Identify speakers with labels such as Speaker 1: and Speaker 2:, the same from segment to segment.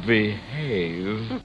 Speaker 1: behave.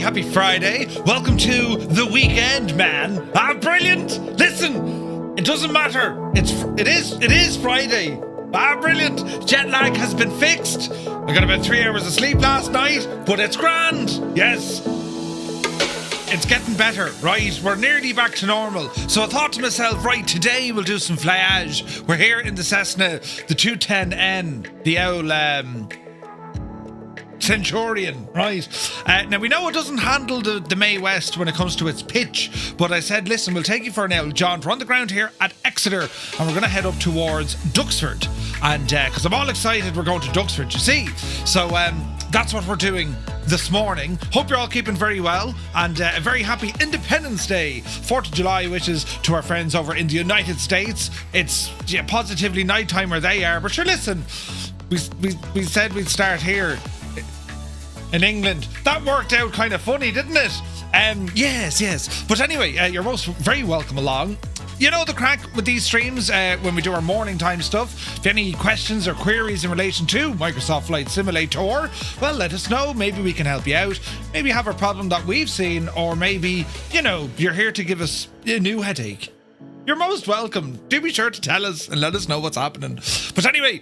Speaker 1: happy Friday. Welcome to the weekend, man. Brilliant. Listen, it doesn't matter. It is Friday. Brilliant. Jet lag has been fixed. I got about 3 hours of sleep last night, but it's grand. Yes. It's getting better, right? We're nearly back to normal. So I thought to myself, right, today we'll do some flyage. We're here in the Cessna, the 210N, the old Centurion, right? Now we know it doesn't handle the May West when it comes to its pitch, but I said, listen, we'll take you for an old jaunt. We're on the ground here at Exeter, and we're going to head up towards Duxford, and because I'm all excited, we're going to Duxford, you see. So that's what we're doing this morning. Hope you're all keeping very well, and a very happy Independence Day, 4th of July, wishes to our friends over in the United States. It's positively nighttime where they are, but sure, listen, we said we'd start here in England. That worked out kind of funny, didn't it? Yes. But anyway, you're most very welcome along. You know the crack with these streams when we do our morning time stuff. If you have any questions or queries in relation to Microsoft Flight Simulator, well, let us know. Maybe we can help you out. Maybe you have a problem that we've seen, or maybe, you're here to give us a new headache. You're most welcome. Do be sure to tell us and let us know what's happening. But anyway,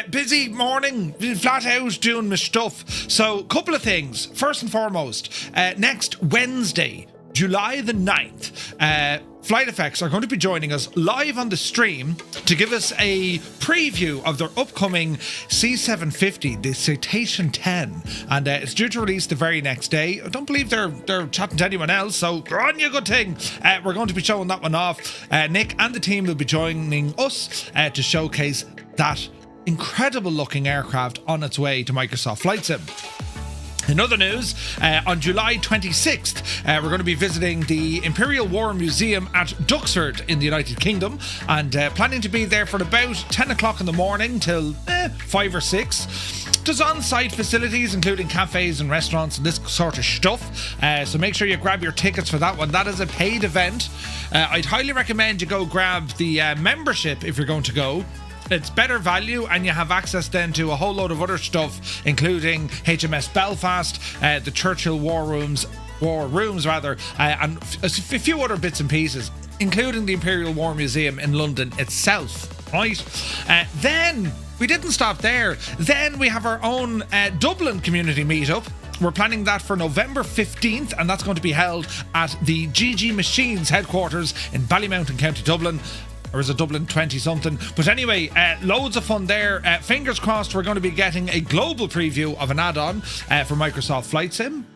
Speaker 1: busy morning, flat out doing my stuff. So, couple of things. First and foremost, next Wednesday, July the 9th, Flight Effects are going to be joining us live on the stream to give us a preview of their upcoming C750, the Citation 10, and it's due to release the very next day. I don't believe they're chatting to anyone else, so go on, you good thing. We're going to be showing that one off. Nick and the team will be joining us to showcase that incredible looking aircraft on its way to Microsoft Flight Sim. In other news, on July 26th, we're going to be visiting the Imperial War Museum at Duxford in the United Kingdom, and planning to be there for about 10 o'clock in the morning till 5 or 6. There's on-site facilities, including cafes and restaurants and this sort of stuff, so make sure you grab your tickets for that one. That is a paid event. I'd highly recommend you go grab the membership if you're going to go. It's better value, and you have access then to a whole load of other stuff, including HMS Belfast, the Churchill War Rooms, and a few other bits and pieces, including the Imperial War Museum in London itself, right? Then, we didn't stop there. Then we have our own Dublin community meetup. We're planning that for November 15th, and that's going to be held at the GG Machines headquarters in Ballymount in County Dublin. Or is it Dublin 20-something? But anyway, loads of fun there. Fingers crossed we're going to be getting a global preview of an add-on for Microsoft Flight Sim.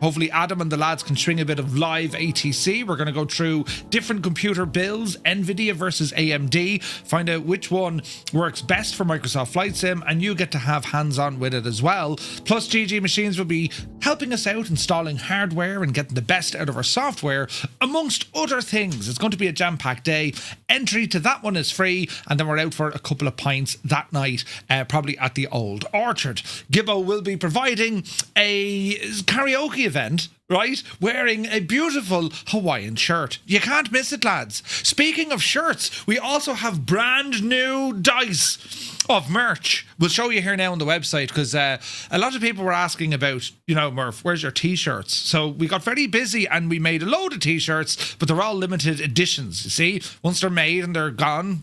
Speaker 1: Hopefully Adam and the lads can string a bit of live ATC. We're going to go through different computer builds, NVIDIA versus AMD, find out which one works best for Microsoft Flight Sim, and you get to have hands-on with it as well. Plus, GG Machines will be helping us out installing hardware and getting the best out of our software, amongst other things. It's going to be a jam-packed day. Entry to that one is free, and then we're out for a couple of pints that night, probably at the Old Orchard. Gibbo will be providing a karaoke event, right, wearing a beautiful Hawaiian shirt. You can't miss it, lads. Speaking of shirts, we also have brand new dice of merch. We'll show you here now on the website, because a lot of people were asking about, Murph, where's your t-shirts? So we got very busy and we made a load of t-shirts, but they're all limited editions, you see. Once they're made and they're gone,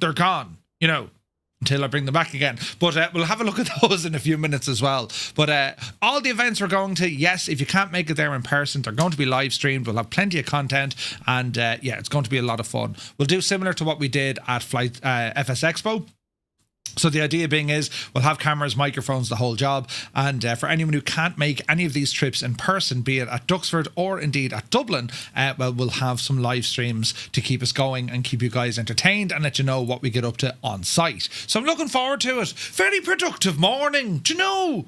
Speaker 1: until I bring them back again. But we'll have a look at those in a few minutes as well. But all the events we're going to, yes, if you can't make it there in person, they're going to be live streamed. We'll have plenty of content, and it's going to be a lot of fun. We'll do similar to what we did at Flight FS Expo. So the idea being is we'll have cameras, microphones, the whole job. And for anyone who can't make any of these trips in person, be it at Duxford or indeed at Dublin, we'll have some live streams to keep us going and keep you guys entertained and let you know what we get up to on site. So I'm looking forward to it. Very productive morning. Do you know?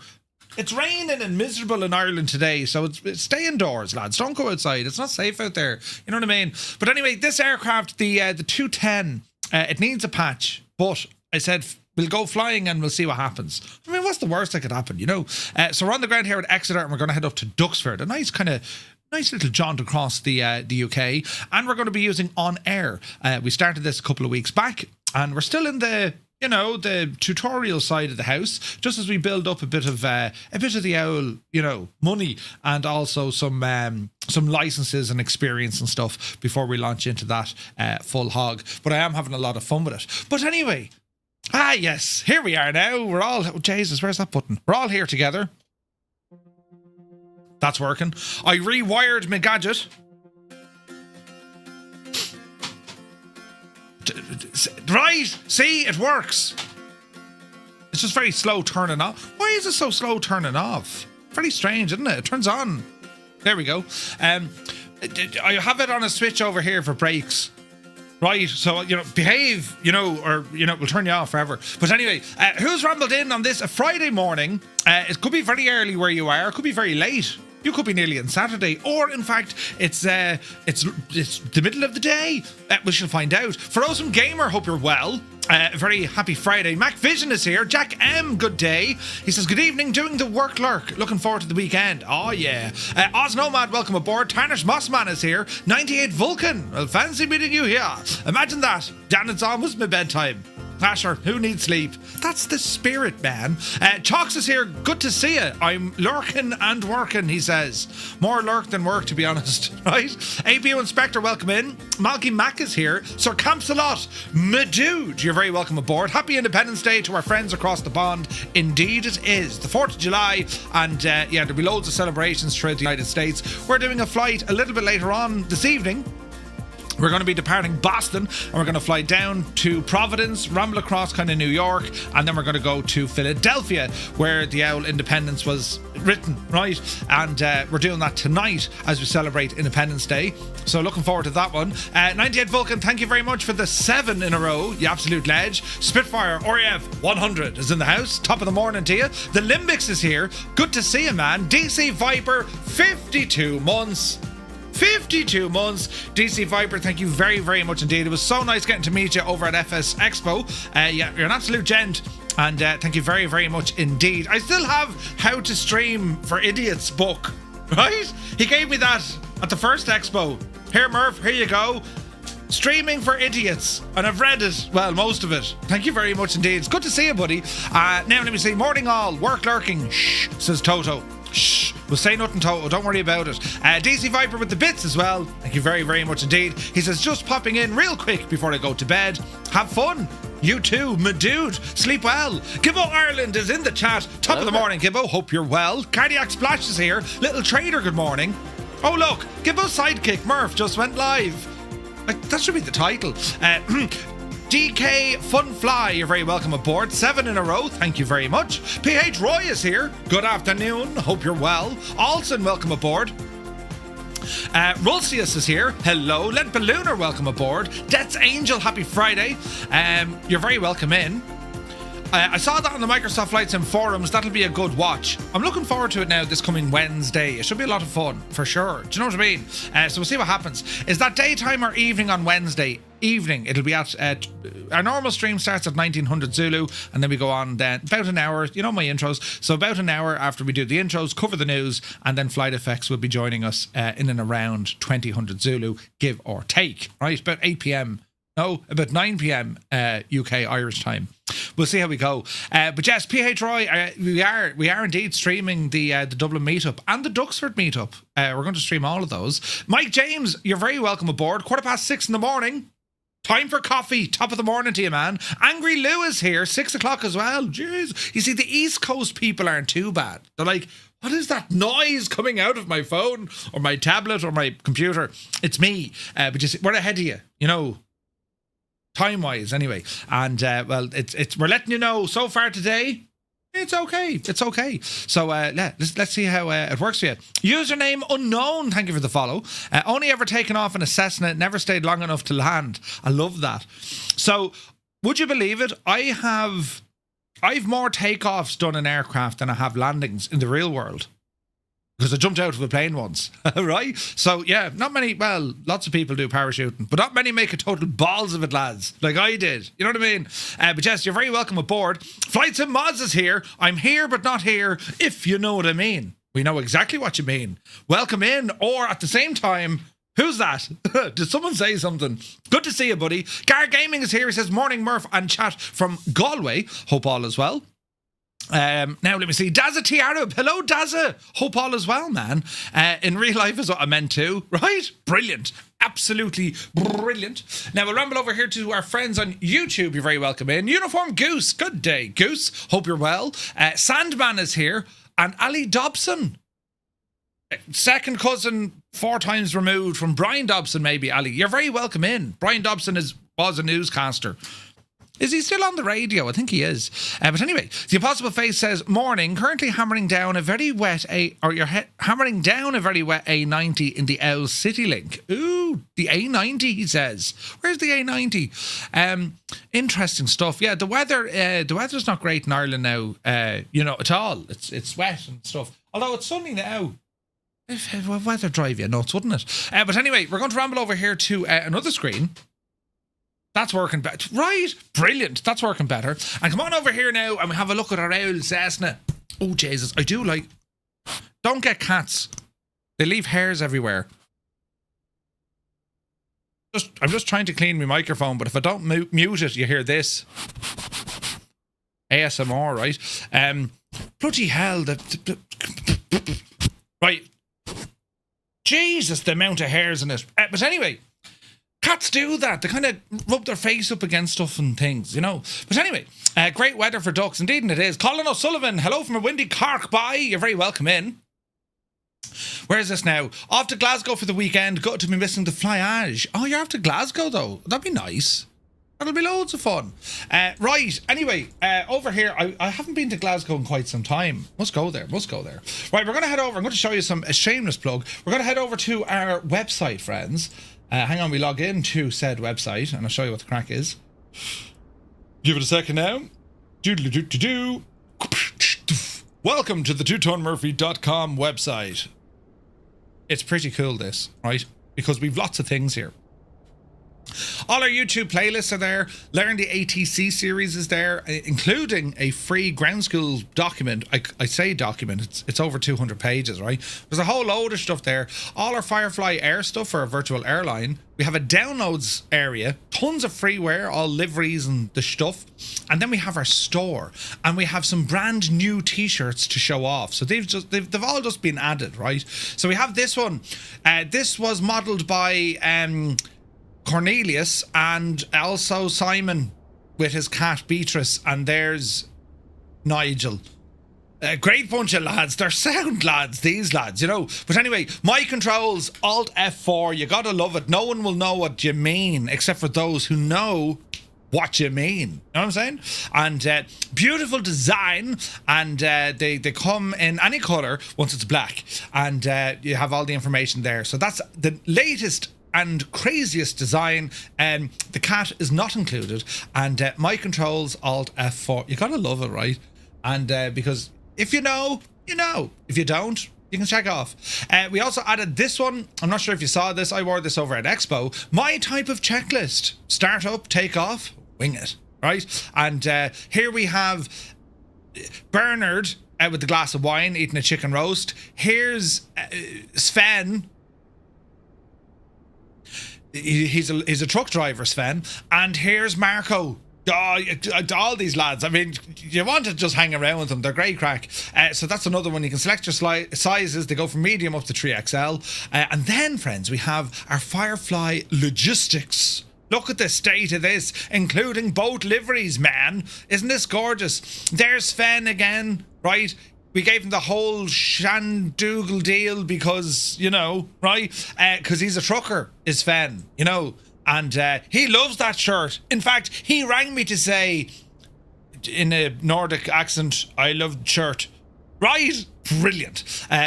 Speaker 1: It's raining and miserable in Ireland today, so it's stay indoors, lads. Don't go outside. It's not safe out there. You know what I mean? But anyway, this aircraft, the 210, it needs a patch. But I said, we'll go flying and we'll see what happens. I mean, what's the worst that could happen, So we're on the ground here at Exeter, and we're going to head up to Duxford. A nice little jaunt across the UK. And we're going to be using OnAir. We started this a couple of weeks back, and we're still in the you know, the tutorial side of the house, just as we build up a bit of the owl, you know, money, and also some licenses and experience and stuff before we launch into that full hog. But I am having a lot of fun with it. But anyway, yes, here we are now. We're all, Jesus, where's that button? We're all here together. That's working. I rewired my gadget. Right, see, it works. It's just very slow turning off. Why is it so slow turning off? Very strange, isn't it? It turns on. There we go. I have it on a switch over here for brakes. Right, so, you know, behave, you know, or, you know, we'll turn you off forever. But anyway, who's rambled in on this a Friday morning? It could be very early where you are. It could be very late. You could be nearly on Saturday, or in fact, it's the middle of the day. We shall find out. For Awesome Gamer, hope you're well. Very happy Friday. Mac Vision is here. Jack M, good day. He says, good evening, doing the work lurk. Looking forward to the weekend. Oh, yeah. Oz Nomad, welcome aboard. Tarnish Mossman is here. 98 Vulcan. Well, fancy meeting you here. Imagine that. Dan, it's almost my bedtime. Asher, who needs sleep? That's the spirit, man. Chalks is here. Good to see you. I'm lurking and working, he says. More lurk than work, to be honest. Right? APU Inspector, welcome in. Malky Mac is here. Sir Campsalot, my dude, you're very welcome aboard. Happy Independence Day to our friends across the pond. Indeed it is. The 4th of July. And there'll be loads of celebrations throughout the United States. We're doing a flight a little bit later on this evening. We're going to be departing Boston, and we're going to fly down to Providence, ramble across kind of New York, and then we're going to go to Philadelphia, where the Owl Independence was written, right? And we're doing that tonight as we celebrate Independence Day. So looking forward to that one. 98 Vulcan, thank you very much for the 7 in a row, you absolute ledge. Spitfire, Oriev, 100 is in the house. Top of the morning to you. The Limbix is here. Good to see you, man. DC Viper, 52 months. 52 months. DC Viper, thank you very, very much indeed. It was so nice getting to meet you over at FS Expo. Yeah, you're an absolute gent. And thank you very, very much indeed. I still have How to Stream for Idiots book, right? He gave me that at the first expo. Here, Murph, here you go. Streaming for Idiots. And I've read it. Well, most of it. Thank you very much indeed. It's good to see you, buddy. Now, let me see. Morning all. Work lurking. Shh, says Toto. Shh. We'll say nothing, Toto. Don't worry about it. DC Viper with the bits as well. Thank you very, very much indeed. He says, just popping in real quick before I go to bed. Have fun. You too, my dude. Sleep well. Gibbo Ireland is in the chat. Top of the morning, Gibbo. Hope you're well. Cardiac Splash is here. Little Trader, good morning. Oh, look. Gibbo's sidekick, Murph, just went live. Like, that should be the title. DK Funfly, you're very welcome aboard. 7 in a row, thank you very much. PH Roy is here. Good afternoon, hope you're well. Alson, welcome aboard. Rolsius is here. Hello. Led Ballooner, welcome aboard. Death's Angel, happy Friday. You're very welcome in. I saw that on the Microsoft Flight Sim forums. That'll be a good watch. I'm looking forward to it now this coming Wednesday. It should be a lot of fun, for sure. Do you know what I mean? So we'll see what happens. Is that daytime or evening on Wednesday? Evening. It'll be at our normal stream starts at 1900 Zulu, and then we go on then about an hour. You know my intros. So about an hour after we do the intros, cover the news, and then Flight Effects will be joining us in and around 2000 Zulu, give or take. Right, about 8 p.m. No, about 9 p.m. UK Irish time. We'll see how we go. But yes, PH Roy, we are indeed streaming the Dublin meetup and the Duxford meetup. We're going to stream all of those. Mike James, you're very welcome aboard. 6:15 in the morning. Time for coffee. Top of the morning to you, man. Angry Lou is here. 6 o'clock as well. Jeez. You see, the East Coast people aren't too bad. They're like, what is that noise coming out of my phone or my tablet or my computer? It's me. But you see, we're ahead of you, you know. Time-wise, anyway. And, well, it's we're letting you know so far today, it's okay. It's okay. So, let's see how it works for you. Username unknown, thank you for the follow. Only ever taken off in a Cessna, never stayed long enough to land. I love that. So, would you believe it? I've more takeoffs done in aircraft than I have landings in the real world. Because I jumped out of a plane once, right? So, yeah, not many, well, lots of people do parachuting, but not many make a total balls of it, lads, like I did. You know what I mean? But yes, you're very welcome aboard. Flight Sim Mods is here. I'm here, but not here, if you know what I mean. We know exactly what you mean. Welcome in, or at the same time, Who's that? Did someone say something? Good to see you, buddy. Gar Gaming is here. He says, morning, Murph and chat from Galway. Hope all is well. Now let me see. Dazza T. Arab. Hello, Dazza. Hope all is well, man. In real life is what I meant to. Right? Brilliant. Absolutely brilliant. Now we'll ramble over here to our friends on YouTube. You're very welcome in. Uniform Goose. Good day, Goose. Hope you're well. Sandman is here. And Ali Dobson. Second cousin, 4 times removed from Brian Dobson, maybe, Ali. You're very welcome in. Brian Dobson was a newscaster. Is he still on the radio? I think he is. But anyway, the Impossible Face says, morning, currently hammering down a very wet hammering down a very wet A90 in the Owl City Link. Ooh, the A90, he says. Where's the A90? Interesting stuff. Yeah, the weather's not great in Ireland now, at all. It's wet and stuff. Although it's sunny now. Weather drive you nuts, wouldn't it? But anyway, we're going to ramble over here to another screen. That's working better. Right, brilliant. That's working better. And come on over here now and we have a look at our old Cessna. Oh, Jesus. I do like... Don't get cats. They leave hairs everywhere. I'm just trying to clean my microphone, but if I don't mute it, you hear this. ASMR, right? Bloody hell. Right. Jesus, the amount of hairs in it. But anyway, cats do that. They kind of rub their face up against stuff and things, But anyway, great weather for ducks. Indeed, and it is. Colin O'Sullivan, hello from a windy Cork. Bye. You're very welcome in. Where is this now? Off to Glasgow for the weekend. Got to be missing the flyage. Oh, you're off to Glasgow, though. That'd be nice. That'll be loads of fun. Right, anyway, over here, I haven't been to Glasgow in quite some time. Must go there. Right, we're going to head over. I'm going to show you a shameless plug. We're going to head over to our website, friends. Hang on, we log in to said website, and I'll show you what the crack is. Give it a second now. Welcome to the twotonmurphy.com website. It's pretty cool, this, right? Because we've lots of things here. All our YouTube playlists are there. Learn the ATC series is there, including a free ground school document. I say document, it's over 200 pages, right? There's a whole load of stuff there. All our Firefly Air stuff for a virtual airline. We have a downloads area, tons of freeware, all liveries and the stuff. And then we have our store, and we have some brand new t-shirts to show off. So they've all just been added, right? So we have this one. This was modeled by Cornelius and also Simon with his cat Beatrice, and there's Nigel. A great bunch of lads. They're sound lads, these lads, But anyway, my controls, Alt F4, you gotta love it. No one will know what you mean except for those who know what you mean. You know what I'm saying? And beautiful design, and they come in any colour once it's black, and you have all the information there. So that's the latest and craziest design. The cat is not included, and my controls Alt F4. You gotta love it, right? And because if you know, you know. If you don't, you can check off. We also added this one. I'm not sure if you saw this. I wore this over at Expo. My type of checklist: start up, take off, wing it, right? And here we have Bernard with the glass of wine eating a chicken roast. Here's Sven. He's a truck driver, Sven. And here's Marco. Oh, all these lads. I mean, you want to just hang around with them. They're great crack. So that's another one. You can select your sizes. They go from medium up to 3XL. And then, friends, we have our Firefly Logistics. Look at the state of this, including boat liveries, man. Isn't this gorgeous? There's Sven again, right? We gave him the whole Shandoogle deal because, right? Because he's a trucker, is Sven, And he loves that shirt. In fact, he rang me to say, in a Nordic accent, I love the shirt. Right? Brilliant.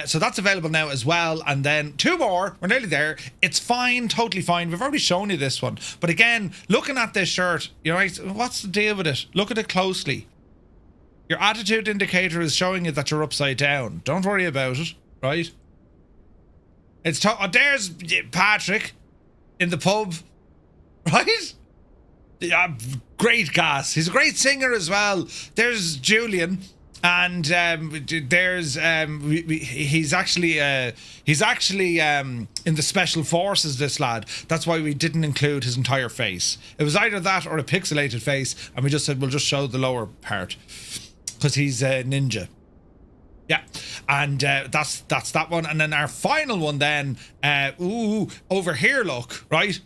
Speaker 1: So that's available now as well. And then 2 more. We're nearly there. It's fine. Totally fine. We've already shown you this one. But again, looking at this shirt, you're right. What's the deal with it? Look at it closely. Your attitude indicator is showing you that you're upside down. Don't worry about it, right? There's Patrick in the pub, right? Yeah, great gas. He's a great singer as well. There's Julian. And he's actually in the special forces, this lad. That's why we didn't include his entire face. It was either that or a pixelated face, and we just said we'll just show the lower part because he's a ninja. Yeah, and that's that one. And then our final one then, over here, look, right?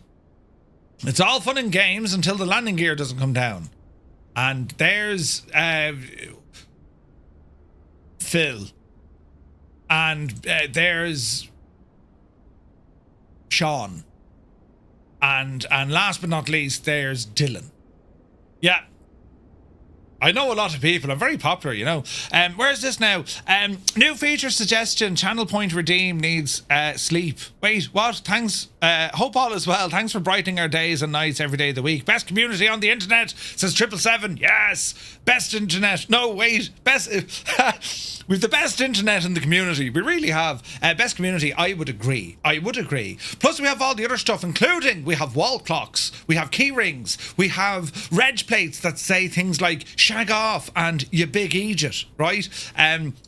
Speaker 1: It's all fun and games until the landing gear doesn't come down. And there's Phil. And there's Sean. And last but not least, there's Dylan. Yeah. I know a lot of people. I'm very popular, you know. Where's this now? New feature suggestion. Channel point redeem needs sleep. Wait, what? Thanks. Hope all is well. Thanks for brightening our days and nights every day of the week. Best community on the internet, says 777. Yes. Best internet. No, wait. Best. We've the best internet in the community. We really have. Best community, I would agree. Plus we have all the other stuff, including we have wall clocks, we have key rings, we have reg plates that say things like shag off and you big Egypt, right?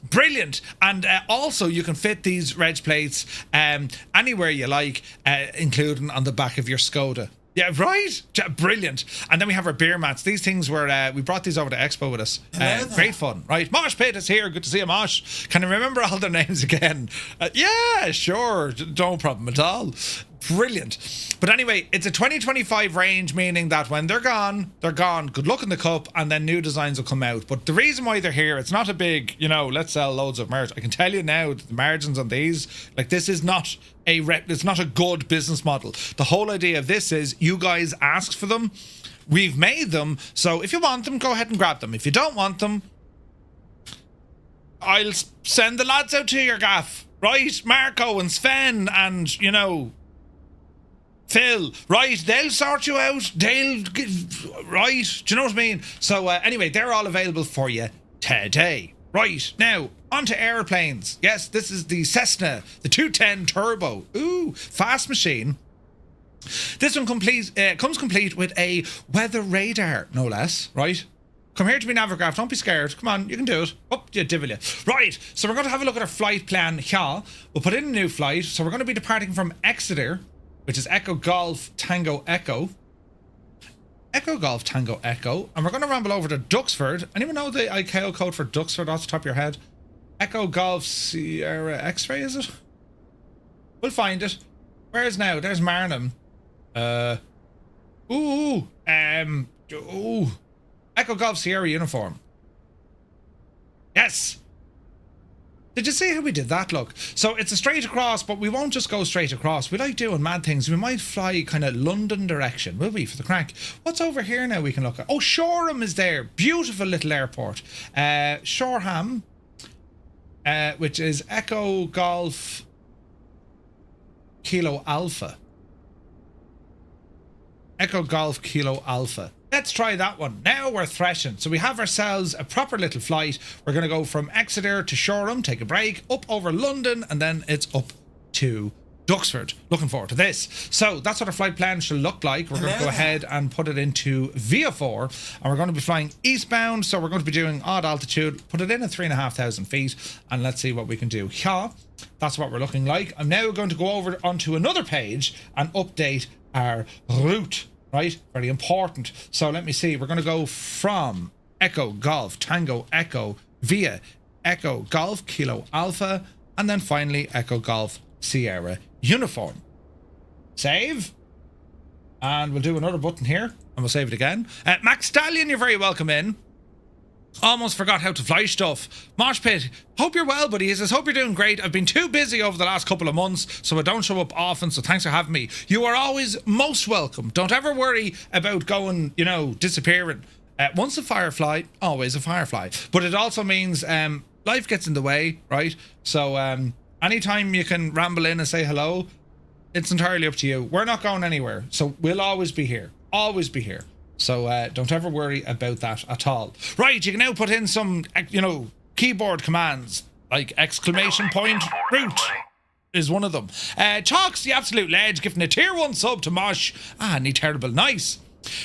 Speaker 1: Brilliant. And also you can fit these reg plates anywhere you like, including on the back of your Skoda. Yeah, right? Brilliant. And then we have our beer mats. These things were, we brought these over to Expo with us. Great fun, right? Mosh Pit is here. Good to see you, Mosh. Can I remember all their names again? Yeah, sure. No problem at all. Brilliant. But anyway, it's a 2025 range, meaning that when they're gone, they're gone. Good luck in the cup, and then new designs will come out. But the reason why they're here, it's not a big, let's sell loads of merch. I can tell you now, the margins on these, like this is not it's not a good business model. The whole idea of this is you guys asked for them. We've made them. So if you want them, go ahead and grab them. If you don't want them, I'll send the lads out to your gaff, right? Marco and Sven and, Phil, right? They'll sort you out. Right? Do you know what I mean? So anyway, they're all available for you today. Right, now, onto airplanes. Yes, this is the Cessna, the 210 Turbo. Ooh, fast machine. This one comes complete with a weather radar, no less, right? Come here to me, Navigraph. Don't be scared. Come on, you can do it. Up, you divil you. Right, so we're going to have a look at our flight plan here. We'll put in a new flight. So we're going to be departing from Exeter, which is Echo Golf Tango Echo. Echo Golf Tango Echo. And we're going to ramble over to Duxford. Anyone know the ICAO code for Duxford off the top of your head? Echo Golf Sierra X-ray, is it? We'll find it. Where is now? There's Marnham. Echo Golf Sierra uniform. Yes. Did you see how we did that? Look, so it's a straight across, but we won't just go straight across. We like doing mad things. We might fly kind of London direction, will we, for the crack? What's over here now we can look at? Oh, Shoreham is there. Beautiful little airport. Shoreham, which is Echo Golf Kilo Alpha. Echo Golf Kilo Alpha. Let's try that one. Now we're threshing. So we have ourselves a proper little flight. We're going to go from Exeter to Shoreham, take a break, up over London, and then it's up to Duxford. Looking forward to this. So that's what our flight plan should look like. We're going to go ahead and put it into VIA4, and we're going to be flying eastbound. So we're going to be doing odd altitude, put it in at 3,500 feet, and let's see what we can do here. That's what we're looking like. I'm now going to go over onto another page and update our route. Right, very important. So let me see. We're going to go from Echo Golf Tango Echo via Echo Golf Kilo Alpha, and then finally Echo Golf Sierra uniform. Save, and we'll do another button here, and we'll save it again. Max Stallion, you're very welcome in. Almost forgot how to fly stuff. Mosh Pit, hope you're well, buddy. He says, hope you're doing great. I've been too busy over the last couple of months, so I don't show up often, so thanks for having me. You are always most welcome. Don't ever worry about going, disappearing. Once a firefly, always a firefly. But it also means life gets in the way, right? So anytime you can ramble in and say hello, it's entirely up to you. We're not going anywhere, so we'll always be here. Always be here. So don't ever worry about that at all. Right, you can now put in some, keyboard commands, like exclamation point route is one of them. Chalks, the absolute ledge, giving a tier 1 sub to Mosh. Any terrible nice.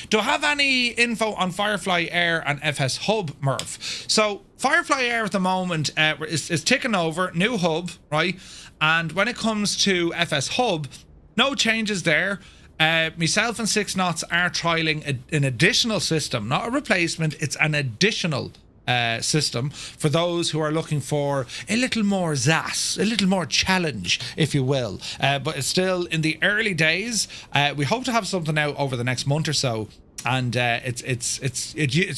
Speaker 1: Do I have any info on Firefly Air and FS Hub, Murph? So Firefly Air at the moment is ticking over, new hub, right? And when it comes to FS Hub, no changes there. Myself and 6 Knots are trialing an additional system, not a replacement, it's an additional system for those who are looking for a little more zazz, a little more challenge, if you will. But it's still in the early days. We hope to have something out over the next month or so, and it's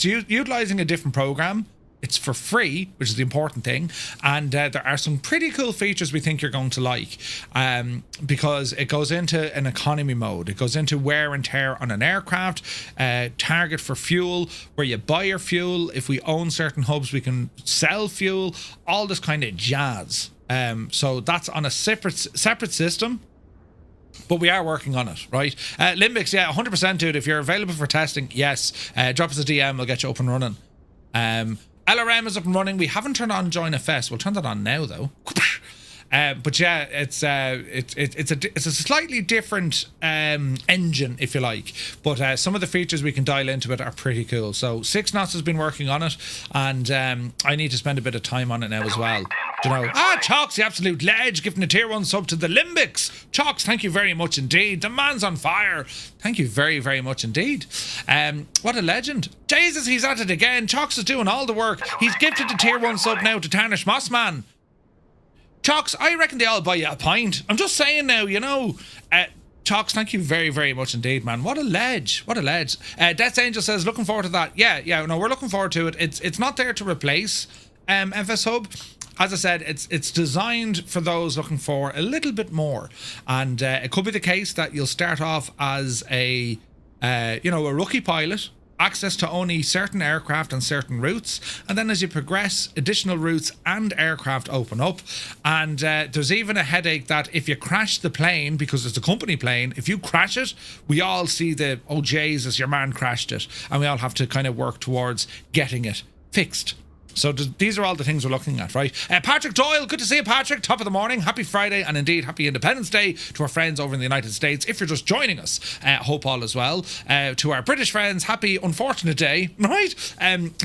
Speaker 1: utilizing a different program. It's for free, which is the important thing, and there are some pretty cool features we think you're going to like, because it goes into an economy mode. It goes into wear and tear on an aircraft, target for fuel, where you buy your fuel. If we own certain hubs, we can sell fuel, all this kind of jazz. So that's on a separate system. But we are working on it, right? Limbics, yeah, 100%, dude. If you're available for testing, yes, drop us a DM. We'll get you up and running. LRM is up and running. We haven't turned on Join FS. We'll turn that on now, though. But yeah, it's a slightly different engine, if you like. But some of the features we can dial into it are pretty cool. So 6 Knots has been working on it, and I need to spend a bit of time on it now as well. You know, Chalks, the absolute ledge, giving a tier 1 sub to the Limbics. Chalks, thank you very much indeed. The man's on fire. Thank you very, very much indeed. What a legend. Jesus, he's at it again. Chalks is doing all the work. He's gifted the tier 1 sub now to Tarnish Mossman. Chalks, I reckon they all buy you a pint. I'm just saying now, you know. Chalks, thank you very, very much indeed, man. What a ledge. What a ledge. Death's Angel says, looking forward to that. Yeah, no, we're looking forward to it. It's not there to replace FS Hub. As I said, it's designed for those looking for a little bit more. And it could be the case that you'll start off as a rookie pilot, access to only certain aircraft and certain routes, and then as you progress, additional routes and aircraft open up. And there's even a headache that if you crash the plane, because it's a company plane, if you crash it, we all see the, oh Jesus, your man crashed it, and we all have to kind of work towards getting it fixed. So these are all the things we're looking at, right? Patrick Doyle, good to see you, Patrick. Top of the morning. Happy Friday, and indeed, happy Independence Day to our friends over in the United States. If you're just joining us, hope all is well. To our British friends, happy unfortunate day, right?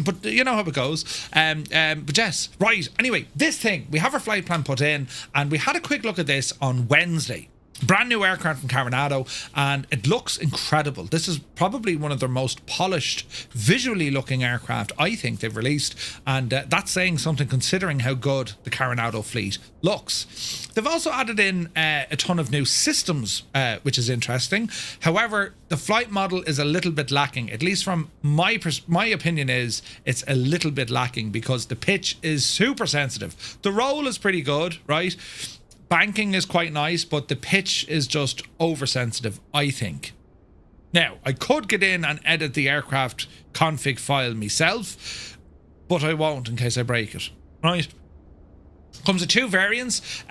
Speaker 1: But you know how it goes. But yes, right. Anyway, this thing, we have our flight plan put in, and we had a quick look at this on Wednesday. Brand new aircraft from Carenado, and it looks incredible. This is probably one of their most polished, visually looking aircraft I think they've released, and that's saying something considering how good the Carenado fleet looks. They've also added in a ton of new systems, which is interesting. However, the flight model is a little bit lacking, at least from my opinion. Is it's a little bit lacking because the pitch is super sensitive. The roll is pretty good, right? Banking is quite nice, but the pitch is just oversensitive, I think. Now, I could get in and edit the aircraft config file myself, but I won't in case I break it, right? Comes with 2 variants,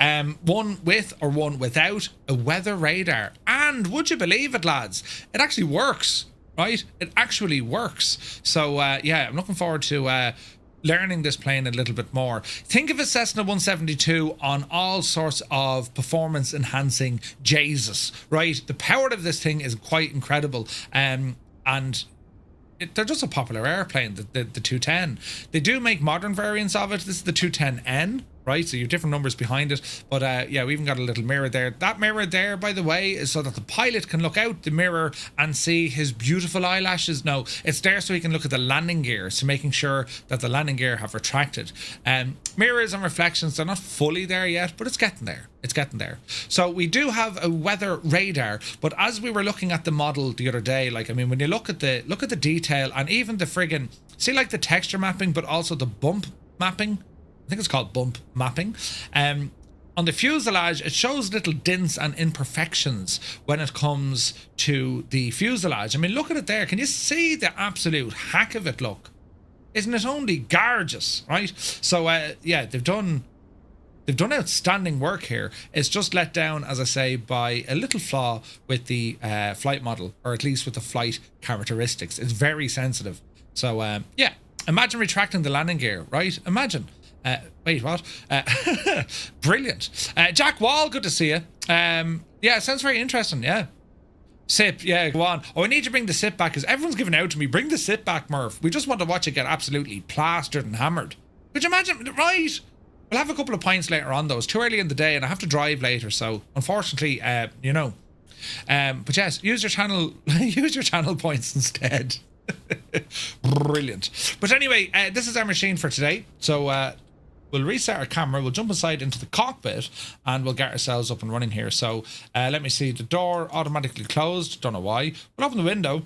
Speaker 1: one with or one without a weather radar. And would you believe it, lads? It actually works, right? It actually works. So, yeah, I'm looking forward to learning this plane a little bit more. Think of a Cessna 172 on all sorts of performance enhancing Jesus, right? The power of this thing is quite incredible, and they're just a popular airplane, the 210. They do make modern variants of it. This is the 210N, right? So you have different numbers behind it. But yeah, we even got a little mirror there. That mirror there, by the way, is so that the pilot can look out the mirror and see his beautiful eyelashes. No, it's there so he can look at the landing gear, so making sure that the landing gear have retracted. Mirrors and reflections, they're not fully there yet, but it's getting there. It's getting there. So we do have a weather radar, but as we were looking at the model the other day, like, I mean, when you look at the detail and even the friggin', see, like the texture mapping, but also the bump mapping. I think it's called bump mapping. On the fuselage, it shows little dints and imperfections when it comes to the fuselage. I mean, look at it there. Can you see the absolute hack of it? Look, isn't it only gorgeous, right? So yeah, they've done outstanding work here. It's just let down, as I say, by a little flaw with the flight model, or at least with the flight characteristics. It's very sensitive. So yeah, imagine retracting the landing gear, right? Imagine. Wait, what? Brilliant. Jack Wall, good to see you. Yeah, sounds very interesting, yeah. SIP, yeah, go on. Oh, I need to bring the SIP back because everyone's giving out to me. Bring the SIP back, Murph. We just want to watch it get absolutely plastered and hammered. Could you imagine? Right. We'll have a couple of pints later on, though. It's too early in the day and I have to drive later. So, unfortunately, you know. But yes, use your channel use your channel points instead. Brilliant. But anyway, this is our machine for today. So, we'll reset our camera, we'll jump inside into the cockpit, and we'll get ourselves up and running here. So, let me see. The door automatically closed. Don't know why. We'll open the window.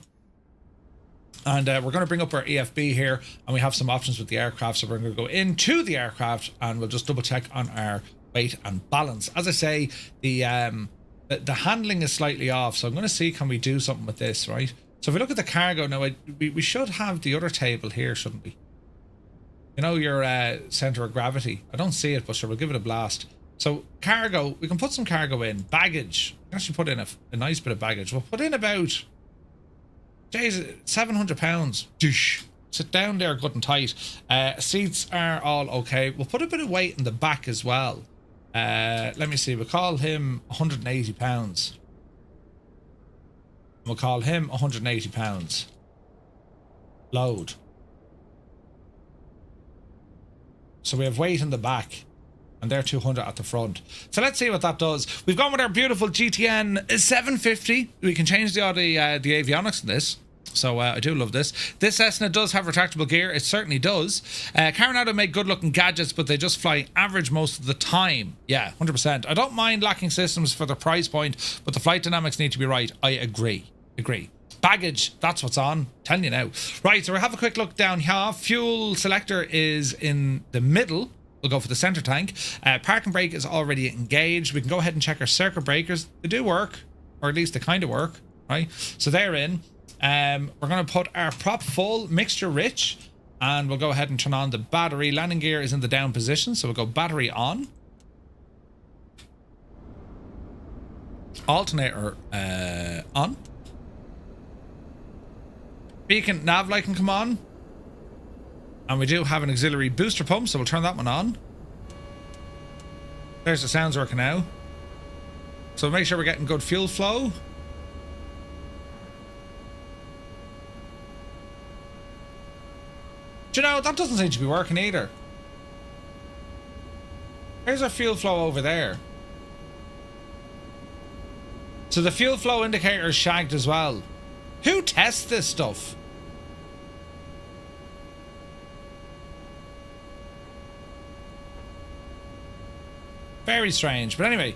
Speaker 1: And we're going to bring up our EFB here, and we have some options with the aircraft. So we're going to go into the aircraft, and we'll just double check on our weight and balance. As I say, the handling is slightly off, so I'm going to see, can we do something with this, right? So if we look at the cargo now, we should have the other table here, shouldn't we? You know, your center of gravity. I don't see it, but sure, we'll give it a blast. So cargo, we can put some cargo in. Baggage, we can actually put in a nice bit of baggage. We'll put in about, jeez, 700 pounds. Doosh. Sit down there good and tight. Seats are all okay. We'll put a bit of weight in the back as well. Let me see, we'll call him 180 pounds. We'll call him 180 pounds. Load. So we have weight in the back, and they're 200 at the front. So let's see what that does. We've gone with our beautiful GTN 750. We can change the avionics in this. So I do love this. This Cessna does have retractable gear. It certainly does. Carenado make good looking gadgets, but they just fly average most of the time. Yeah, 100%. I don't mind lacking systems for the price point, but the flight dynamics need to be right. I agree. Baggage, that's what's on. Telling you now. Right, so we'll have a quick look down here. Fuel selector is in the middle. We'll go for the center tank. Park and brake is already engaged. We can go ahead and check our circuit breakers. They do work, or at least they kind of work, right? So they're in. We're going to put our prop full, mixture rich, and we'll go ahead and turn on the battery. Landing gear is in the down position, so we'll go battery on. Alternator on. Beacon nav light can come on. And we do have an auxiliary booster pump, so we'll turn that one on. There's the sounds working now. So make sure we're getting good fuel flow. Do you know, that doesn't seem to be working either. Here's our fuel flow over there. So the fuel flow indicator is shagged as well. Who tests this stuff? Very strange. But anyway,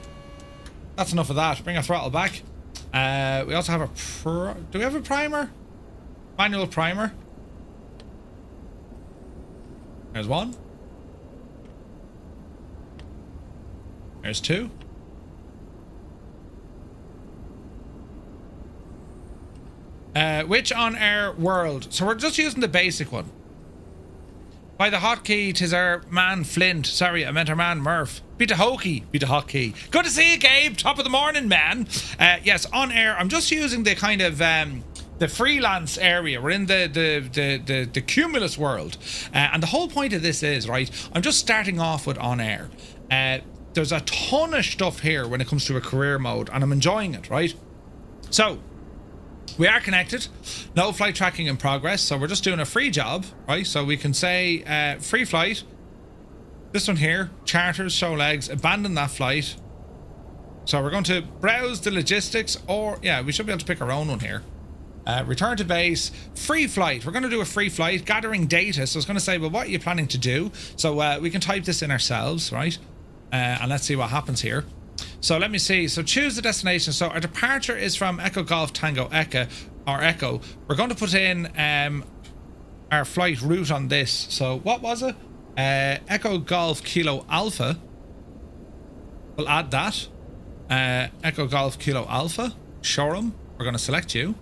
Speaker 1: that's enough of that. Bring our throttle back. We also have a... Do we have a primer? Manual primer. There's one. There's two. Which OnAir world? So we're just using the basic one. By the hotkey, 'tis our man Flint. Sorry, I meant our man Murph. Beat the hokey. Beat the hotkey. Good to see you, Gabe. Top of the morning, man. Yes, OnAir. I'm just using the kind of the freelance area. We're in the Cumulus world, and the whole point of this is, right, I'm just starting off with OnAir. There's a ton of stuff here when it comes to a career mode, and I'm enjoying it, right? So we are connected. No flight tracking in progress, so we're just doing a free job, right? So we can say free flight. This one here, charters, show legs, abandon that flight. So we're going to browse the logistics, or yeah, we should be able to pick our own one here. Return to base, free flight. We're going to do a free flight, gathering data. So it's going to say, well, what are you planning to do? So we can type this in ourselves, right? And let's see what happens here. So let me see. So choose the destination. So our departure is from Echo Golf Tango Echo, or Echo. We're going to put in our flight route on this. So what was it? Echo Golf Kilo Alpha. We'll add that. Echo Golf Kilo Alpha. Showroom. We're going to select you.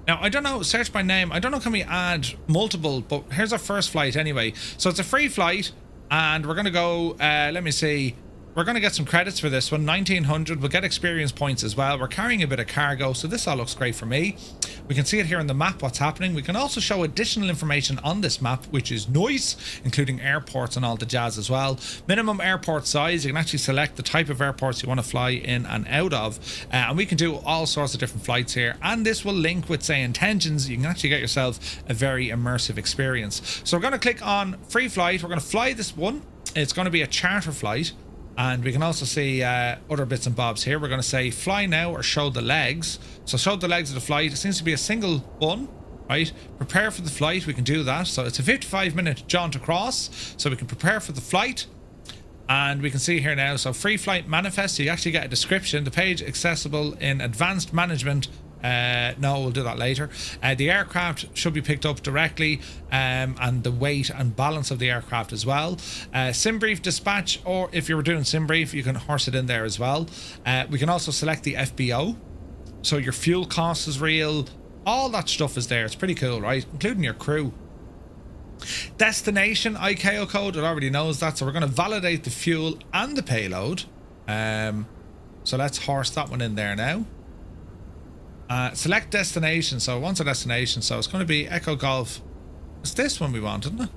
Speaker 1: Now, I don't know, search by name. I don't know, can we add multiple, but here's our first flight anyway. So it's a free flight, and we're going to go, let me see. We're going to get some credits for this one, 1900. We'll get experience points as well. We're carrying a bit of cargo, so this all looks great for me. We can see it here on the map what's happening. We can also show additional information on this map, which is nice, including airports and all the jazz as well. Minimum airport size, you can actually select the type of airports you want to fly in and out of, and we can do all sorts of different flights here, and this will link with, say, intentions. You can actually get yourself a very immersive experience. So we're going to click on free flight. We're going to fly this one. It's going to be a charter flight. And we can also see other bits and bobs here. We're going to say fly now or show the legs. So show the legs of the flight. It seems to be a single one, right? Prepare for the flight. We can do that. So it's a 55-minute jaunt across. So we can prepare for the flight. And we can see here now. So free flight manifest. You actually get a description. The page accessible in advanced management. No, we'll do that later. The aircraft should be picked up directly, and the weight and balance of the aircraft as well. Sim brief dispatch, or if you were doing sim brief, you can horse it in there as well. We can also select the FBO, so your fuel cost is real. All that stuff is there. It's pretty cool, right? Including your crew. Destination ICAO code, it already knows that, so we're going to validate the fuel and the payload. So let's horse that one in there now. Select destination. So it wants a destination, so it's going to be Echo Golf. It's this one we want, isn't it?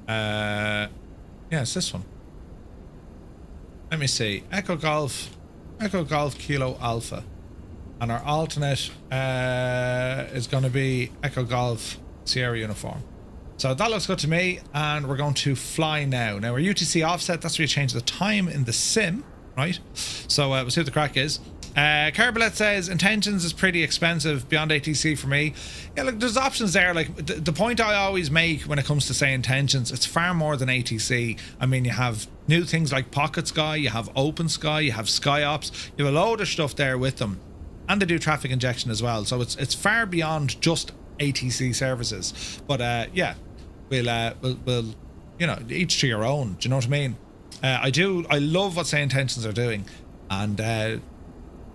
Speaker 1: Yeah, it's this one. Let me see. Echo Golf Kilo Alpha, and our alternate is going to be Echo Golf Sierra Uniform. So that looks good to me, and we're going to fly now. Now our UTC offset, that's where you change the time in the sim, right? So we'll see what the crack is. Carbolet says intentions is pretty expensive beyond ATC for me. Yeah, look, there's options there. Like the point I always make when it comes to say intentions, it's far more than ATC. I mean, you have new things like Pocket Sky, you have Open Sky, you have Sky Ops, you have a load of stuff there with them, and they do traffic injection as well. So it's far beyond just ATC services. But yeah, we'll you know, each to your own. Do you know what I mean? I love what say intentions are doing, and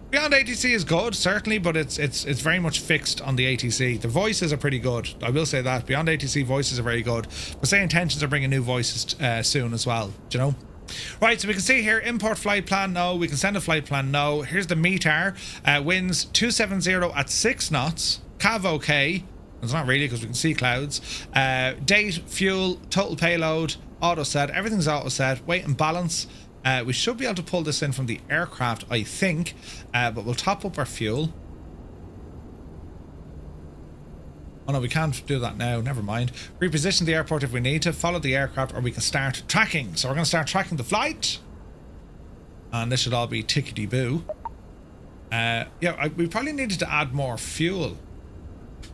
Speaker 1: beyond ATC is good, certainly, but it's very much fixed on the ATC. The voices are pretty good, I will say that. Beyond ATC voices are very good, but say intentions are bringing new voices soon as well, do you know? Right, so we can see here, import flight plan, no. We can send a flight plan, no. Here's the METAR, winds 270 at 6 knots, CAV OK. It's not really because we can see clouds. Date, fuel, total payload, auto set, everything's auto set, weight and balance. We should be able to pull this in from the aircraft, I think, but we'll top up our fuel. Oh no, we can't do that now, never mind. Reposition the airport if we need to, follow the aircraft, or we can start tracking. So we're going to start tracking the flight. And this should all be tickety-boo. Yeah, we probably needed to add more fuel.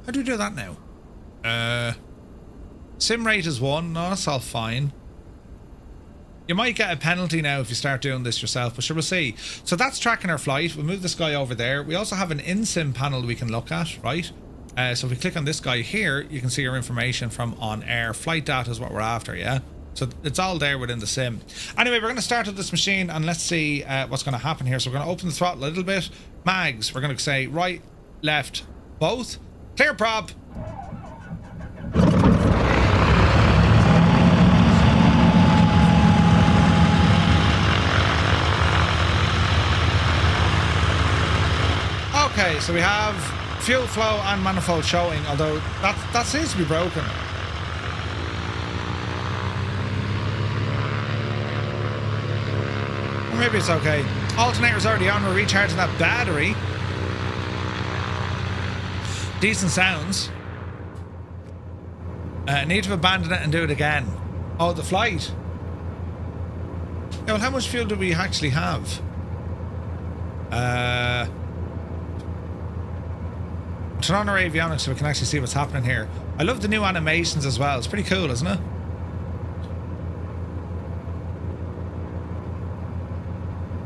Speaker 1: How do we do that now? Sim rate is 1, no, that's all fine. You might get a penalty now if you start doing this yourself, but sure, we'll see. So that's tracking our flight. We'll move this guy over there. We also have an in-sim panel we can look at, right? So if we click on this guy here, you can see our information from OnAir. Flight data is what we're after, yeah? So it's all there within the sim. Anyway, we're going to start up this machine and let's see what's going to happen here. So we're going to open the throttle a little bit. Mags, we're going to say right, left, both. Clear prop. Okay, so we have fuel flow and manifold showing, although that seems to be broken. Or maybe it's okay. Alternator's already on, we're recharging that battery. Decent sounds. Need to abandon it and do it again. Oh, the flight. Yeah, well, how much fuel do we actually have? Turn on our avionics so we can actually see what's happening here. I love the new animations as well. It's pretty cool, isn't it?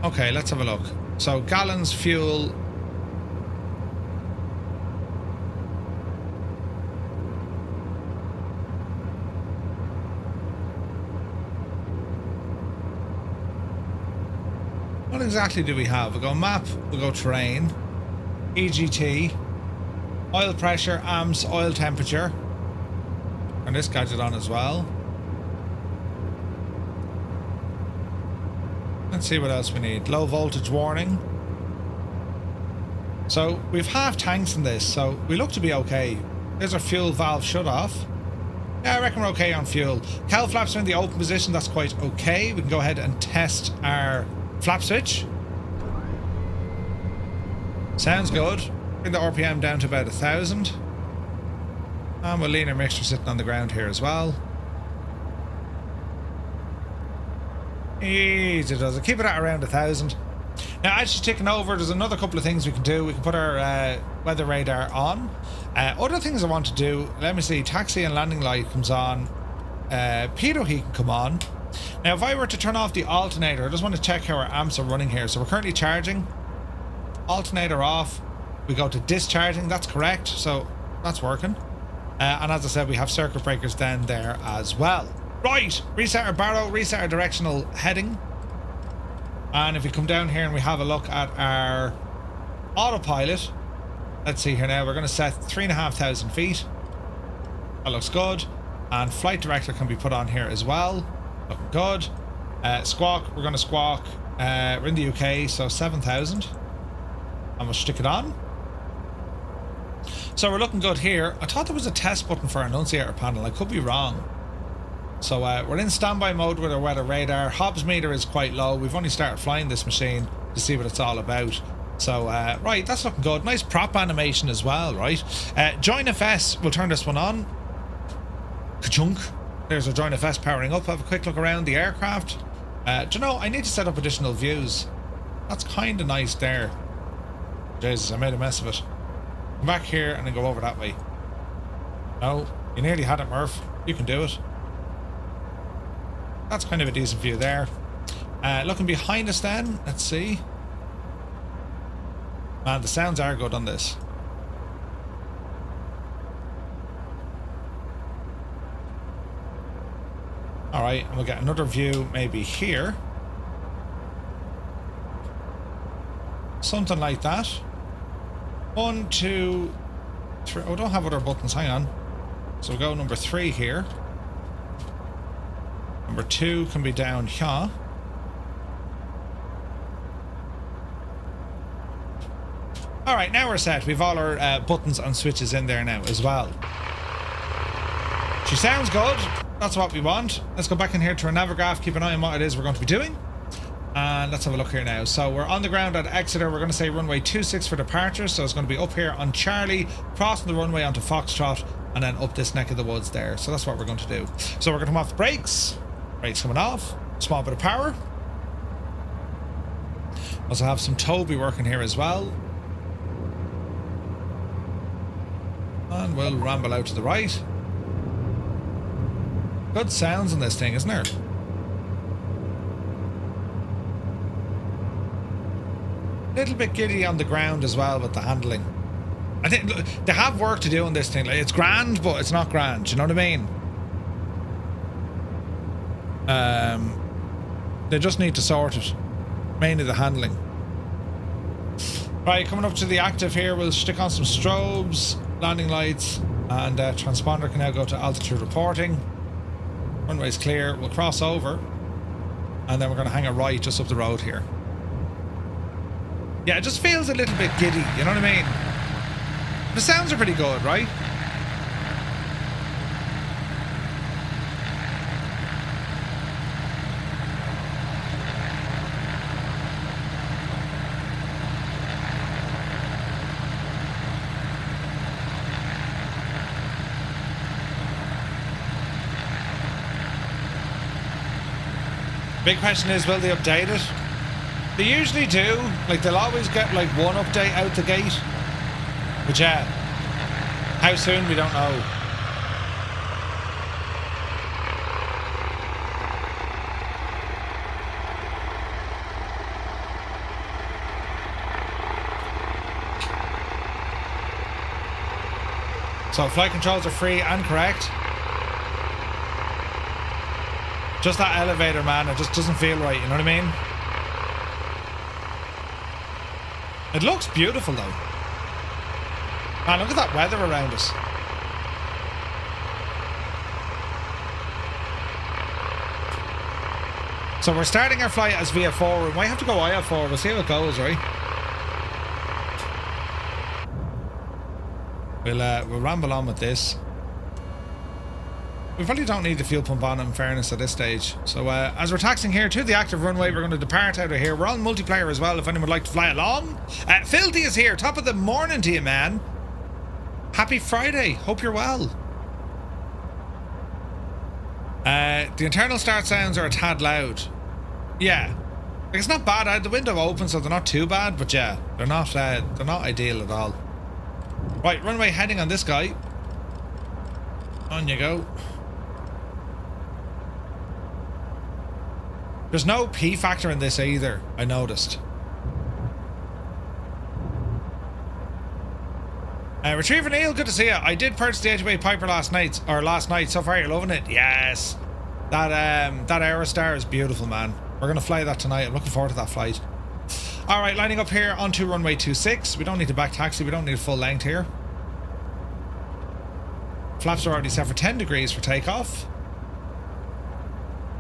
Speaker 1: Okay, let's have a look. So gallons, fuel. What exactly do we have? We'll go map, we'll go terrain, EGT, oil pressure, amps, oil temperature. And this gadget on as well. Let's see what else we need. Low voltage warning. So we've half tanks in this, so we look to be okay. There's our fuel valve shut off. Yeah, I reckon we're okay on fuel. Cowl flaps are in the open position, that's quite okay. We can go ahead and test our flap switch. Sounds good. Bring the RPM down to about 1,000. And we'll lean our mixture sitting on the ground here as well. Easy does it. Keep it at around 1,000. Now, as she's ticking over, there's another couple of things we can do. We can put our weather radar on. Other things I want to do, let me see, taxi and landing light comes on. Pitot heat can come on. Now, if I were to turn off the alternator, I just want to check how our amps are running here. So we're currently charging. Alternator off. We go to discharging, that's correct. So that's working. And as I said, we have circuit breakers down there as well. Right, reset our barrow, reset our directional heading. And if we come down here and we have a look at our autopilot, let's see here now, we're going to set 3,500 feet. That looks good. And flight director can be put on here as well. Looking good. Squawk, we're going to squawk. We're in the UK, so 7,000. And we'll stick it on. So we're looking good here. I thought there was a test button for our annunciator panel. I could be wrong. So we're in standby mode with our weather radar. Hobbs meter is quite low. We've only started flying this machine to see what it's all about. So, right, that's looking good. Nice prop animation as well, right? Join FS, we'll turn this one on. Ka-chunk. There's our Join FS powering up. Have a quick look around the aircraft. Do you know, I need to set up additional views. That's kind of nice there. Jesus, I made a mess of it. Come back here and then go over that way. No, you nearly had it, Murph. You can do it. That's kind of a decent view there. Looking behind us then, let's see. Man, the sounds are good on this. Alright, and we'll get another view maybe here. Something like that. 1, 2, 3. Oh, we don't have other buttons, hang on. So we'll go number 3 here. Number 2 can be down here. Alright, now we're set. We've all our buttons and switches in there now as well. She sounds good. That's what we want. Let's go back in here to our Navigraph, keep an eye on what it is we're going to be doing. And let's have a look here now. So we're on the ground at Exeter. We're going to say runway 26 for departure. So it's going to be up here on Charlie, crossing the runway onto Foxtrot, and then up this neck of the woods there. So that's what we're going to do. So we're going to come off the brakes. Brakes coming off. Small bit of power. Also have some Toby working here as well. And we'll ramble out to the right. Good sounds on this thing, isn't there? Little bit giddy on the ground as well with the handling. I think they have work to do on this thing. Like, it's grand, but it's not grand. Do you know what I mean? They just need to sort it. Mainly the handling. Right, coming up to the active here, we'll stick on some strobes, landing lights, and transponder can now go to altitude reporting. Runway's clear. We'll cross over, and then we're going to hang a right just up the road here. Yeah, it just feels a little bit giddy, you know what I mean? The sounds are pretty good, right? Big question is, will they update it? They usually do. Like, they'll always get like one update out the gate. But yeah, how soon we don't know. So flight controls are free and correct. Just that elevator, man, it just doesn't feel right, you know what I mean? It looks beautiful though. Man, look at that weather around us. So we're starting our flight as VF4. We might have to go IF4. We'll see how it goes, right? We'll ramble on with this. We probably don't need the fuel pump on, in fairness, at this stage. So as we're taxiing here to the active runway, we're going to depart out of here. We're on multiplayer as well, if anyone would like to fly along. Filthy is here. Top of the morning to you, man. Happy Friday. Hope you're well. The internal start sounds are a tad loud. Yeah. Like, it's not bad. I had the window open, so they're not too bad. But yeah, they're not ideal at all. Right, runway heading on this guy. On you go. There's no P factor in this either, I noticed. Retriever Neil, good to see you. I did purchase the HWA Piper last night. So far you're loving it. Yes. That Aerostar is beautiful, man. We're going to fly that tonight. I'm looking forward to that flight. Alright, lining up here onto runway 26. We don't need to back taxi. We don't need a full length here. Flaps are already set for 10 degrees for takeoff.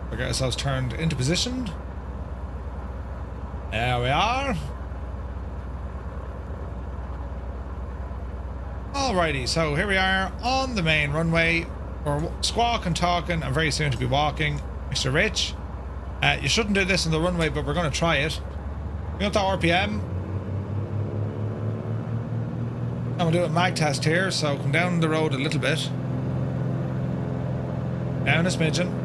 Speaker 1: We'll get ourselves turned into position. There we are. Alrighty, so here we are on the main runway. We're squawking, talking, and very soon to be walking. Mr. Rich, you shouldn't do this on the runway, but we're going to try it. We got the RPM. I'm going to do a mag test here, so come down the road a little bit. Down a smidgen.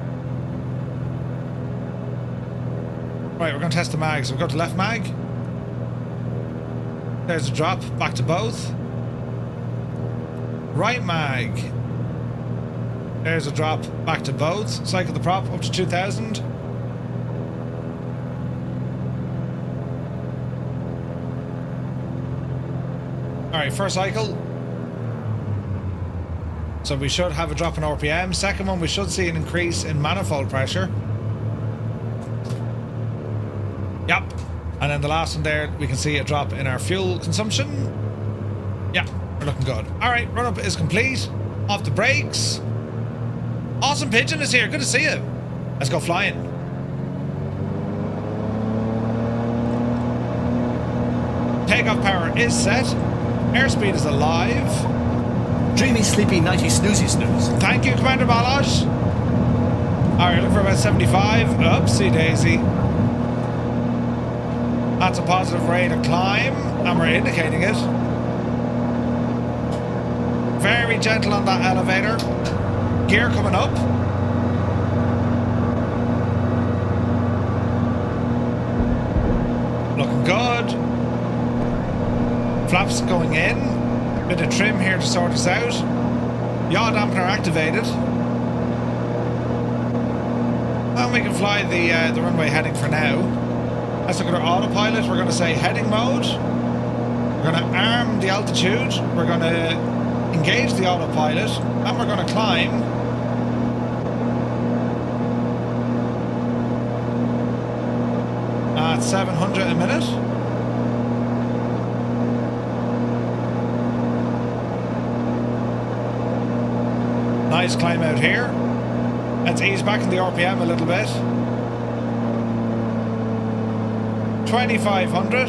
Speaker 1: Right, we're going to test the mags. We've got the left mag. There's a drop, back to both. Right mag. There's a drop, back to both. Cycle the prop up to 2000. Alright, first cycle. So we should have a drop in RPM. Second one, we should see an increase in manifold pressure. Yep. And then the last one there, we can see a drop in our fuel consumption. Yeah, we're looking good. Alright, run up is complete. Off the brakes. Awesome Pigeon is here. Good to see you. Let's go flying. Takeoff power is set. Airspeed is alive.
Speaker 2: Dreamy, sleepy, nighty, snoozy, snooze.
Speaker 1: Thank you, Commander Balosh. Alright, looking for about 75. Oopsie daisy. That's a positive rate of climb, and we're indicating it. Very gentle on that elevator. Gear coming up. Looking good. Flaps going in. Bit of trim here to sort us out. Yaw dampener activated. And we can fly the runway heading for now. Let's look at our autopilot. We're going to say heading mode. We're going to arm the altitude. We're going to engage the autopilot. And we're going to climb. At 700 a minute. Nice climb out here. Let's ease back in the RPM a little bit. 2500.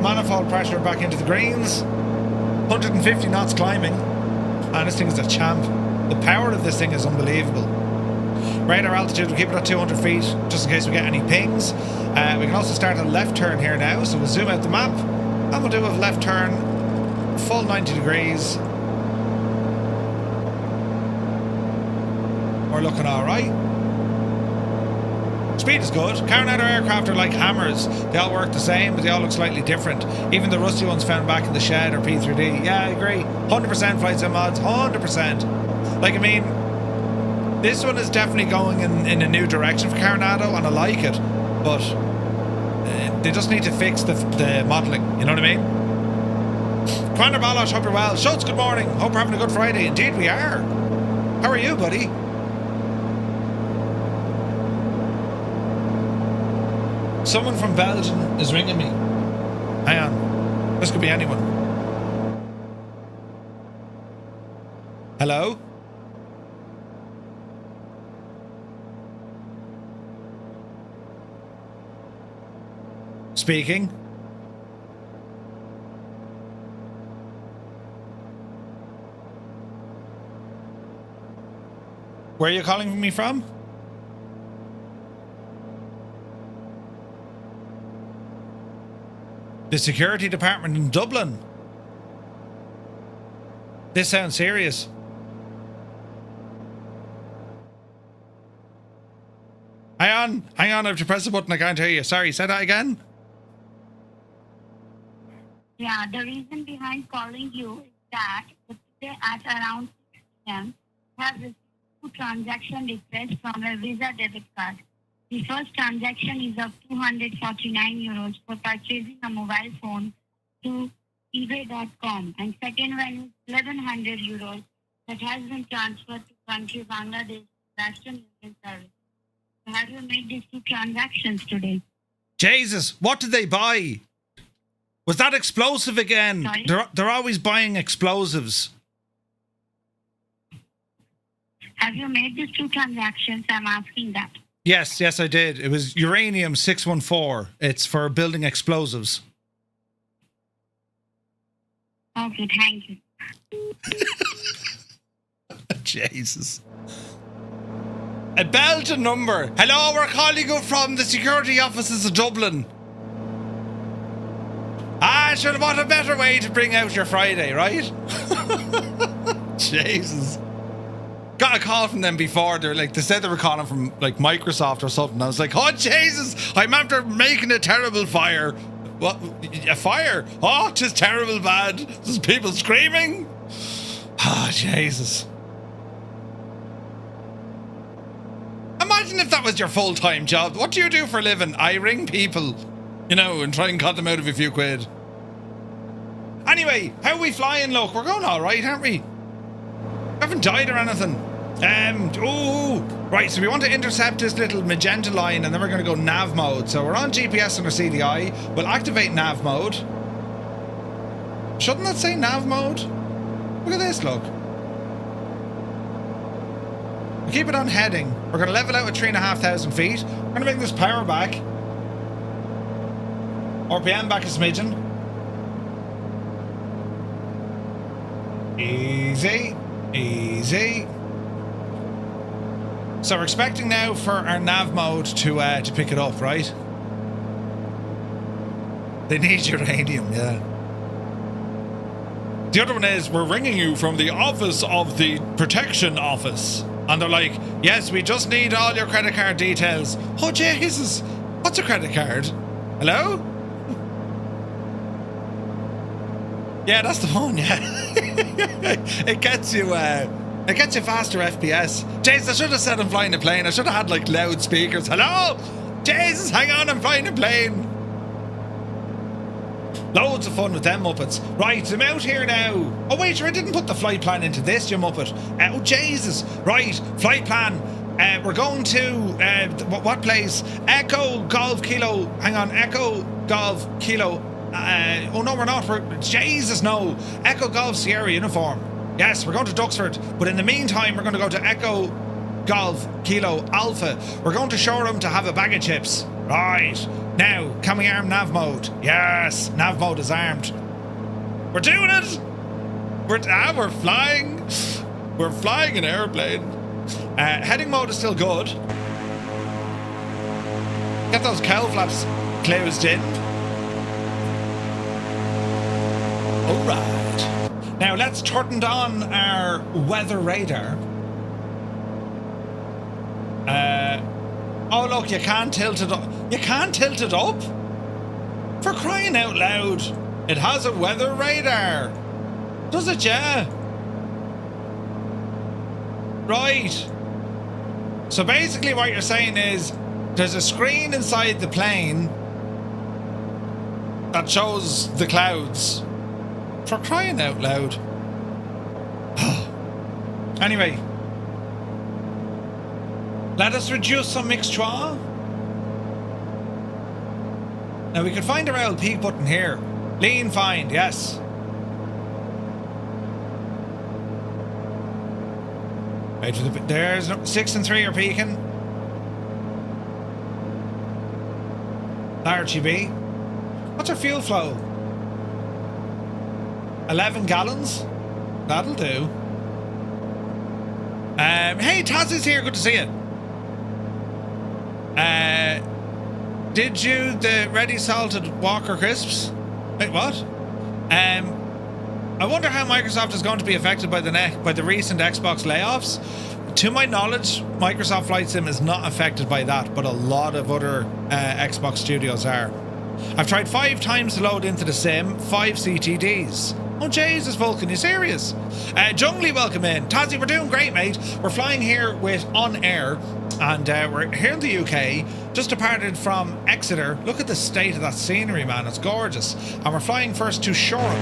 Speaker 1: Manifold pressure back into the greens. 150 knots climbing. And this thing is a champ. The power of this thing is unbelievable. Radar altitude, we'll keep it at 200 feet, just in case we get any pings. We can also start a left turn here now, so we'll zoom out the map, and we'll do a left turn, full 90 degrees. We're looking alright. Speed is good. Carenado aircraft are like hammers. They all work the same, but they all look slightly different. Even the rusty ones found back in the shed or P3D. Yeah, I agree. 100% flight sim mods, 100%. Like, I mean, this one is definitely going in a new direction for Carenado, and I like it. But they just need to fix the modelling. You know what I mean? Commander Balosh, hope you're well. Schultz, good morning. Hope we're having a good Friday. Indeed we are. How are you, buddy? Someone from Belgium is ringing me. Hang on. This could be anyone. Hello? Speaking. Where are you calling me from? The security department in Dublin. This sounds serious. Hang on, I have to press the button, I can't hear you. Sorry, say that again?
Speaker 3: Yeah, the reason behind calling you is that today at around 6 p.m. have received 2 transaction requests from a Visa debit card. The first transaction is of 249 euros for purchasing a mobile phone to eBay.com, and second one is 1100 euros that has been transferred to country Bangladesh Western Union Service. So have you made these 2 transactions today?
Speaker 1: Jesus, what did they buy? Was that explosive again?
Speaker 3: Sorry?
Speaker 1: They're always buying explosives.
Speaker 3: Have you made these 2 transactions? I'm asking that.
Speaker 1: Yes, I did. It was uranium 614. It's for building explosives.
Speaker 3: Okay, thank you.
Speaker 1: Jesus. A Belgian number. Hello, we're calling you from the security offices of Dublin. Sure, what a better way to bring out your Friday, right? Jesus. Got a call from them before. They said they were calling from like Microsoft or something. I was like, oh Jesus, I'm after making a terrible fire. What? A fire? Oh, 'tis terrible bad. There's people screaming. Oh, Jesus. Imagine if that was your full-time job. What do you do for a living? I ring people, and try and cut them out of a few quid. Anyway, how are we flying, look? We're going all right, aren't we? Haven't died or anything. Right, so we want to intercept this little magenta line and then we're going to go nav mode. So we're on GPS on our CDI. We'll activate nav mode. Shouldn't that say nav mode? Look at this, look. We keep it on heading. We're going to level out at 3,500 feet. We're going to bring this power back. RPM back a smidgen. Easy. Easy. So we're expecting now for our nav mode to pick it up, right? They need uranium, yeah. The other one is, we're ringing you from the office of the protection office. And they're like, yes, we just need all your credit card details. Oh, Jesus. What's a credit card? Hello? Yeah, that's the one, yeah. It gets you faster FPS. Jesus, I should have said I'm flying a plane. I should have had like loudspeakers. Hello? Jesus, hang on, I'm flying a plane. Loads of fun with them Muppets. Right, I'm out here now. Oh wait, sure, I didn't put the flight plan into this, you Muppet. Oh Jesus. Right, flight plan. We're going to what place? Echo Golf Kilo. Hang on, Echo Golf Kilo. Oh no, we're not. Jesus, no. Echo Golf Sierra uniform. Yes, we're going to Duxford. But in the meantime, we're going to go to Echo Golf Kilo Alpha. We're going to showroom to have a bag of chips. Right. Now, can we arm nav mode? Yes, nav mode is armed. We're doing it. We're flying. We're flying an airplane. Heading mode is still good. Get those cowl flaps closed in. All right. Now let's turn on our weather radar. Oh look, you can't tilt it up. You can't tilt it up? For crying out loud. It has a weather radar. Does it, yeah? Right. So basically what you're saying is there's a screen inside the plane that shows the clouds. For crying out loud. Anyway. Let us reduce some mixture. Now we can find our LP button here. Lean find, yes. Right, there's 6 and 3 are peaking. RGB. What's our fuel flow? 11 gallons? That'll do. Hey, Taz is here. Good to see you. Did you the ready salted Walker crisps? Wait, what? I wonder how Microsoft is going to be affected by the recent Xbox layoffs. To my knowledge, Microsoft Flight Sim is not affected by that, but a lot of other Xbox studios are. I've tried 5 times to load into the sim, 5 CTDs. Oh Jesus, Vulcan, you serious? Jungly, welcome in. Tazzy, we're doing great, mate. We're flying here with OnAir, and we're here in the UK, just departed from Exeter. Look at the state of that scenery, man. It's gorgeous. And we're flying first to Shoreham.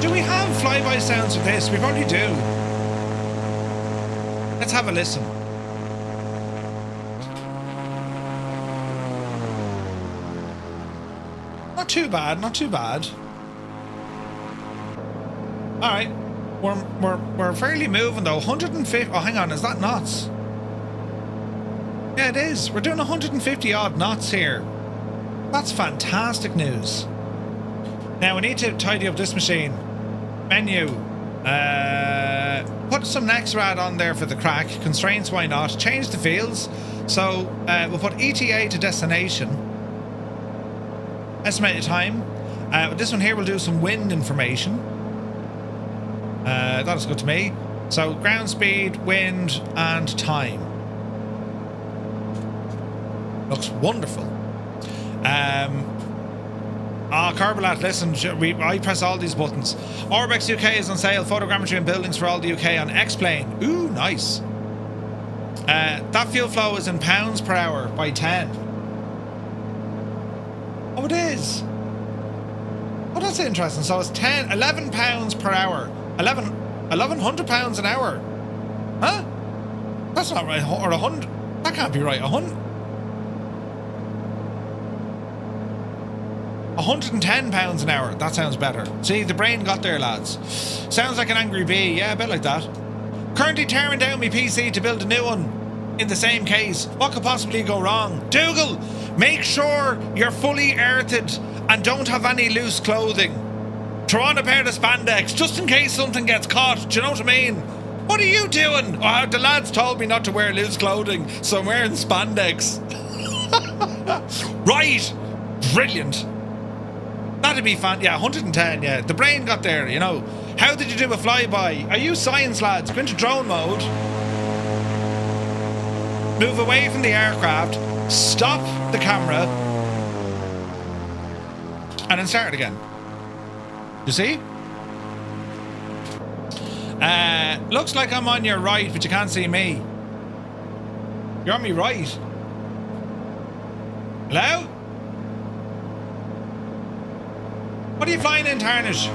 Speaker 1: Do we have flyby sounds for this? We probably do. Let's have a listen. Not too bad, not too bad. All right, we're fairly moving though. 150. Oh, hang on, is that knots? Yeah, it is. We're doing 150 odd knots here. That's fantastic news. Now we need to tidy up this machine. Menu. Put some Nexrad on there for the crack. Constraints, why not? Change the fields. So we'll put ETA to destination. Estimated time. This one here will do some wind information. That is good to me. So ground speed, wind, and time. Looks wonderful. Carbolat, listen, I press all these buttons. Orbex UK is on sale. Photogrammetry and buildings for all the UK on X-Plane. Ooh, nice. That fuel flow is in pounds per hour by 10. Oh, it is. Oh, that's interesting. So it's 11 pounds per hour. 1,100 pounds an hour. Huh? That's not right. Or 100. That can't be right. 110 pounds an hour. That sounds better. See, the brain got there, lads. Sounds like an angry bee. Yeah, a bit like that. Currently tearing down my PC to build a new one. In the same case, what could possibly go wrong? Dougal, make sure you're fully earthed and don't have any loose clothing. Throw on a pair of spandex just in case something gets caught. Do you know what I mean? What are you doing? Oh, the lads told me not to wear loose clothing, so I'm wearing spandex. Right. Brilliant. That'd be fun. Yeah, 110, yeah. The brain got there, you know. How did you do a flyby? Are you science, lads? Go into drone mode. Move away from the aircraft. Stop the camera. And then start it again. You see? Looks like I'm on your right, but you can't see me. You're on me right. Hello? What are you flying in, Tarnish?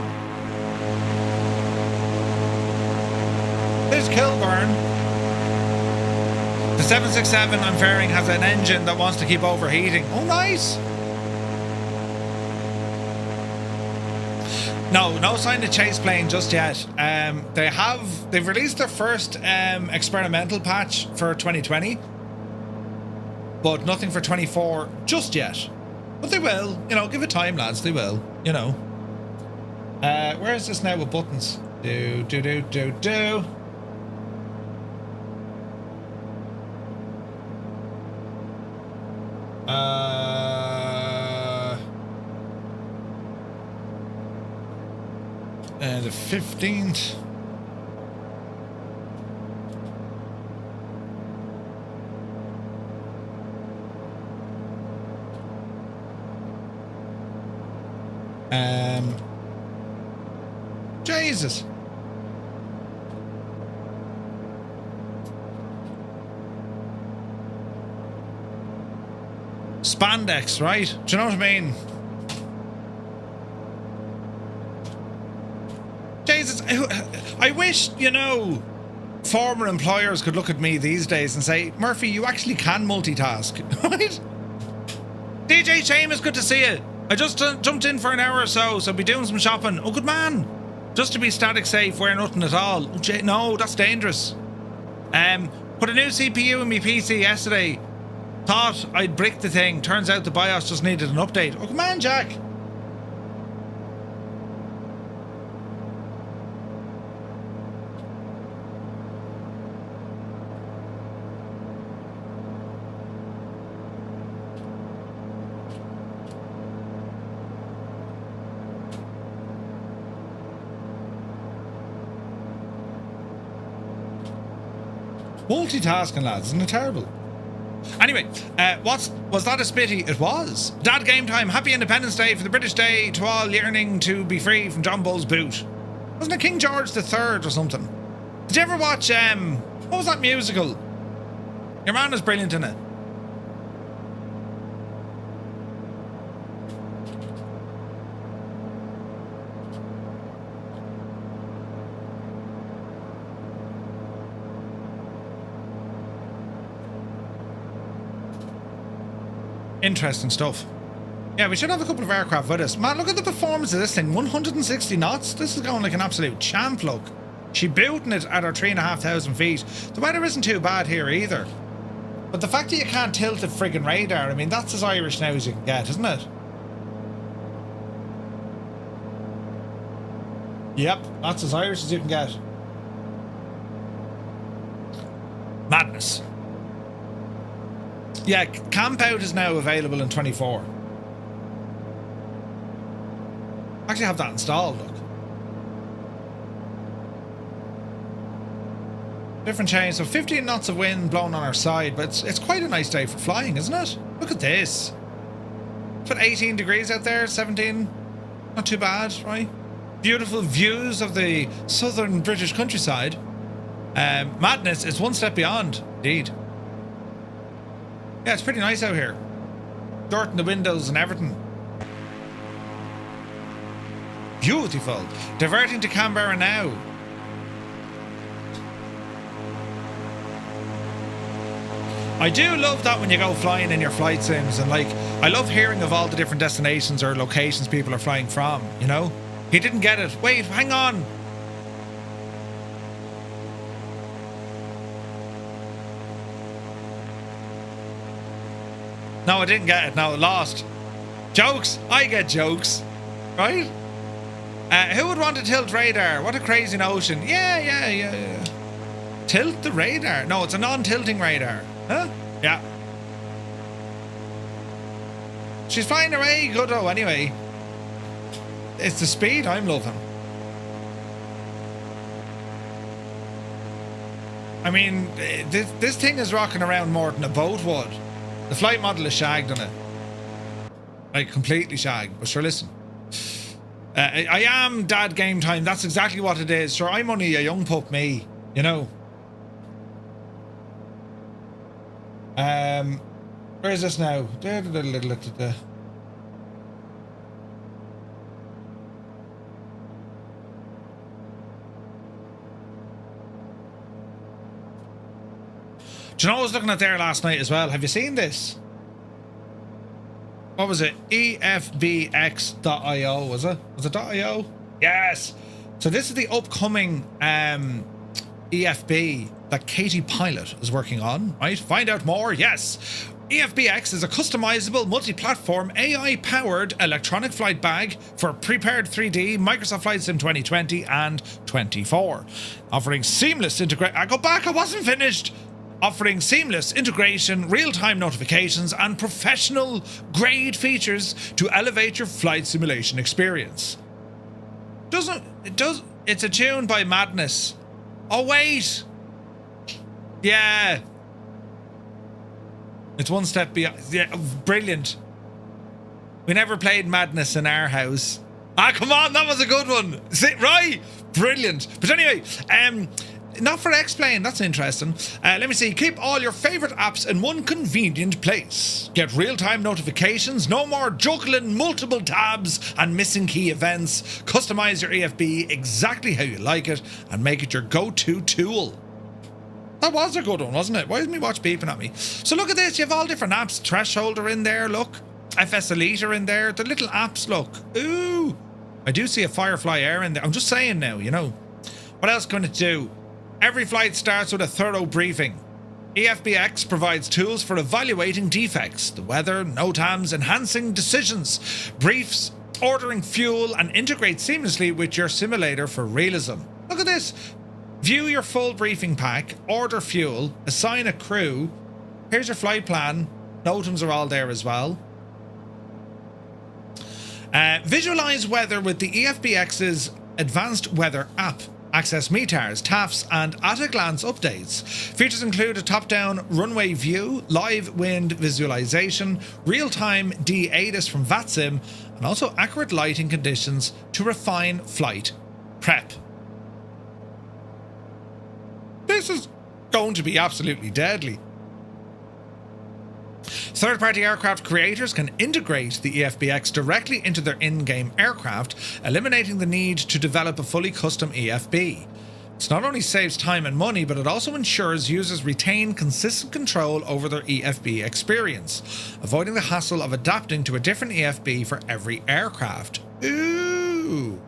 Speaker 1: There's Kilburn. The 767 I'm fairing has an engine that wants to keep overheating. Oh, nice. No sign of chase plane just yet. They've released their first experimental patch for 2020, but nothing for 24 just yet. But they will, you know, give it time, lads. They will, you know. Where is this now with buttons? Do. The 15th. Jesus. Spandex, right? Do you know what I mean? Jesus, I wish, you know, former employers could look at me these days and say, Murphy, you actually can multitask, right? DJ Seamus, good to see you. I just jumped in for an hour or so be doing some shopping. Oh, good man. Just to be static safe, wear nothing at all. Oh, no, that's dangerous. Put a new CPU in my PC yesterday. Thought I'd brick the thing. Turns out the BIOS just needed an update. Oh, come on, Jack. Multitasking, lads, isn't it terrible? Anyway, was that a spitty? It was. Dad game time. Happy Independence Day for the British Day to all yearning to be free from John Bull's boot. Wasn't it King George III or something? Did you ever watch, what was that musical? Your man was brilliant in it. Interesting stuff. Yeah, we should have a couple of aircraft with us. Man, look at the performance of this thing. 160 knots. This is going like an absolute champ, look. She booting it at her 3,500 feet. The weather isn't too bad here either. But the fact that you can't tilt the friggin' radar, I mean, that's as Irish now as you can get, isn't it? Yep, that's as Irish as you can get. Madness. Yeah, Camp Out is now available in 24. Actually have that installed, look. Different change. So 15 knots of wind blowing on our side, but it's quite a nice day for flying, isn't it? Look at this. It's about 18 degrees out there, 17. Not too bad, right? Beautiful views of the southern British countryside. Madness is one step beyond, indeed. Yeah, it's pretty nice out here. Dirt in the windows and everything. Beautiful. Diverting to Canberra now. I do love that when you go flying in your flight sims, and like, I love hearing of all the different destinations or locations people are flying from, you know? He didn't get it. Wait, hang on. No, I didn't get it. No, lost. Jokes. I get jokes. Right? Who would want to tilt radar? What a crazy notion. Yeah. Tilt the radar? No, it's a non-tilting radar. Huh? Yeah. She's flying away, good though, anyway. It's the speed I'm loving. I mean, this thing is rocking around more than a boat would. The flight model is shagged on it. Like, completely shagged. But sure, listen. I am dad game time. That's exactly what it is. Sure, I'm only a young pup, me. You know. Where is this now? Do you know what I was looking at there last night as well? Have you seen this? What was it? EFBX.io, was it? Was it .io? Yes! So this is the upcoming EFB that Katie Pilot is working on, right? Find out more, yes! EFBX is a customizable multi-platform AI-powered electronic flight bag for prepared 3D Microsoft Flight Sim 2020 and 24. Offering seamless integration... I go back, I wasn't finished! Offering seamless integration, real-time notifications, and professional-grade features to elevate your flight simulation experience. It's a tune by Madness. Oh, wait! Yeah. It's one step beyond. Yeah, brilliant. We never played Madness in our house. Ah, come on, that was a good one. Right? Brilliant. But anyway, not for X-Plane, that's interesting. Let me see. Keep all your favourite apps in one convenient place. Get real-time notifications, no more juggling multiple tabs and missing key events. Customise your EFB exactly how you like it and make it your go-to tool. That was a good one, wasn't it? Why is my watch beeping at me? So look at this. You have all different apps. Threshold are in there, look. FS Elite are in there. The little apps, look. Ooh. I do see a Firefly Air in there. I'm just saying now, you know. What else can it do? Every flight starts with a thorough briefing. EFBX provides tools for evaluating defects, the weather, NOTAMs, enhancing decisions, briefs, ordering fuel, and integrate seamlessly with your simulator for realism. Look at this. View your full briefing pack, order fuel, assign a crew. Here's your flight plan. NOTAMs are all there as well. Visualize weather with the EFBX's advanced weather app. access METARs, TAFs, and at-a-glance updates. Features include a top-down runway view, live wind visualization, real-time D-ADIS from VATSIM, and also accurate lighting conditions to refine flight prep. This is going to be absolutely deadly. Third-party aircraft creators can integrate the EFBX directly into their in-game aircraft, eliminating the need to develop a fully custom EFB. This not only saves time and money, but it also ensures users retain consistent control over their EFB experience, avoiding the hassle of adapting to a different EFB for every aircraft. Ooh.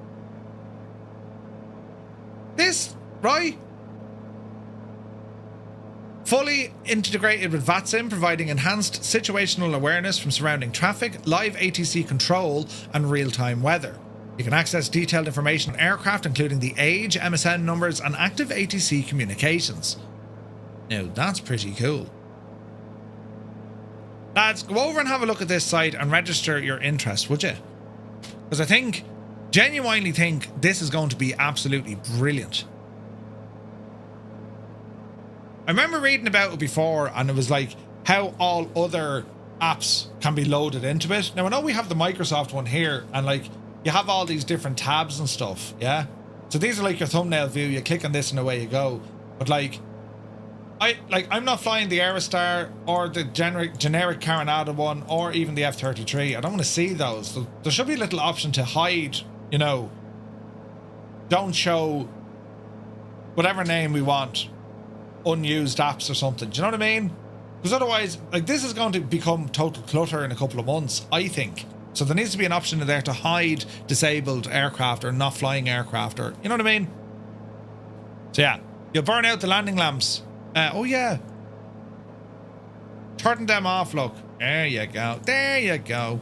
Speaker 1: This, right? Fully integrated with VATSIM, providing enhanced situational awareness from surrounding traffic, live ATC control, and real-time weather. You can access detailed information on aircraft, including the age, MSN numbers, and active ATC communications. Now, that's pretty cool. Lads, go over and have a look at this site and register your interest, would you? Because I genuinely think this is going to be absolutely brilliant. I remember reading about it before, and it was like how all other apps can be loaded into it. Now, I know we have the Microsoft one here, and like you have all these different tabs and stuff, yeah? So these are like your thumbnail view. You click on this and away you go. But I'm not flying the Aerostar or the generic Carenado one or even the F-33. I don't want to see those. So there should be a little option to hide, you know, don't show whatever name we want. Unused apps or something. Do you know what I mean? Because otherwise, like, this is going to become total clutter in a couple of months, I think. So there needs to be an option in there to hide disabled aircraft or not flying aircraft, or you know what I mean? So yeah, you'll burn out the landing lamps. Oh yeah. Turn them off, look. There you go. There you go.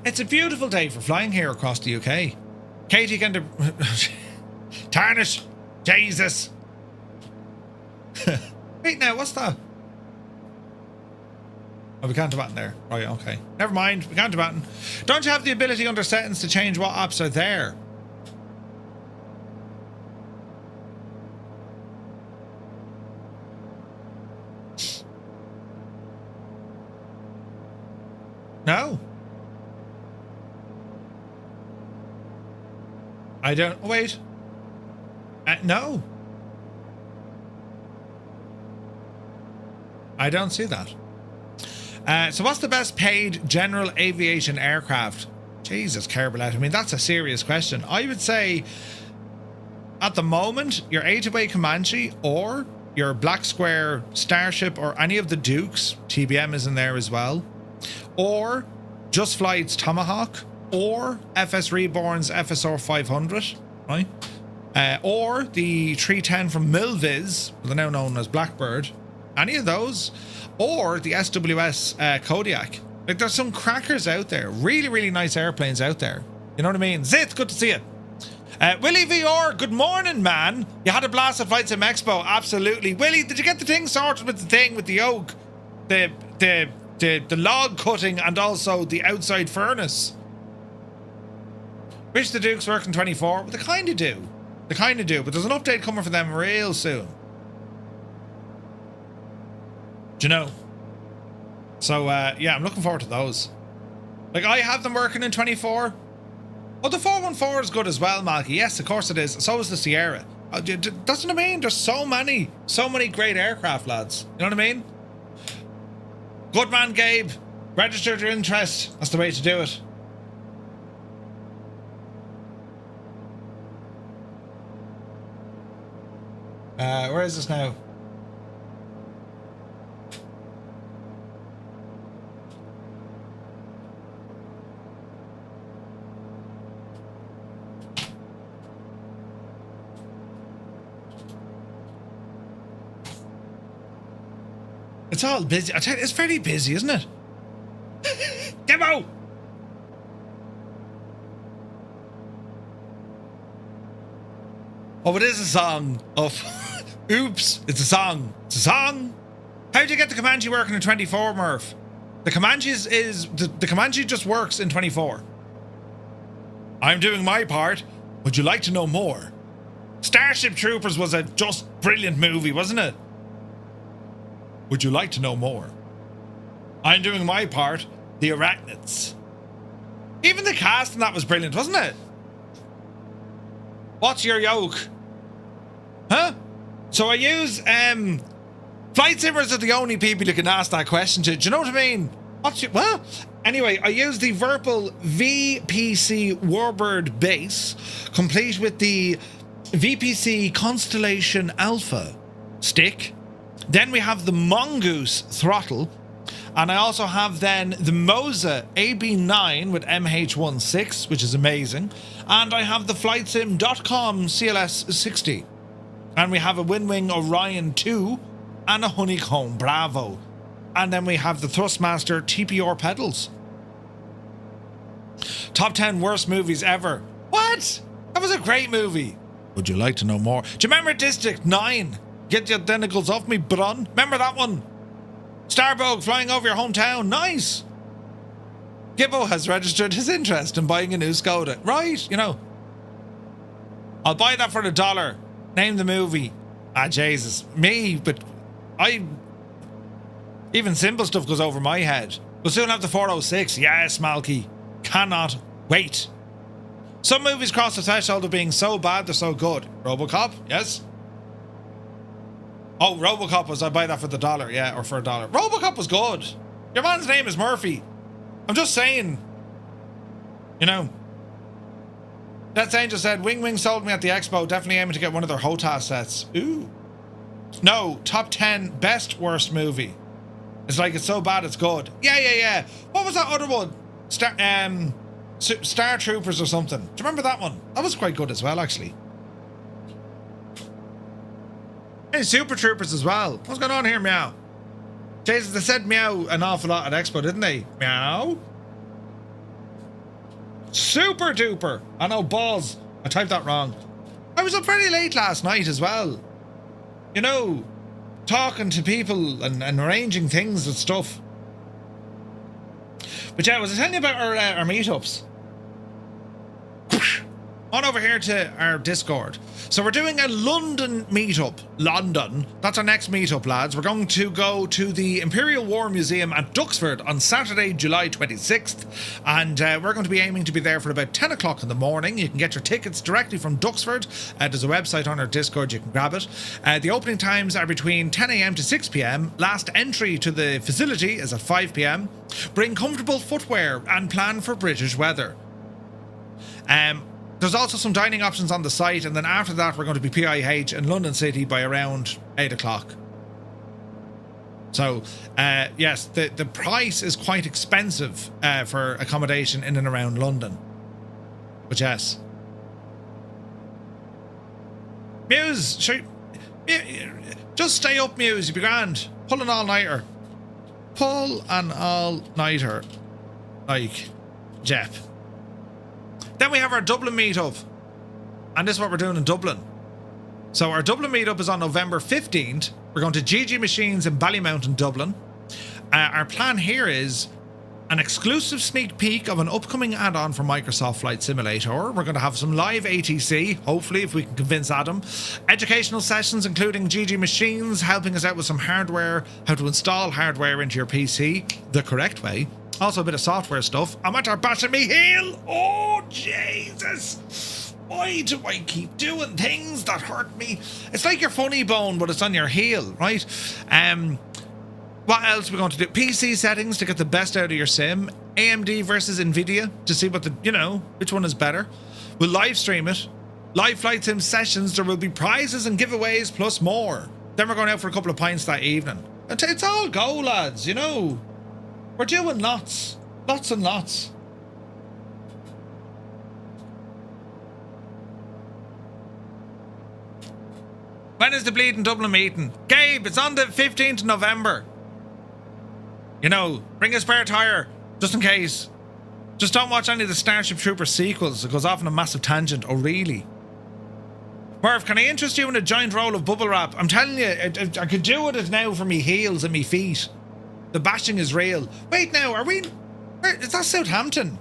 Speaker 1: It's a beautiful day for flying here across the UK. Katie can Tarnish. Jesus. Wait now, what's that? Oh, we can't do button there. Right, okay. Never mind, we can't do button. Don't you have the ability under settings to change what apps are there? No. I don't... Wait. No. I don't see that. So what's the best paid general aviation aircraft? Jesus, Carbolet. I mean, that's a serious question. I would say at the moment, your A2A Comanche or your Black Square Starship or any of the Dukes, TBM is in there as well, or Just Flight's Tomahawk or FS Reborn's FSR 500, right? Or the 310 from Milviz, they're now known as Blackbird. Any of those, or the SWS Kodiak. Like, there's some crackers out there. Really, really nice airplanes out there. You know what I mean? Zit, good to see you. Willie VR, good morning, man. You had a blast at Flight Sim Expo, absolutely. Willie, did you get the thing sorted with the thing with the oak, the log cutting, and also the outside furnace? Wish the Dukes work in 24. Well, they kind of do. They kind of do, but there's an update coming for them real soon. Do you know? So, yeah, I'm looking forward to those. Like, I have them working in 24. Oh, the 414 is good as well, Malky. Yes, of course it is. So is the Sierra. Doesn't it mean there's so many great aircraft, lads? You know what I mean? Good man, Gabe. Register your interest. That's the way to do it. Where is this now? It's all busy. I tell you, it's very busy, isn't it? Demo! Oh, it is a song of... Oops, it's a song. It's a song. How'd you get the Comanche working in 24, Murph? The Comanche the Comanche just works in 24. I'm doing my part. Would you like to know more? Starship Troopers was a just brilliant movie, wasn't it? Would you like to know more? I'm doing my part, the Arachnids. Even the cast in that was brilliant, wasn't it? What's your yoke? Huh? So I use, flight simmers are the only people you can ask that question to. Do you know what I mean? What's your, well, anyway, I use the Virpil VPC Warbird base, complete with the VPC Constellation Alpha stick. Then we have the Mongoose throttle. And I also have then the Moza AB9 with MH16, which is amazing. And I have the FlightSim.com CLS60. And we have a Winwing Orion 2 and a Honeycomb Bravo. And then we have the Thrustmaster TPR pedals. Top 10 worst movies ever. What? That was a great movie. Would you like to know more? Do you remember District 9? Get your tentacles off me, Bron. Remember that one? Starbug flying over your hometown. Nice. Gibbo has registered his interest in buying a new Skoda. Right, you know. I'll buy that for $1. Name the movie. Ah, Jesus. Me, but even simple stuff goes over my head. We'll soon have the 406. Yes, Malky. Cannot wait. Some movies cross the threshold of being so bad they're so good. RoboCop, yes. Oh, RoboCop was, I buy that for $1, yeah, or for $1. RoboCop was good. Your man's name is Murphy. I'm just saying. You know. That Angel said, Wing sold me at the expo, definitely aiming to get one of their HOTAS sets. Ooh. No, top 10 best worst movie. It's like it's so bad it's good. Yeah. What was that other one? Star Troopers or something. Do you remember that one? That was quite good as well, actually. Hey, Super Troopers as well. What's going on here, meow? Jesus, they said meow an awful lot at Expo, didn't they? Meow. Super duper. I know, balls. I typed that wrong. I was up pretty late last night as well. You know, talking to people and arranging things and stuff. But yeah, was I telling you about our meetups? On over here to our Discord. So we're doing a London meetup. London. That's our next meetup, lads. We're going to go to the Imperial War Museum at Duxford on Saturday, July 26th. And we're going to be aiming to be there for about 10 o'clock in the morning. You can get your tickets directly from Duxford. There's a website on our Discord. You can grab it. The opening times are between 10 a.m. to 6 p.m. Last entry to the facility is at 5 p.m. Bring comfortable footwear and plan for British weather. There's also some dining options on the site, and then after that we're going to be PIH in London City by around 8 o'clock. So, yes, the price is quite expensive for accommodation in and around London. But yes. Muse, just stay up, Muse, you'll be grand. Pull an all-nighter. Pull an all-nighter. Like Jep. Then we have our Dublin meetup. And this is what we're doing in Dublin. So our Dublin meetup is on November 15th. We're going to GG Machines in Ballymount in Dublin. Our plan here is an exclusive sneak peek of an upcoming add-on for Microsoft Flight Simulator. We're going to have some live ATC, hopefully, if we can convince Adam. Educational sessions, including GG Machines, helping us out with some hardware, how to install hardware into your PC the correct way. Also a bit of software stuff. I'm at our bashing me heel. Oh, Jesus. Why do I keep doing things that hurt me? It's like your funny bone, but it's on your heel, right? What else are we going to do? PC settings to get the best out of your sim. AMD versus Nvidia to see what which one is better. We'll live stream it. Live flight sim sessions. There will be prizes and giveaways plus more. Then we're going out for a couple of pints that evening. It's all go, lads, you know. We're doing lots and lots. When is the Bleeding Dublin meeting? Gabe, it's on the 15th of November. You know, bring a spare tire, just in case. Just don't watch any of the Starship Troopers sequels. It goes off on a massive tangent. Oh, really? Murph, can I interest you in a giant roll of bubble wrap? I'm telling you, I could do it now for me heels and me feet. The bashing is real. Wait now, are we... Where, is that Southampton?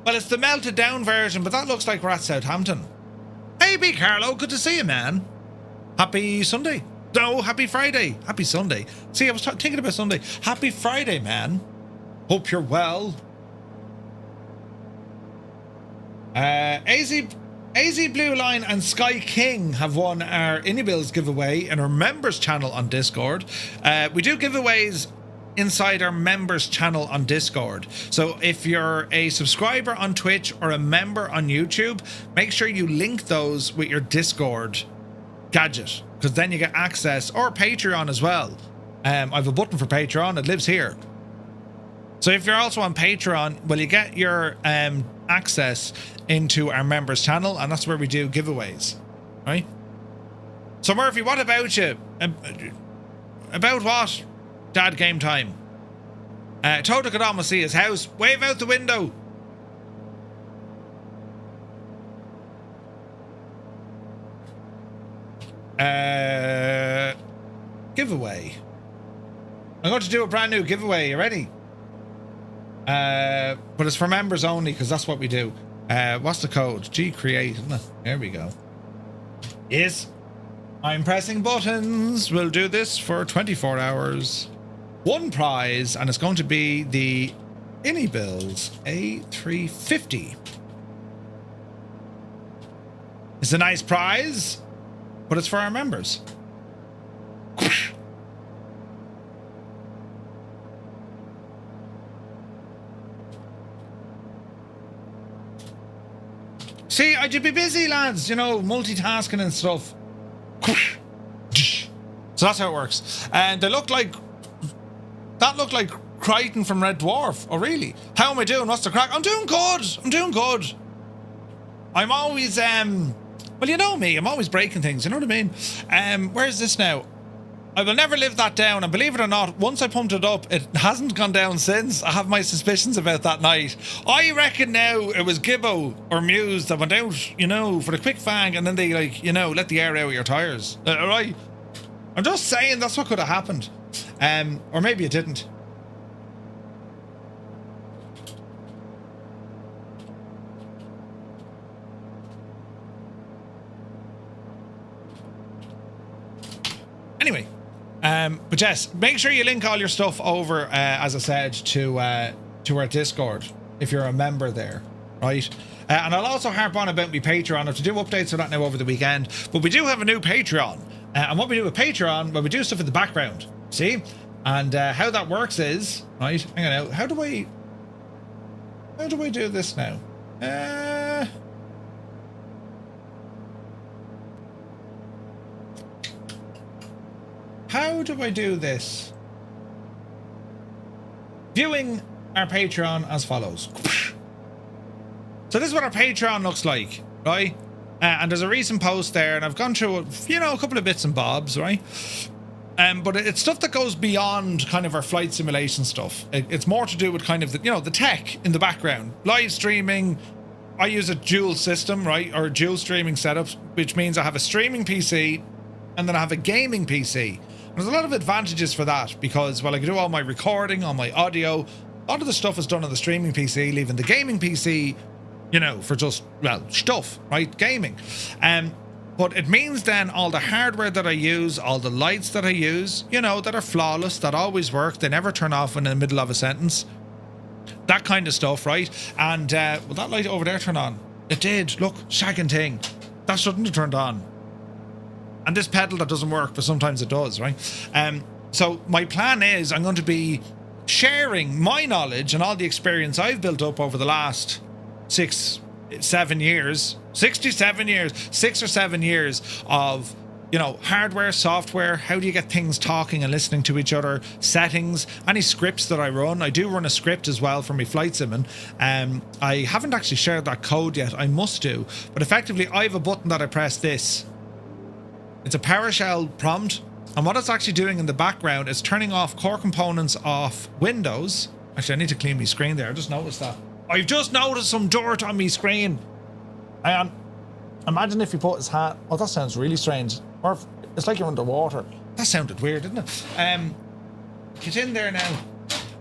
Speaker 1: Well, it's the melted down version, but that looks like we're at Southampton. Hey, B. Carlo, good to see you, man. Happy Sunday. No, happy Friday. Happy Sunday. See, I was thinking about Sunday. Happy Friday, man. Hope you're well. AZ Blue Line and Sky King have won our Innibills giveaway in our members channel on Discord. We do giveaways inside our members channel on Discord. So if you're a subscriber on Twitch or a member on YouTube, make sure you link those with your Discord gadget, because then you get access, or Patreon as well. I have a button for Patreon. It lives here. So if you're also on Patreon, well, you get your access into our members channel, and that's where we do giveaways, right? So Murphy, what about you? About what? Dad, game time. Toto could almost see his house. Wave out the window. Giveaway. I'm going to do a brand new giveaway. You ready? But it's for members only, because that's what we do. What's the code? G create, isn't it? There we go. Yes. I'm pressing buttons. We'll do this for 24 hours. One prize, and it's going to be the Innibills A350. It's a nice prize, but it's for our members. See, I'd be busy, lads, you know, multitasking and stuff. So that's how it works. And they look like... That looked like Crichton from Red Dwarf. Oh, really? How am I doing? What's the crack? I'm doing good. I'm doing good. I'm always, well, you know me. I'm always breaking things. You know what I mean? Where's this now? I will never live that down. And believe it or not, once I pumped it up, it hasn't gone down since. I have my suspicions about that night. I reckon now it was Gibbo or Muse that went out, you know, for the quick fang, and then they, like, you know, let the air out of your tires. All right? I'm just saying that's what could have happened. Or maybe it didn't. Anyway, but yes, make sure you link all your stuff over, as I said, to our Discord if you're a member there, right? And I'll also harp on about my Patreon. I have to do updates for that now over the weekend, but we do have a new Patreon. And what we do with Patreon, well, we do stuff in the background, see? And how that works is, right, hang on now, how do I do this now? How do I do this? Viewing our Patreon as follows. So this is what our Patreon looks like, right? And there's a recent post there, and I've gone through, you know, a couple of bits and bobs, right? But it's stuff that goes beyond kind of our flight simulation stuff. It's more to do with kind of the, you know, the tech in the background. Live streaming. I use a dual system, right? Or dual streaming setup, which means I have a streaming PC and then I have a gaming PC. And there's a lot of advantages for that because, well, I can do all my recording, all my audio. A lot of the stuff is done on the streaming PC, leaving the gaming PC, you know, for just, well, stuff, right? Gaming. But it means then all the hardware that I use, all the lights that I use, you know, that are flawless, that always work, they never turn off in the middle of a sentence. That kind of stuff, right? And will that light over there turn on? It did. Look, shagging thing. That shouldn't have turned on. And this pedal that doesn't work, but sometimes it does, right? So my plan is I'm going to be sharing my knowledge and all the experience I've built up over the last 6 or 7 years of, you know, hardware, software, how do you get things talking and listening to each other, settings, any scripts that I run. I do run a script as well for my flight simming. I haven't actually shared that code yet. I must do. But effectively, I have a button that I press this. It's a PowerShell prompt. And what it's actually doing in the background is turning off core components off Windows. Actually, I need to clean my screen there. I just noticed that. I've just noticed some dirt on my screen. Hang on. Imagine if you put his hat. Oh, that sounds really strange. Or if, it's like you're underwater. That sounded weird, didn't it? Get in there now.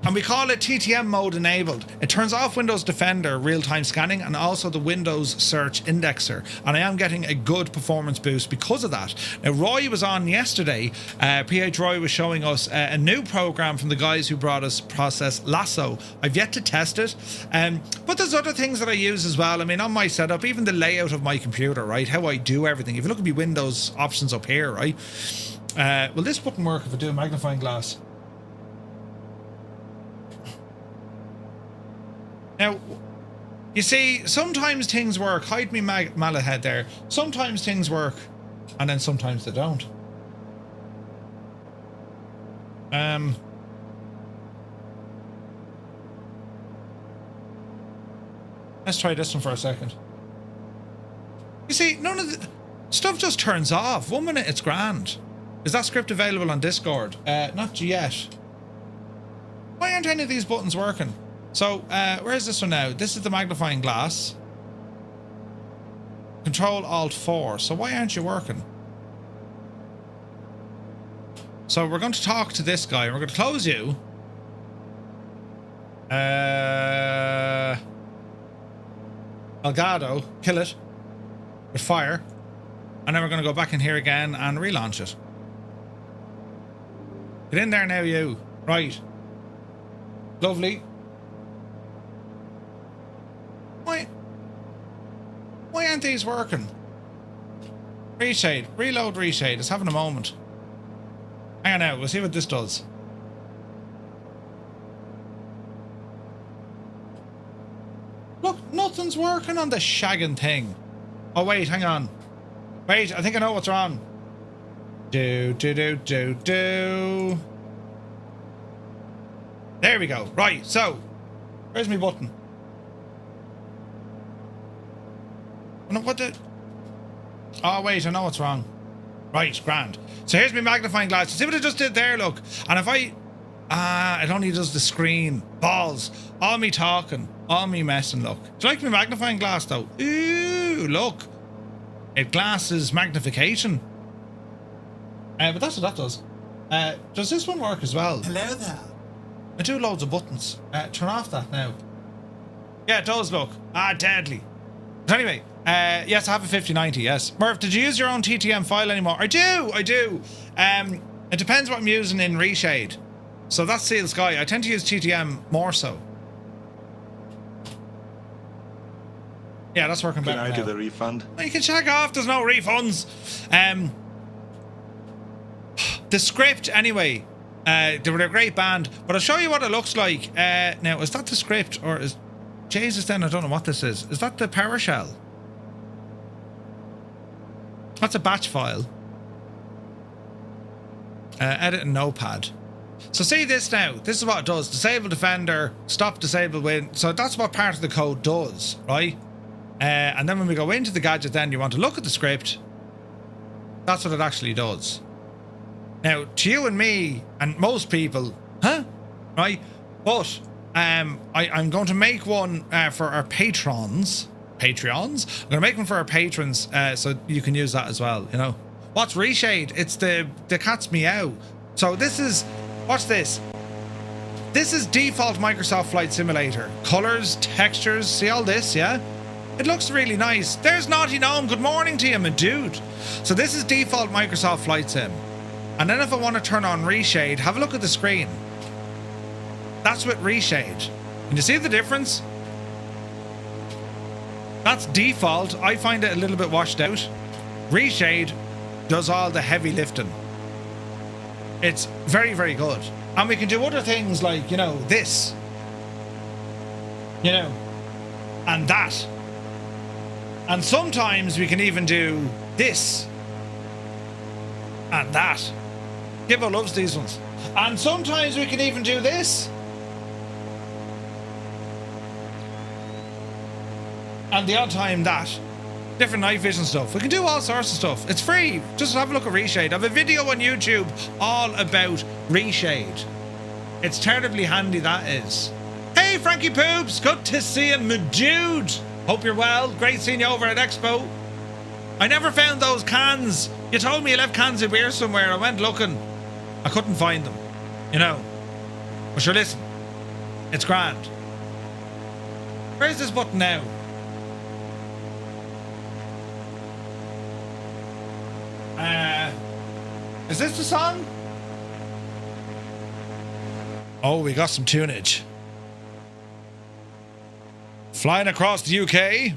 Speaker 1: and we call it TTM mode enabled. It turns off Windows Defender real-time scanning and also the Windows search indexer, and I am getting a good performance boost because of that. Now, Roy was on yesterday. PH Roy was showing us a new program from the guys who brought us Process Lasso. I've yet to test it, but there's other things that I use as well. I mean, on my setup, even the layout of my computer, right, how I do everything. If you look at my Windows options up here, right, will this button work if I do a magnifying glass? Now, you see, sometimes things work. Hide me mallet head there. Sometimes things work, and then sometimes they don't. Let's try this one for a second. You see, none of the stuff just turns off. 1 minute it's grand. Is that script available on Discord? Not yet. Why aren't any of these buttons working? So, where's this one now? This is the magnifying glass. Control Alt 4. So why aren't you working? So we're going to talk to this guy. We're going to close you. Elgato. Kill it. With fire. And then we're going to go back in here again and relaunch it. Get in there now, you. Right. Lovely. Why aren't these working? Reshade. Reload reshade. It's having a moment. Hang on now. We'll see what this does. Look, nothing's working on the shagging thing. Oh, wait. Hang on. Wait. I think I know what's wrong. Do. There we go. Right. So, where's my button? What the? Oh, wait, I know what's wrong. Right, grand. So here's my magnifying glass. See what I just did there, look. And if I... it only does the screen. Balls. All me talking. All me messing, look. Do you like my magnifying glass, though? Ooh, look. It glasses magnification. But that's what that does. Does this one work as well?
Speaker 2: Hello there.
Speaker 1: I do loads of buttons. Turn off that now. Yeah, it does, look. Deadly. But anyway... yes, I have a 5090, yes. Murph, did you use your own TTM file anymore? I do. It depends what I'm using in Reshade. So that's Seal Sky. I tend to use TTM more so. Yeah, that's working better.
Speaker 4: Can I do the refund?
Speaker 1: You can check off, there's no refunds. The script, anyway, they were a great band, but I'll show you what it looks like. Now, is that the script, or is... Jesus, then, I don't know what this is. Is that the PowerShell? That's a batch file. Edit in Notepad. So see this now. This is what it does. Disable Defender, stop Disable Win. So that's what part of the code does, right? And then when we go into the gadget, then you want to look at the script. That's what it actually does. Now, to you and me, and most people, right? But I'm going to make one for our Patreons. I'm going to make one for our patrons, so you can use that as well, you know. What's Reshade? It's the cat's meow. So this is, what's this? This is default Microsoft Flight Simulator. Colors, textures, see all this, yeah? It looks really nice. There's Naughty Gnome, good morning to you, my dude. So this is default Microsoft Flight Sim. And then if I want to turn on Reshade, have a look at the screen. That's with Reshade. Can you see the difference? That's default. I find it a little bit washed out. Reshade does all the heavy lifting. It's very, very good. And we can do other things like, you know, this. You know, and that. And sometimes we can even do this. And that. Gibbo loves these ones. And sometimes we can even do this. And the odd time that. Different night vision stuff. We can do all sorts of stuff. It's free. Just have a look at Reshade. I have a video on YouTube all about Reshade. It's terribly handy, that is. Hey, Frankie Poops. Good to see you, my dude. Hope you're well. Great seeing you over at Expo. I never found those cans. You told me you left cans of beer somewhere. I went looking. I couldn't find them. You know. But sure, listen. It's grand. Where's this button now? Is this the song? Oh, we got some tunage. Flying across the UK.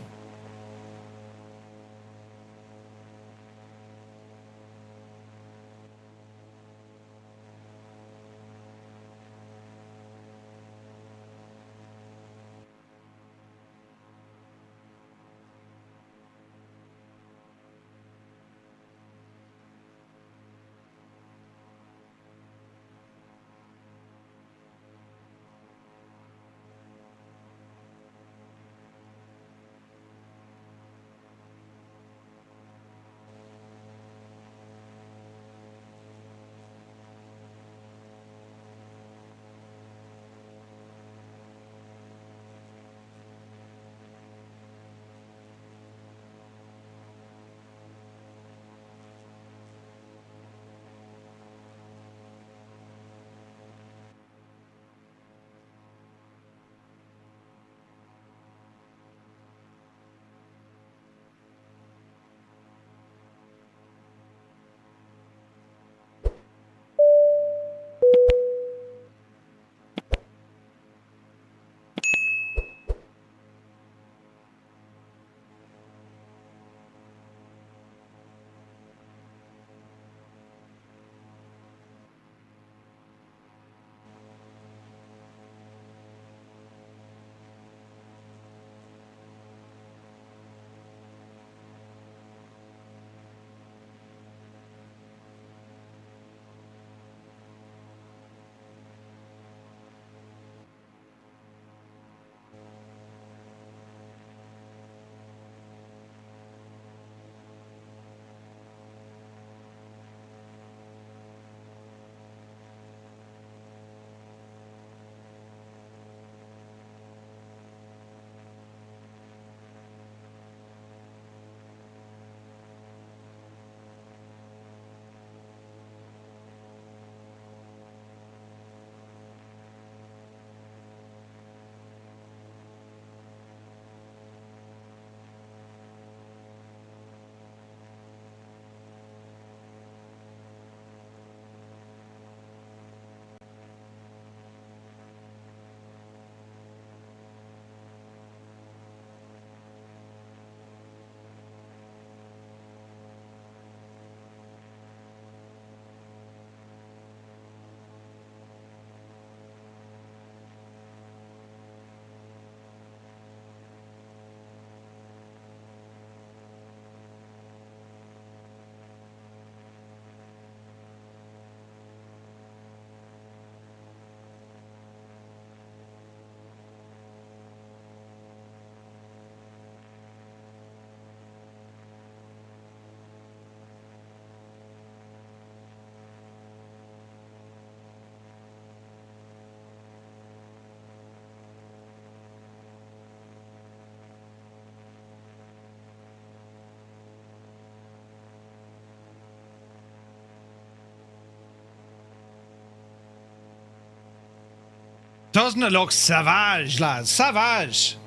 Speaker 1: Doesn't it look savage, lads? Savage.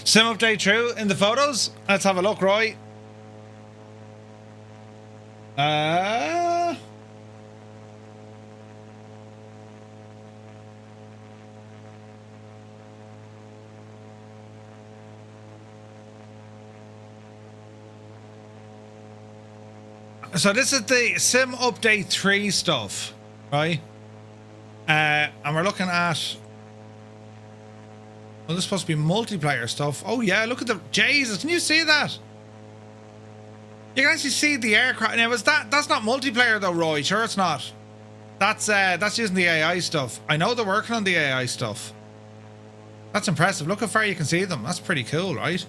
Speaker 1: Sim update true in the photos. Let's have a look, right? So this is the Sim Update 3 stuff, right? And we're looking at... Well, this is supposed to be multiplayer stuff. Oh yeah, look at the... Jesus, can you see that? You can actually see the aircraft. Now, that's not multiplayer though, Roy. Sure it's not. That's using the AI stuff. I know they're working on the AI stuff. That's impressive. Look how far you can see them. That's pretty cool, right?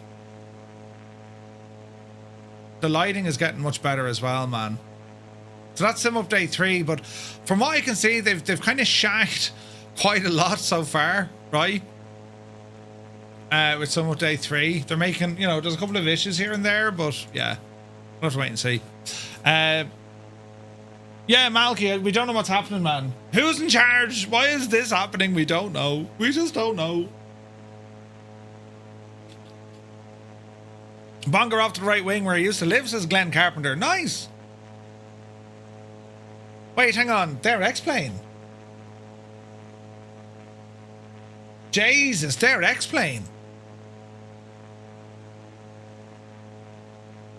Speaker 1: The lighting is getting much better as well, man. So that's Sim Update 3, but from what I can see, they've kind of shagged quite a lot so far, right? With Sim Update 3. They're making, you know, there's a couple of issues here and there, but yeah. We'll have to wait and see. Yeah, Malky, we don't know what's happening, man. Who's in charge? Why is this happening? We don't know. We just don't know. Bonger off to the right wing where he used to live, says Glenn Carpenter. Nice. Wait, hang on. They're X-Plane. Jesus, they're X-Plane.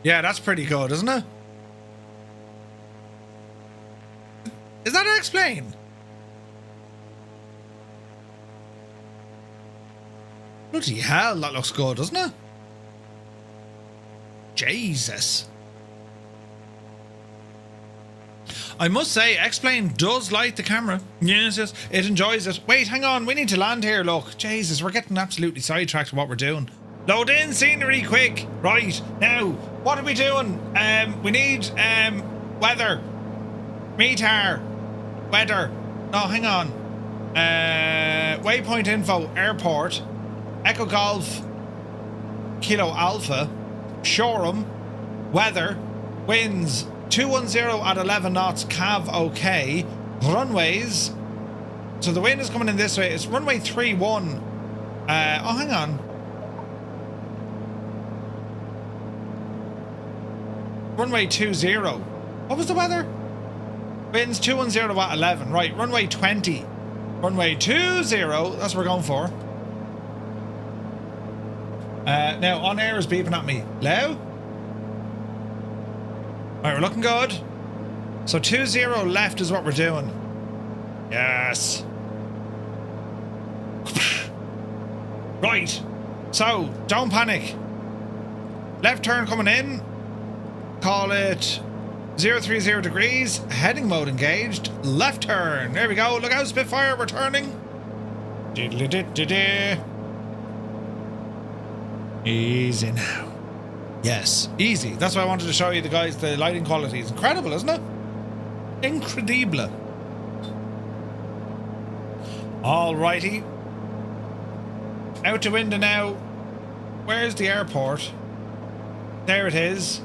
Speaker 1: Yeah, that's pretty good, isn't it? Is that X-Plane? Bloody hell, that looks good, doesn't it? Jesus. I must say, X-Plane does like the camera. Yes, yes, it enjoys it. Wait, hang on, we need to land here, look. Jesus, we're getting absolutely sidetracked with what we're doing. Load in scenery, quick. Right, now, what are we doing? We need, weather. METAR. Weather. No, hang on. Waypoint info, airport. Echo Golf. Kilo Alpha. Shoreham. Weather. Winds. 210 at 11 knots, Cav OK. Runways. So the wind is coming in this way. It's runway 31. Oh, hang on. Runway 20. What was the weather? Winds 210 at 11. Right, runway 20. Runway 20. That's what we're going for. Now, OnAir is beeping at me. Hello? Alright, we're looking good. So 20 left is what we're doing. Yes. Right. So, don't panic. Left turn coming in. Call it 030 degrees. Heading mode engaged. Left turn. There we go. Look out, Spitfire. We're turning. Easy now. Yes, easy. That's why I wanted to show you the guys. The lighting quality is incredible, isn't it? Incredible. Alrighty. Out the window now. Where's the airport? There it is.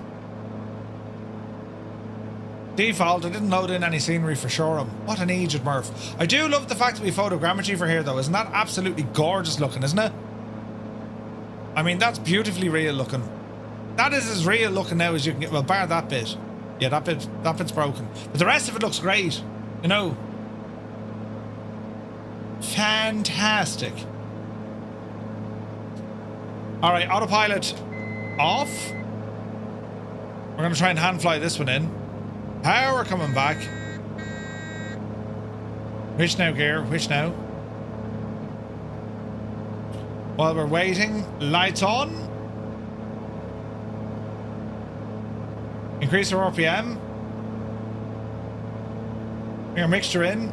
Speaker 1: Default, I didn't load in any scenery for Shoreham. What an aged Murph. I do love the fact that we photogrammetry for here though. Isn't that absolutely gorgeous looking, isn't it? I mean, that's beautifully real looking. That is as real looking now as you can get. Well, bar that bit. Yeah, that bit's broken. But the rest of it looks great. You know. Fantastic. Alright, autopilot off. We're going to try and hand fly this one in. Power coming back. Which now, gear? Which now? While we're waiting, lights on. Increase our RPM. Bring our mixture in.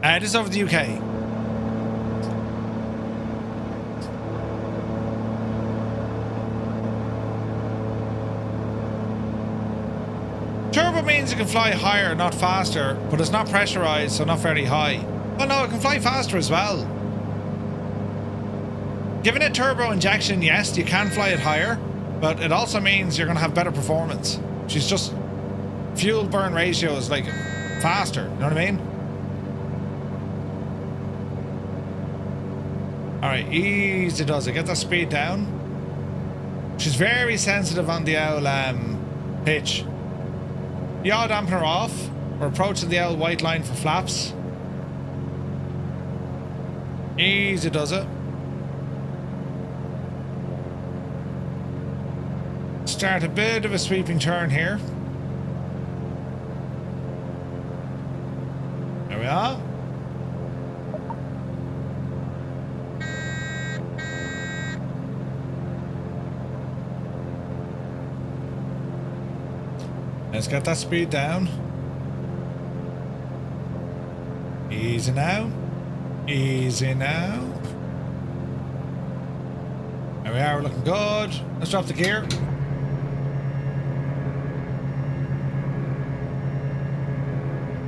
Speaker 1: This is over the UK. Turbo means it can fly higher, not faster, but it's not pressurized, so not very high. Well, no, it can fly faster as well. Given it turbo injection, yes, you can fly it higher, but it also means you're going to have better performance. She's just fuel burn ratio is like faster, you know what I mean? Alright, easy does it. Get that speed down. She's very sensitive on the owl pitch. Yaw dampener off. We're approaching the owl white line for flaps. Easy does it. Start a bit of a sweeping turn here. There we are. Let's get that speed down. Easy now. Easy now. There we are, we're looking good. Let's drop the gear.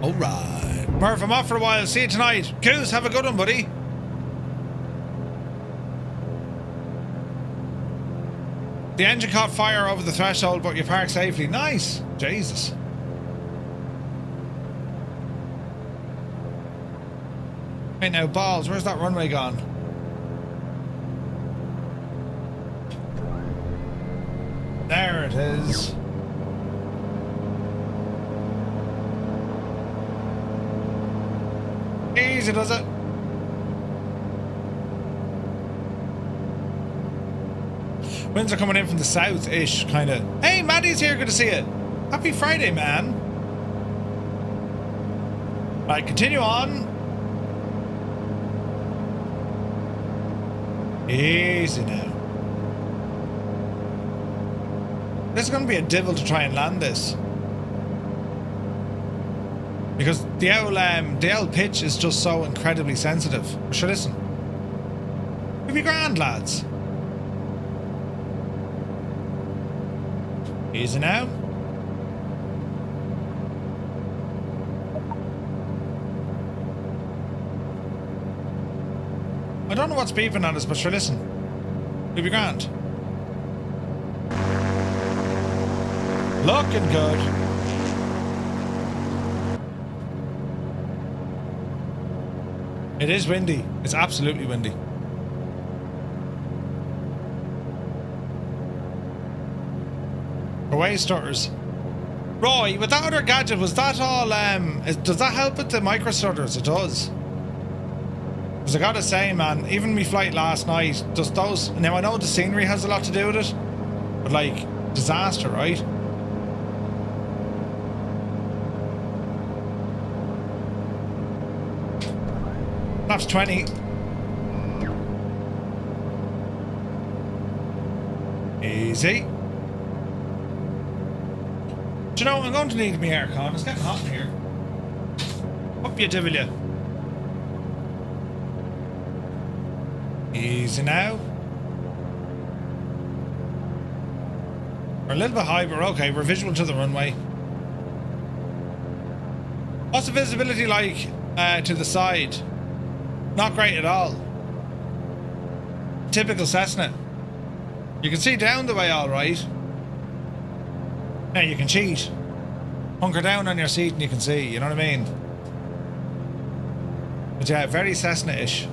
Speaker 1: Alright. Murph, I'm off for a while. See you tonight. Goose, have a good one, buddy. The engine caught fire over the threshold, but you parked safely. Nice. Jesus. Right now, balls. Where's that runway gone? There it is. Easy does it. Winds are coming in from the south-ish, kind of. Hey, Maddie's here. Good to see you. Happy Friday, man. Right, continue on. Easy now. This is going to be a devil to try and land this. Because the old pitch is just so incredibly sensitive. Sure, listen. It'll be grand, lads. Easy now. I don't know what's beeping at us, but sure, listen. It'll be grand. Looking good. It is windy. It's absolutely windy. Away stutters. Roy, with that other gadget, was that all, does that help with the micro stutters? It does. Because I gotta say, man, even me flight last night, just those, now I know the scenery has a lot to do with it, but like, disaster, right? That's 20. Easy. Do you know, I'm going to need my aircon. It's getting hot in here. Up you devil you. Easy now. We're a little bit high, but we're okay. We're visual to the runway. What's the visibility like to the side? Not great at all. Typical Cessna. You can see down the way all right. Now you can cheat. Hunker down on your seat and you can see, you know what I mean? But yeah, very Cessna-ish.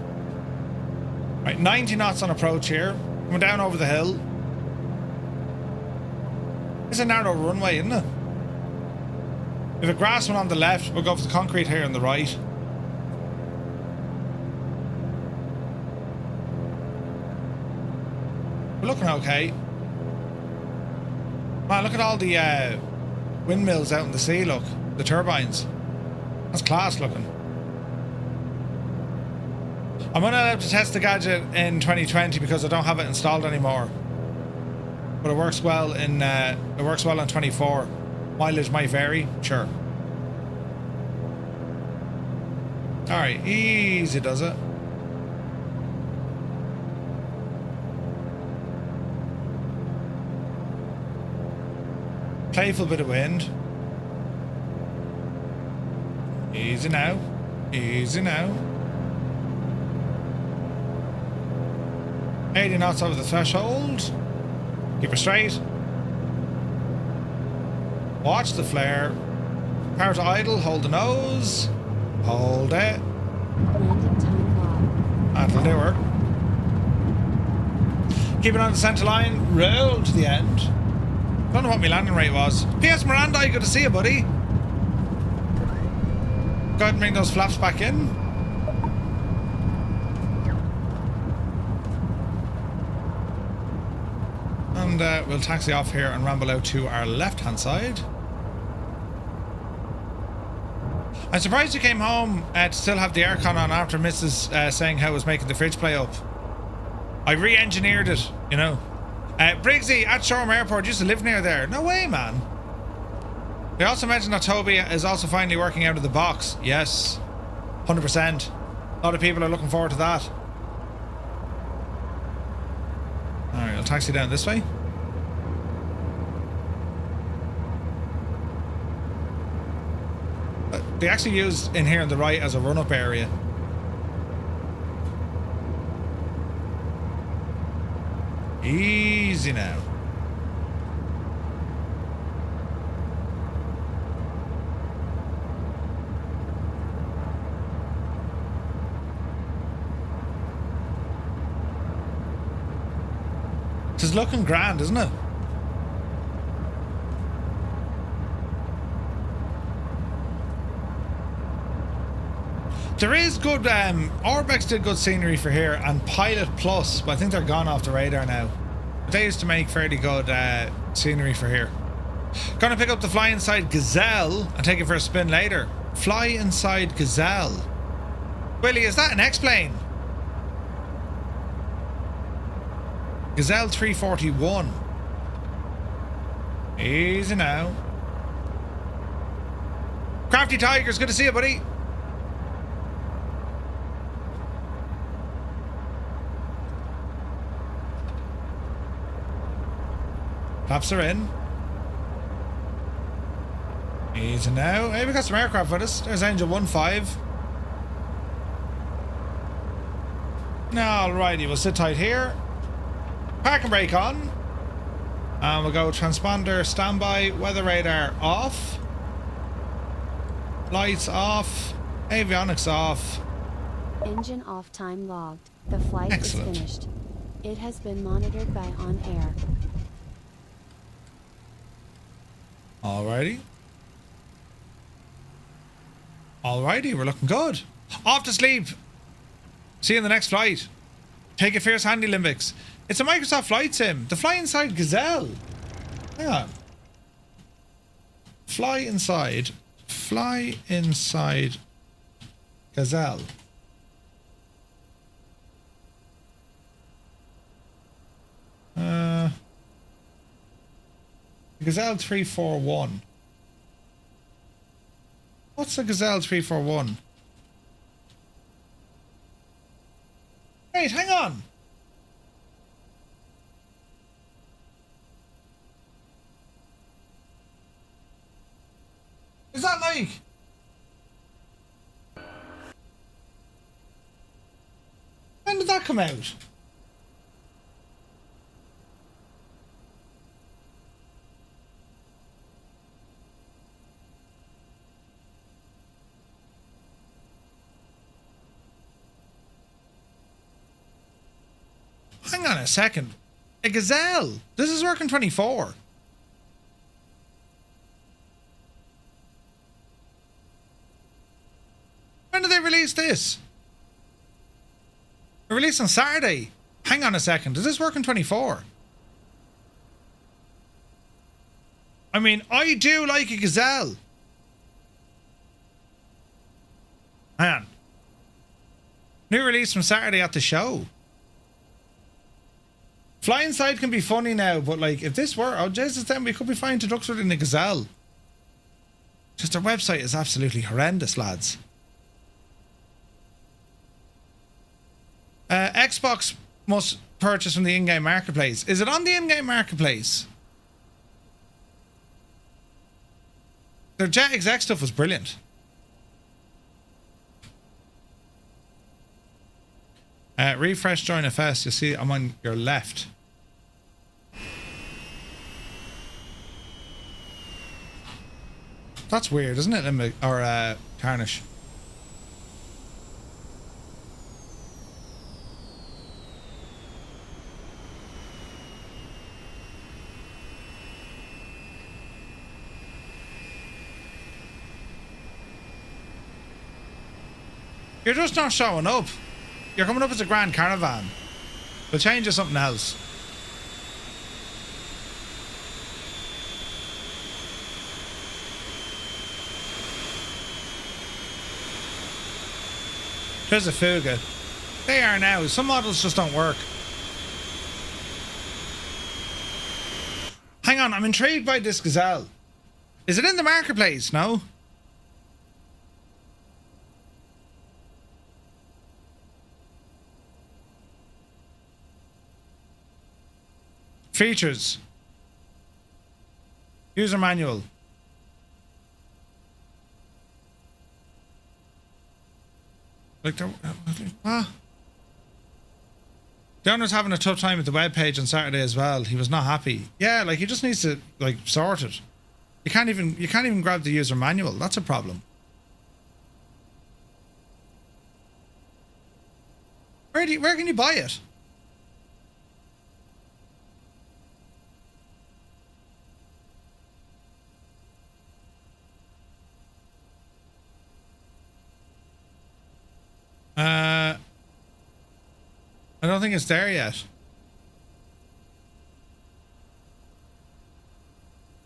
Speaker 1: Right, 90 knots on approach here. Coming down over the hill. It's a narrow runway, isn't it? If a grass one on the left, we'll go for the concrete here on the right. We're looking okay. Man, look at all the windmills out in the sea, look. The turbines. That's class looking. I'm only allowed to test the gadget in 2020 because I don't have it installed anymore. But it works well in on 24. Mileage might vary, sure. Alright, easy does it. Playful bit of wind. Easy now. Easy now. 80 knots over the threshold. Keep her straight. Watch the flare. Power to idle. Hold the nose. Hold it. That'll do her. Keep it on the centre line. Roll to the end. Don't know what my landing rate was. P.S. Miranda, good to see you, buddy. Go ahead and bring those flaps back in. And we'll taxi off here and ramble out to our left-hand side. I'm surprised you came home to still have the aircon on after Mrs. Saying how it was making the fridge play up. I re-engineered it, you know. Briggsy at Shoreham Airport used to live near there. No way, man. They also mentioned that Toby is also finally working out of the box. Yes, 100%. A lot of people are looking forward to that. Alright, I'll taxi down this way. They actually used in here on the right as a run-up area. Easy now. It's looking grand, isn't it? There is good, Orbex did good scenery for here, and Pilot Plus, but I think they're gone off the radar now. But they used to make fairly good scenery for here. Gonna pick up the Fly Inside Gazelle and take it for a spin later. Fly Inside Gazelle. Willie, is that an X-Plane? Gazelle 341. Easy now. Crafty Tigers, good to see you, buddy. Flaps are in. Easy now. Hey, we got some aircraft with us. There's Angel 1-5. Alrighty, we'll sit tight here. Park and brake on. And we'll go transponder standby, weather radar off. Lights off. Avionics off.
Speaker 4: Engine off time logged. The flight
Speaker 1: Excellent.
Speaker 4: is finished. It has been monitored by OnAir.
Speaker 1: Alrighty. Alrighty, we're looking good. Off to sleep. See you in the next flight. Take a fierce handy Limbics. It's a Microsoft flight sim. The Fly Inside Gazelle. Hang on. Fly Inside. Fly Inside Gazelle. Gazelle 341. What's a Gazelle 341? Wait, hang on. Is that like... When did that come out? Hang on a second. A Gazelle. This is working 24. When did they release this? They released on Saturday. Hang on a second. Is this working 24? I mean, I do like a Gazelle. Hang on. New release from Saturday at the show. Fly Inside can be funny now, but like, if this were, oh Jesus, then we could be flying to Duxford in a Gazelle. Just their website is absolutely horrendous, lads. Xbox must purchase from the in-game marketplace. Is it on the in-game marketplace? Their Jet Exec stuff was brilliant. Refresh join FS. You see, I'm on your left. That's weird, isn't it? Or Tarnish. You're just not showing up. You're coming up as a Grand Caravan. We'll change to something else. There's a Fuga. They are now. Some models just don't work. Hang on, I'm intrigued by this Gazelle. Is it in the marketplace? No? Features. User manual. Like the owner's having a tough time with the webpage on Saturday as well. He was not happy. Yeah, like he just needs to like sort it. You can't even grab the user manual. That's a problem. Where can you buy it? I don't think it's there yet.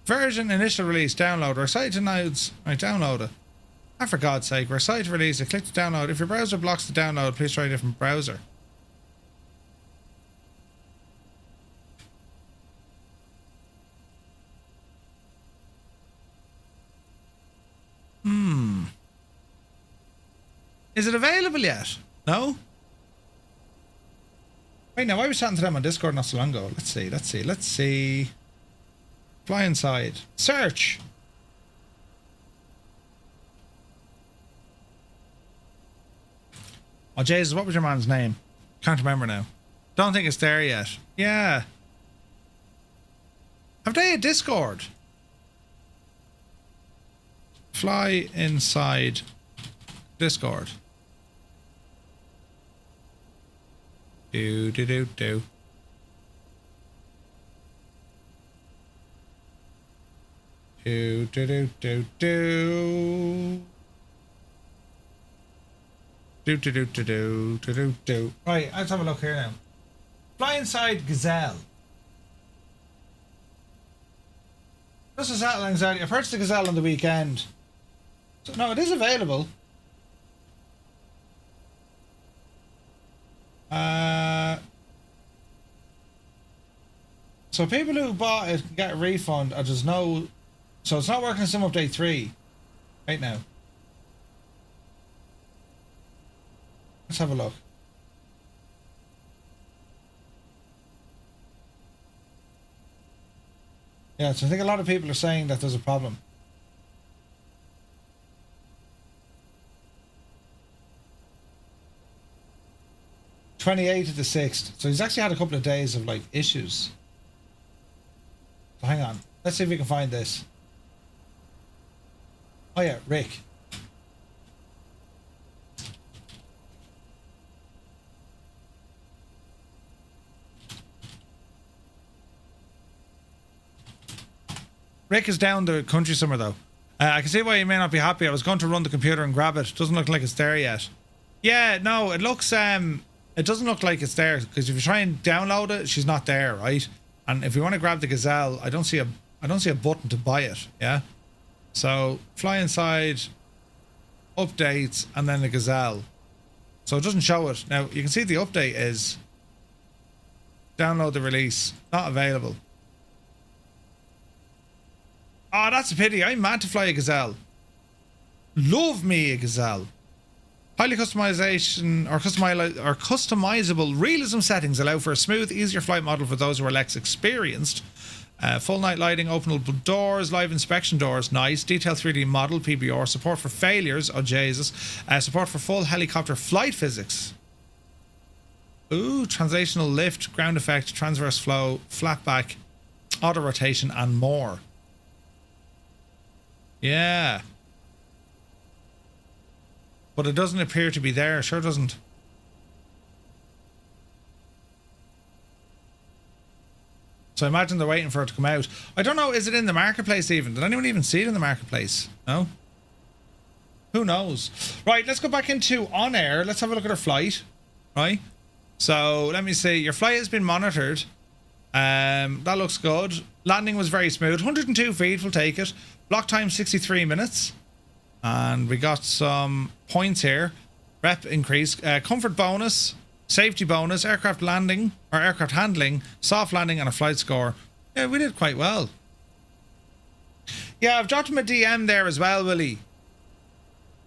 Speaker 1: Version initial release download. We're excited to nodes. Right, download it. Ah, for God's sake, we're excited to release it. Click to download. If your browser blocks the download, please try a different browser. Is it available yet? No? Wait, now I was chatting to them on Discord not so long ago. Let's see. Fly inside. Search. Oh, Jesus, what was your man's name? Can't remember now. Don't think it's there yet. Yeah. Have they a Discord? Fly inside Discord. Do. Do. Right, let's have a look here now. Fly inside Gazelle. This is Atlantic Anxiety. I purchased the Gazelle on the weekend. So, no, it is available. So people who bought it can get a refund. There's no... So it's not working in Sim Update 3 right now. Let's have a look. Yeah, so I think a lot of people are saying that there's a problem. (28th of the 6th). So he's actually had a couple of days of like issues. So hang on. Let's see if we can find this. Oh yeah, Rick. Rick is down the country somewhere though. I can see why you may not be happy. I was going to run the computer and grab it. Doesn't look like it's there yet. Yeah, no, it looks it doesn't look like it's there because if you try and download it, she's not there, right? And if you want to grab the Gazelle, I don't see a button to buy it. Yeah. So fly inside, updates, and then the Gazelle. So it doesn't show it. Now you can see the update is download the release, not available. Oh, that's a pity. I'm mad to fly a Gazelle. Love me a Gazelle. Highly customization or customizable realism settings allow for a smooth, easier flight model for those who are less experienced. Full night lighting, openable doors, live inspection doors, nice. Detailed 3D model, PBR, support for failures, oh Jesus. Support for full helicopter flight physics. Ooh, translational lift, ground effect, transverse flow, flat back, auto rotation, and more. Yeah. But it doesn't appear to be there. Sure doesn't. So I imagine they're waiting for it to come out. I don't know. Is it in the marketplace even? Did anyone even see it in the marketplace? No? Who knows? Right, let's go back into OnAir. Let's have a look at our flight. Right? So let me see. Your flight has been monitored. That looks good. Landing was very smooth. 102 feet. We'll take it. Block time 63 minutes. And we got some points here. Rep increase. Comfort bonus. Safety bonus. Aircraft landing. Or aircraft handling. Soft landing and a flight score. Yeah, we did quite well. Yeah, I've dropped him a DM there as well, Willie.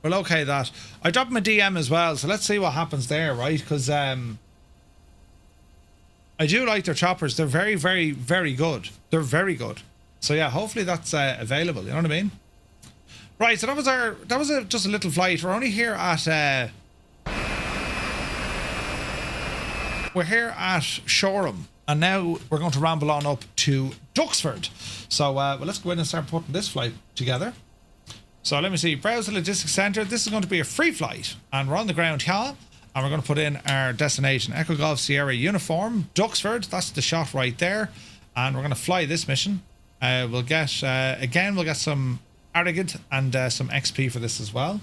Speaker 1: Well, okay, that. I dropped him a DM as well. So let's see what happens there, right? Because I do like their choppers. They're very, very, very good. They're very good. So yeah, hopefully that's available. You know what I mean? Right, so that was just a little flight. We're only here at we're here at Shoreham, and now we're going to ramble on up to Duxford. So well, let's go in and start putting this flight together. So let me see. Browse the logistics center. This is going to be a free flight, and we're on the ground here, and we're going to put in our destination: Echo Golf Sierra Uniform, Duxford. That's the shot right there, and we're going to fly this mission. We'll get again. We'll get some Arrogant and some XP for this as well.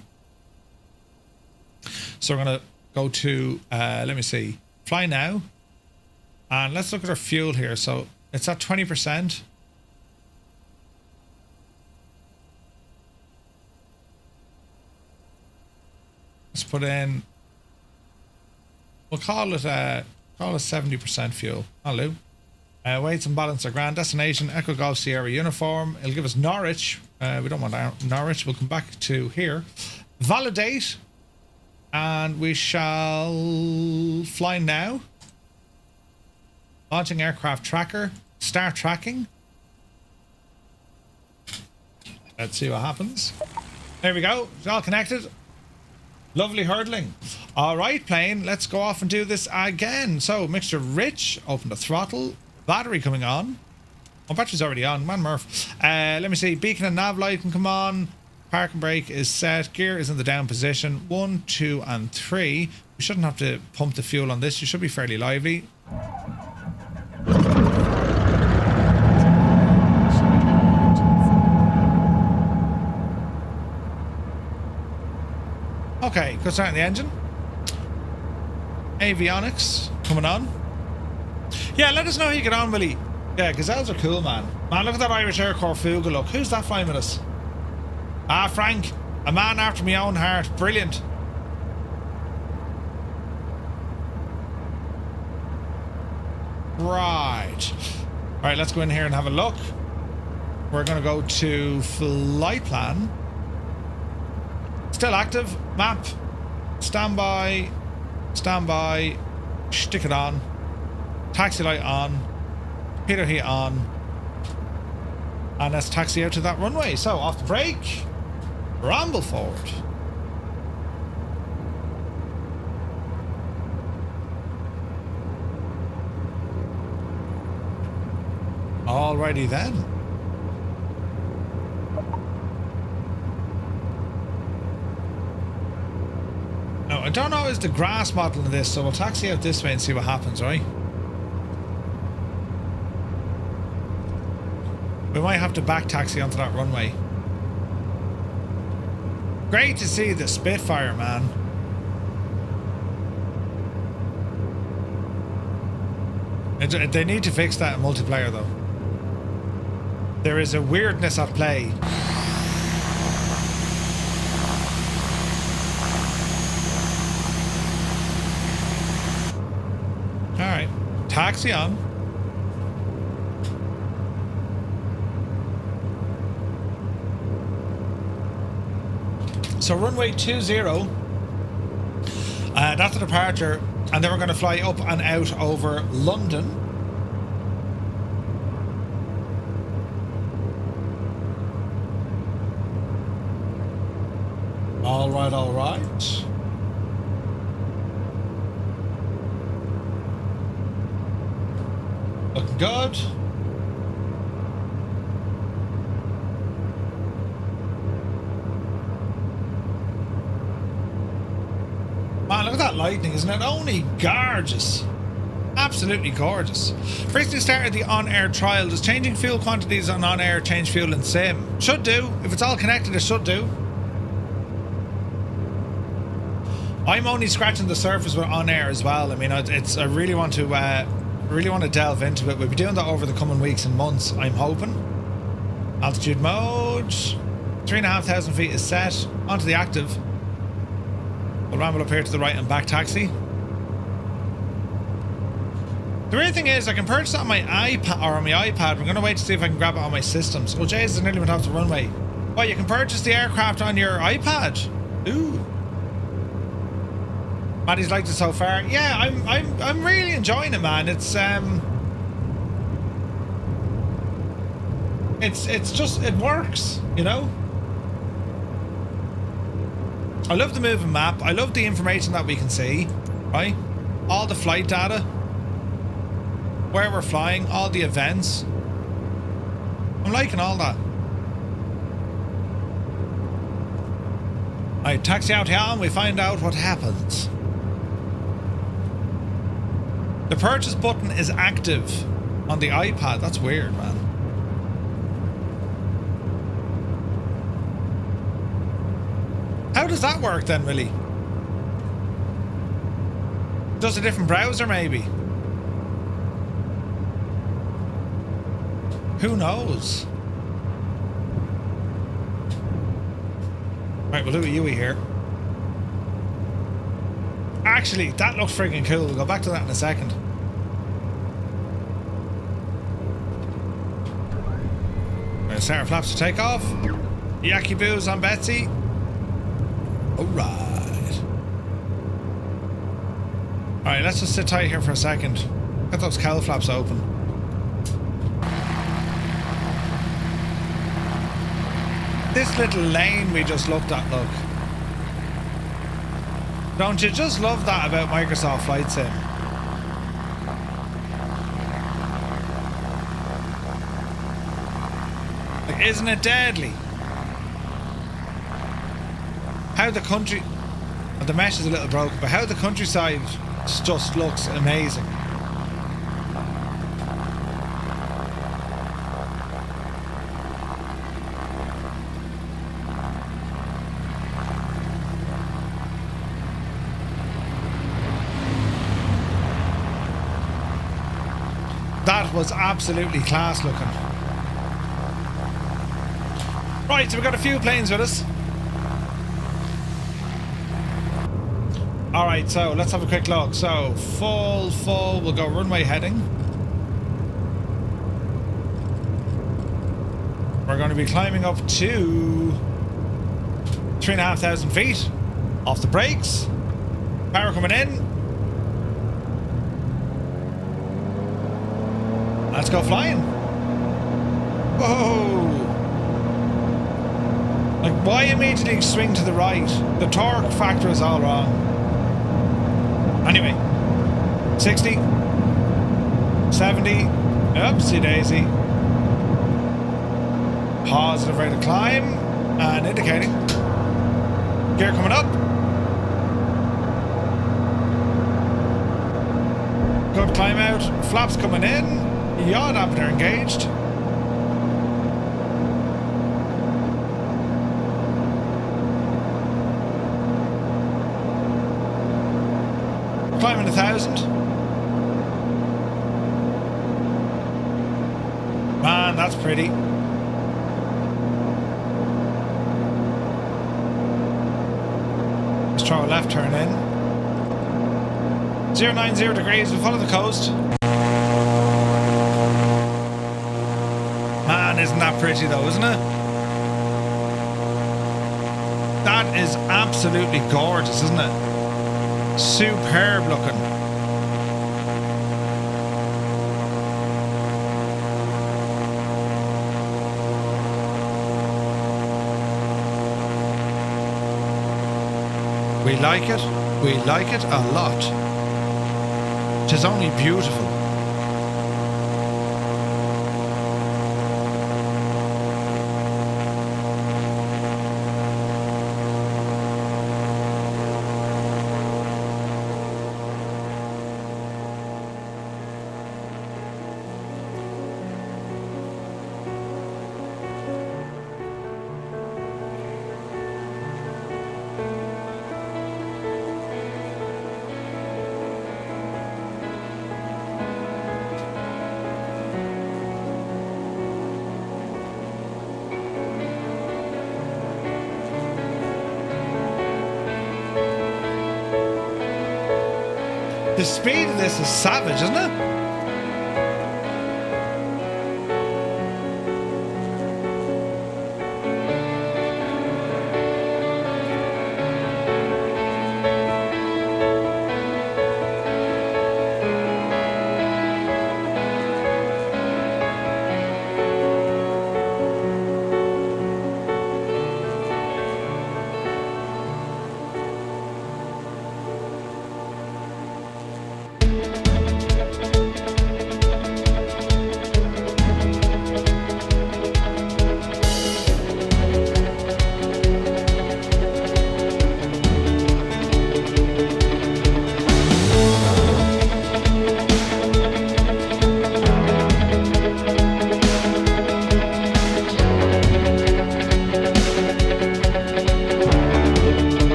Speaker 1: So we're going to go to let me see, Fly now. And let's look at our fuel here. So it's at 20%. Let's put in, we'll call it 70% fuel. Hello. Weights and balance are grand. Destination Echo Golf Sierra uniform. It'll give us Norwich. We don't want Norwich. We'll come back to here. Validate. And we shall fly now. Launching aircraft tracker. Start tracking. Let's see what happens. There we go. It's all connected. Lovely hurdling. All right, plane. Let's go off and do this again. So, mixture rich. Open the throttle. Battery coming on. Oh, battery's already on. Man, Murph. Let me see. Beacon and nav light can come on. Park and brake is set. Gear is in the down position. 1, 2, and 3. We shouldn't have to pump the fuel on this. You should be fairly lively. Okay, go start the engine. Avionics coming on. Yeah, let us know how you get on, Willie. Yeah, gazelles are cool, man. Man, look at that Irish Air Corps Fuga look. Who's that flying with us? Ah, Frank. A man after my own heart. Brilliant. Right. Alright, let's go in here and have a look. We're going to go to flight plan. Still active. Map. Standby. Standby. Stick it on. Taxi light on. Heater heat on. And let's taxi out to that runway. So, off the brake. Ramble forward. Alrighty then. Now, I don't know is the grass model in this, so we'll taxi out this way and see what happens, right? We might have to back taxi onto that runway. Great to see the Spitfire, man. They need to fix that in multiplayer, though. There is a weirdness at play. Alright. Taxi on. So runway 20, that's the departure, and then we're going to fly up and out over London. All right, all right. Looking good. Man, look at that lightning, isn't it? Only gorgeous. Absolutely gorgeous. Recently started the OnAir trial. Does changing fuel quantities on OnAir change fuel in sim? Should do. If it's all connected, it should do. I'm only scratching the surface with OnAir as well. I mean, I really want to delve into it. We'll be doing that over the coming weeks and months, I'm hoping. Altitude mode. 3,500 feet is set. Onto the active. We'll ramble up here to the right and back taxi. The weird thing is I can purchase it on my iPad or on my iPad. I'm going to wait to see if I can grab it on my systems. Oh, Jesus, I nearly went off the runway. Oh, you can purchase the aircraft on your iPad. Ooh. Maddie's liked it so far. Yeah, I'm really enjoying it, man. It's just, it works, you know? I love the moving map. I love the information that we can see, right? All the flight data, where we're flying, all the events. I'm liking all that. Alright, taxi out here and we find out what happens. The purchase button is active on the iPad. That's weird, man. How does that work then, really? Just a different browser, maybe. Who knows? Right, we'll do a Yui here. Actually, that looks freaking cool. We'll go back to that in a second. Right, set our flaps to take off. Yaki boos on Betsy. Alright. Alright, let's just sit tight here for a second. Get those cowl flaps open. This little lane we just looked at, look. Don't you just love that about Microsoft Flight Sim? Like, isn't it deadly? How the country... Well, the mesh is a little broken, but how the countryside just looks amazing. That was absolutely class looking. Right, so we've got a few planes with us. Alright, so let's have a quick look. So, full, we'll go runway heading. We're going to be climbing up to 3,500 feet. Off the brakes. Power coming in. Let's go flying. Whoa! Like, why immediately swing to the right? The torque factor is all wrong. Anyway, 60, 70, oopsie daisy. Positive rate of climb and indicating. Gear coming up. Good climb out. Flaps coming in. Yaw dampener engaged. Climbing 1,000. Man, that's pretty. Let's throw a left turn in. 090 degrees, we follow the coast. Man, isn't that pretty though, isn't it? That is absolutely gorgeous, isn't it? Superb looking. We like it. We like it a lot. It is only beautiful. The speed of this is savage, isn't it?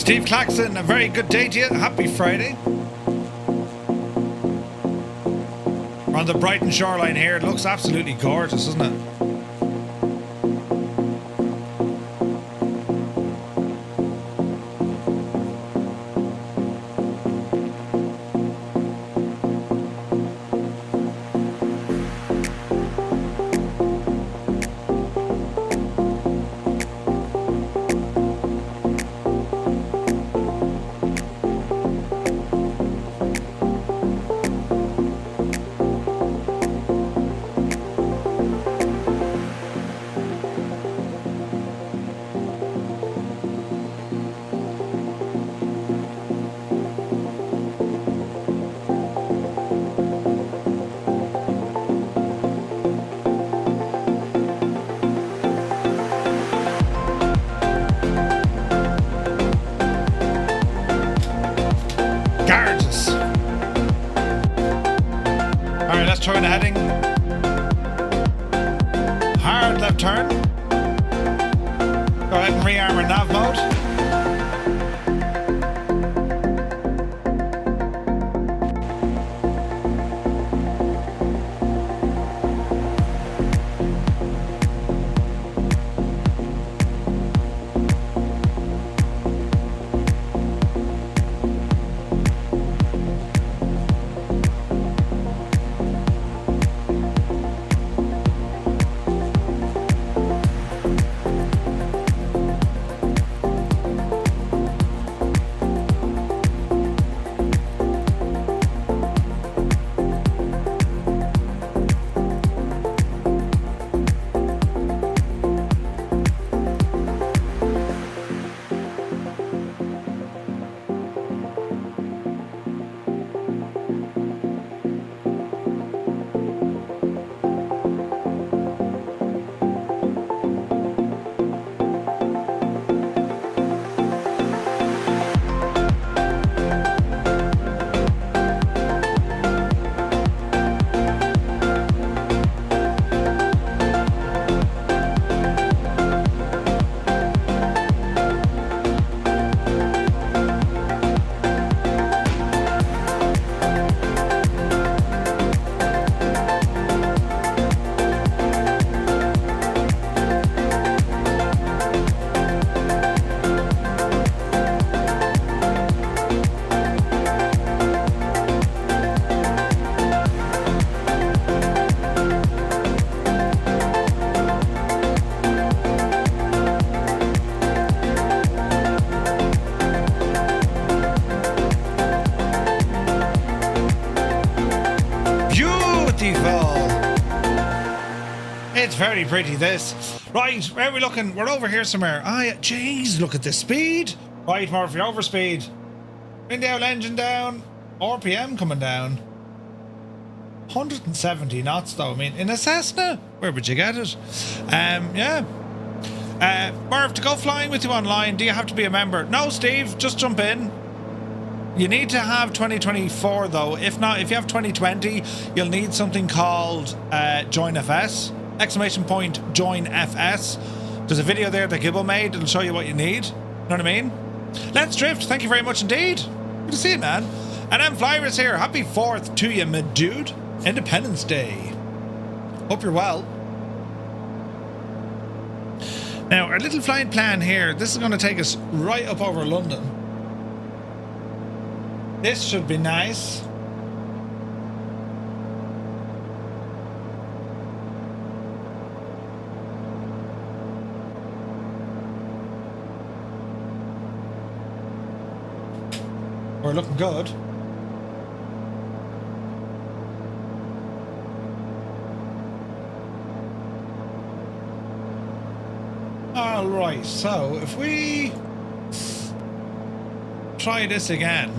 Speaker 1: Steve Claxton, a very good day to you. Happy Friday. We're on the Brighton shoreline here. It looks absolutely gorgeous, doesn't it? Turn heading. Hard left turn. Go ahead and rearm in nav mode. It's very pretty, this. Right, where are we looking? We're over here somewhere. Ah, yeah. Jeez, look at the speed. Right, Murphy, over speed. Window engine down. RPM coming down. 170 knots, though. I mean, in a Cessna, where would you get it? Yeah. Murph, to go flying with you online, do you have to be a member? No, Steve, just jump in. You need to have 2024, though. If not, if you have 2020, you'll need something called Join FS. Exclamation point Join FS. There's a video there that Gibble made. It'll show you what you need. You know what I mean? Let's drift. Thank you very much indeed. Good to see you, man. And M Flyers here. Happy 4th to you, mid dude. Independence Day. Hope you're well. Now, our little flight plan here. This is going to take us right up over London. This should be nice. We're looking good. All right, so if we try this again.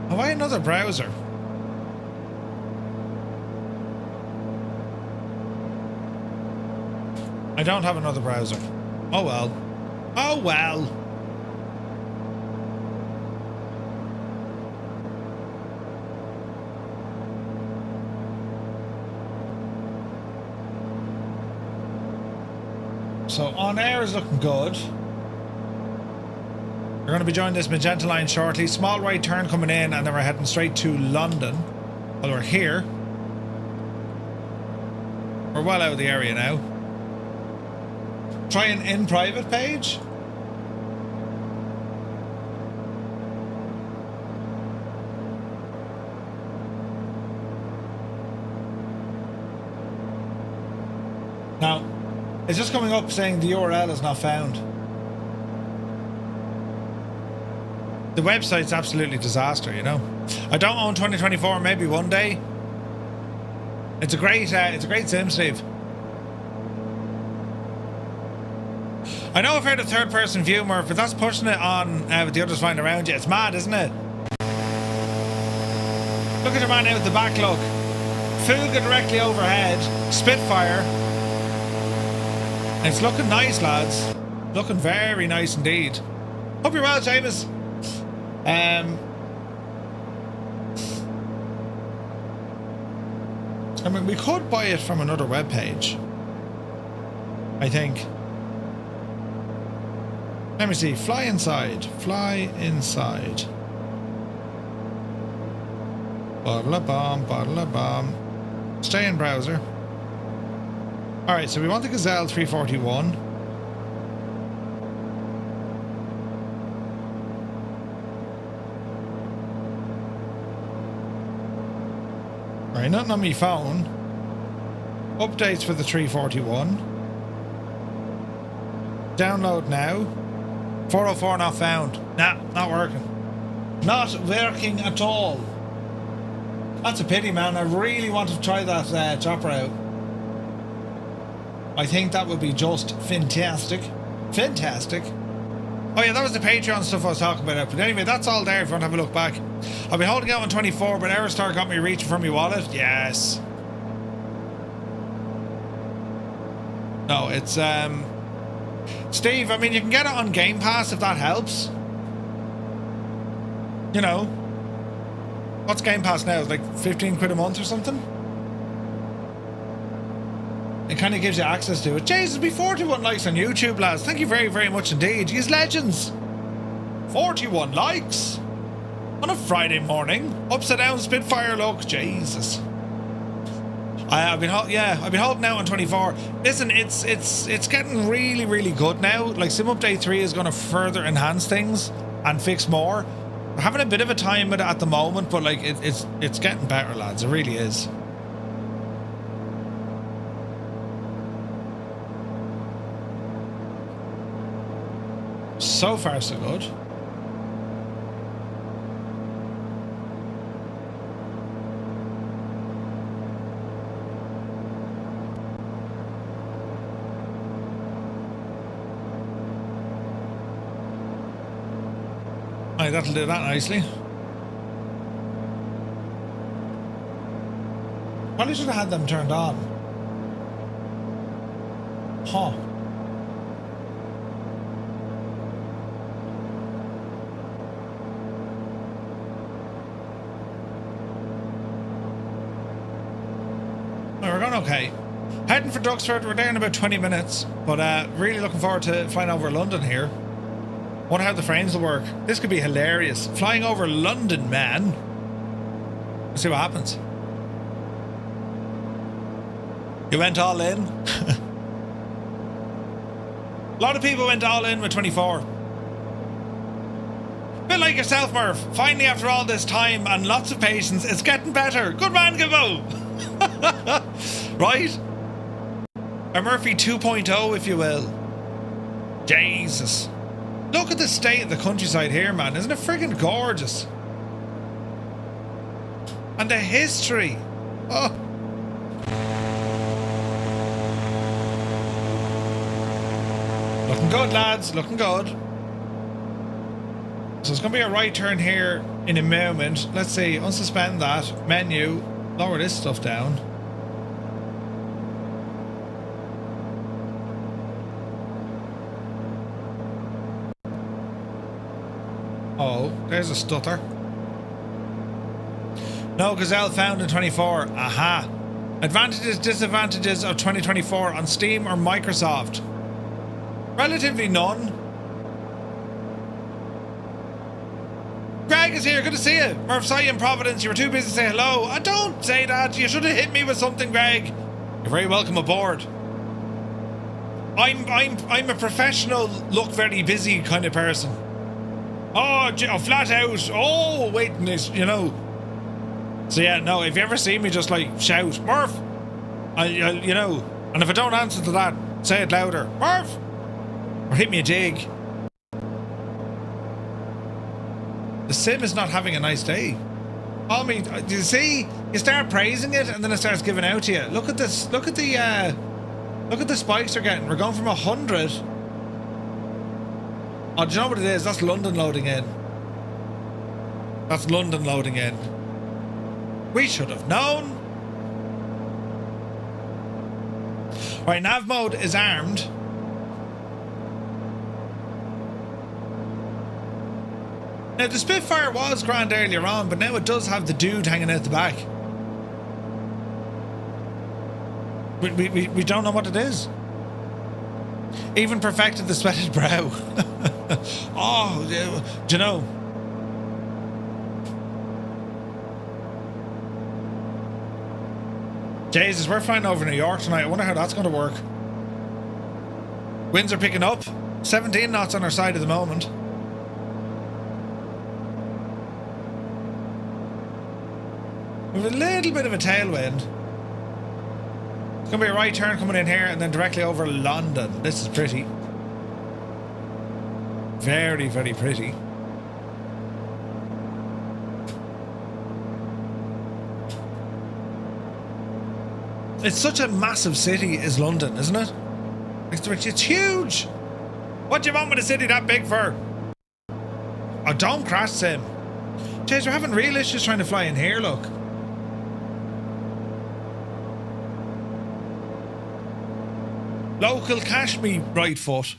Speaker 1: Have I another browser? I don't have another browser. Oh well. Oh well. So OnAir is looking good. We're going to be joining this magenta line shortly. Small right turn coming in, and then we're heading straight to London. Well, we're here. We're well out of the area now. Try an in private page. Now, it's just coming up saying the URL is not found. The website's absolutely disaster, you know. I don't own 2024, maybe one day. It's a great sim, Steve. I know I've heard of third-person view, Murph, but that's pushing it on with the others flying around you. It's mad, isn't it? Look at your man out at the back, look. Fuga directly overhead. Spitfire. It's looking nice, lads. Looking very nice indeed. Hope you're well, Seamus. I mean, we could buy it from another web page, I think. Let me see. Fly inside. Fly inside. Bottle of bomb. Bottle of bomb. Stay in browser. Alright, so we want the Gazelle 341. Alright, nothing on my phone. Updates for the 341. Download now. 404 not found. Nah, not working. Not working at all. That's a pity, man. I really want to try that chopper out. I think that would be just fantastic. Fantastic. Oh yeah, that was the Patreon stuff I was talking about. But anyway, that's all there if you want to have a look back. I've been holding out on 24, but Aerostar got me reaching for my wallet. Yes. No, it's Steve, I mean, you can get it on Game Pass if that helps. You know. What's Game Pass now? It's like 15 quid a month or something? It kind of gives you access to it. Jesus, be 41 likes on YouTube, lads. Thank you very, very much indeed. He's legends. 41 likes on a Friday morning. Upside down Spitfire look. Jesus. I've been holding out on 24. Listen, it's getting really, really good now. Like Sim Update 3 is going to further enhance things and fix more. We're having a bit of a time with it at the moment, but like it's getting better, lads. It really is. So far, so good. Aye, that'll do that nicely. Probably should have had them turned on. Huh. We're going okay. Heading for Duxford. We're there in about 20 minutes, but really looking forward to flying over London here. Wonder how the frames will work. This could be hilarious. Flying over London, man. Let's see what happens. You went all in? A lot of people went all in with 24. Bit like yourself, Murph. Finally, after all this time and lots of patience, it's getting better. Good man, Gibbo. Right? A Murphy 2.0, if you will. Jesus. Look at the state of the countryside here, man. Isn't it friggin' gorgeous? And the history. Oh. Looking good, lads. Looking good. So it's going to be a right turn here in a moment. Let's see. Unsuspend that. Menu. Lower this stuff down. Oh, there's a stutter. No Gazelle found in 24. Aha. Advantages, disadvantages of 2024 on Steam or Microsoft. Relatively none. Greg is here, good to see you. Murph, saw you in Providence. You were too busy to say hello. I don't say that. You should have hit me with something, Greg. You're very welcome aboard. I'm a professional, look very busy kind of person. Oh, flat out. Oh, waiting this, you know. So yeah, no, if you ever see me, just like shout, Murph. I'll, you know, and if I don't answer to that, say it louder, Murph, or hit me a jig. The sim is not having a nice day. Call me. Do you see? You start praising it, and then it starts giving out to you. Look at this. Look at the spikes they're getting. We're going from 100. Oh, do you know what it is? That's London loading in. That's London loading in. We should have known. Right, nav mode is armed. Now, the Spitfire was grand earlier on, but now it does have the dude hanging out the back. We don't know what it is. Even perfected the sweated brow. Oh, do you know? Jesus, we're flying over New York tonight. I wonder how that's going to work. Winds are picking up. 17 knots on our side at the moment. We have a little bit of a tailwind. It's going to be a right turn coming in here and then directly over London. This is pretty. Very, very pretty. It's such a massive city is London, isn't it? It's huge. What do you want with a city that big for? Oh, don't crash sim. Jeez, we're having real issues trying to fly in here, look. Local cash me right foot.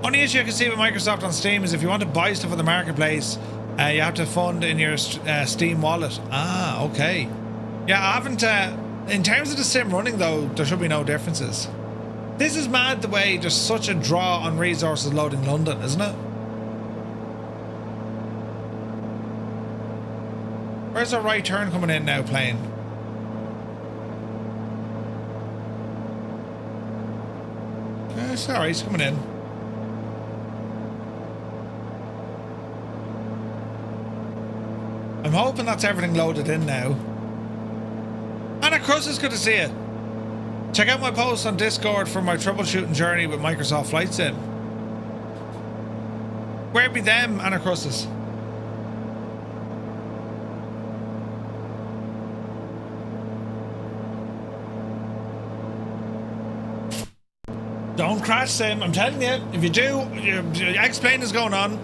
Speaker 1: Only issue I can see with Microsoft on Steam is if you want to buy stuff on the marketplace, you have to fund in your Steam wallet. Ah, okay. Yeah, I haven't... in terms of the sim running, though, there should be no differences. This is mad the way there's such a draw on resources loading London, isn't it? Where's our right turn coming in now, plane? Sorry, he's coming in. I'm hoping that's everything loaded in now. Anna Cruz, is good to see you. Check out my post on Discord for my troubleshooting journey with Microsoft Flight Sim. Where be them, Anna Cruz's? Don't crash sim, I'm telling you. If you do, your X-plane is going on.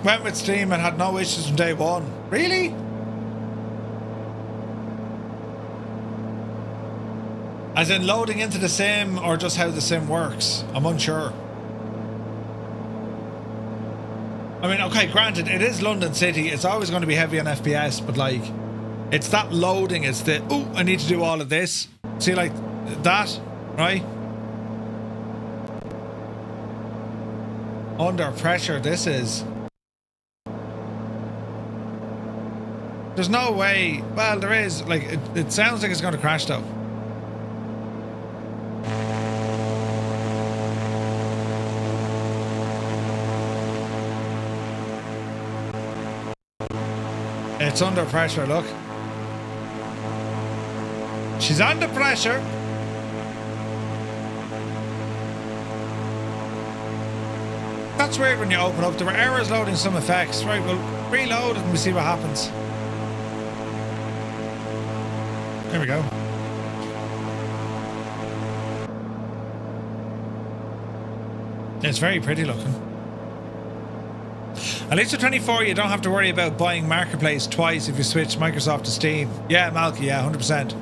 Speaker 1: Went with Steam and had no issues from day one. Really? As in loading into the sim or just how the sim works? I'm unsure. I mean, okay, granted, it is London City. It's always going to be heavy on FPS, but like, it's that loading. It's the, oh, I need to do all of this. See, like that, right? Under pressure, this is. There's no way. Well, there is. Like, it sounds like it's going to crash, though. It's under pressure, look. She's under pressure. That's weird when you open up. There were errors loading some effects. Right, we'll reload it and we see what happens. There we go. It's very pretty looking. At least with 24, you don't have to worry about buying Marketplace twice if you switch Microsoft to Steam. Yeah, Malky, yeah, 100%.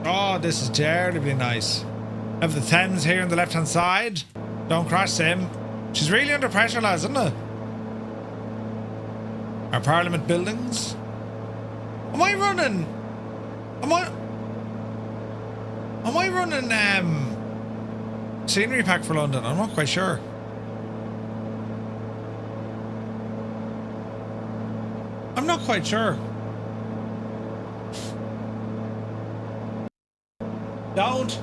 Speaker 1: Oh, this is terribly nice. Have the Thames here on the left-hand side. Don't crash sim. She's really under pressure, lads, isn't it? Our Parliament buildings. Am I running? Am I running scenery pack for London? I'm not quite sure. I'm not quite sure. Don't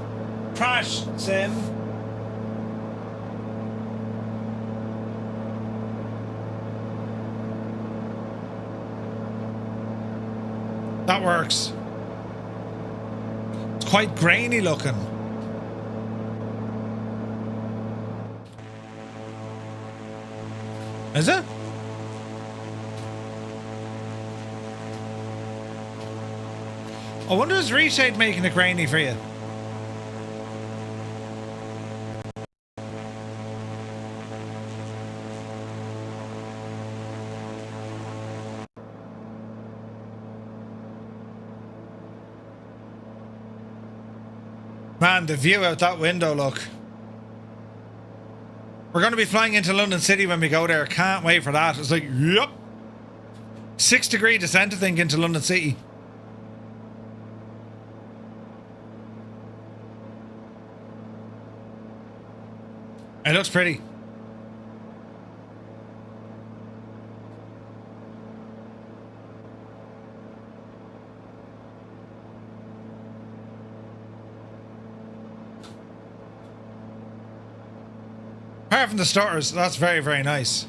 Speaker 1: crash, Sim. That works. It's quite grainy looking. Is it? I wonder is Reshade making it grainy for you? Man, the view out that window, look. We're going to be flying into London City when we go there. Can't wait for that. It's like, yep. 6-degree descent, I think, into London City. It looks pretty. Apart from the starters, that's very, very nice.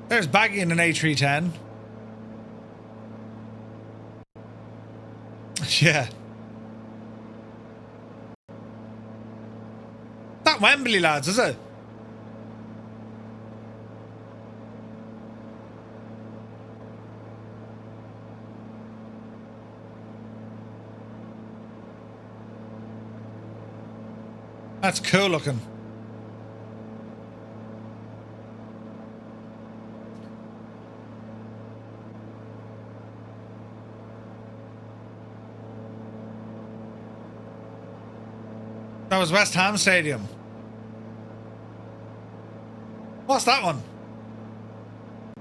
Speaker 1: There's Baggy in an A310. Yeah. That Wembley, lads, is it? That's cool looking. That was West Ham Stadium. What's that one?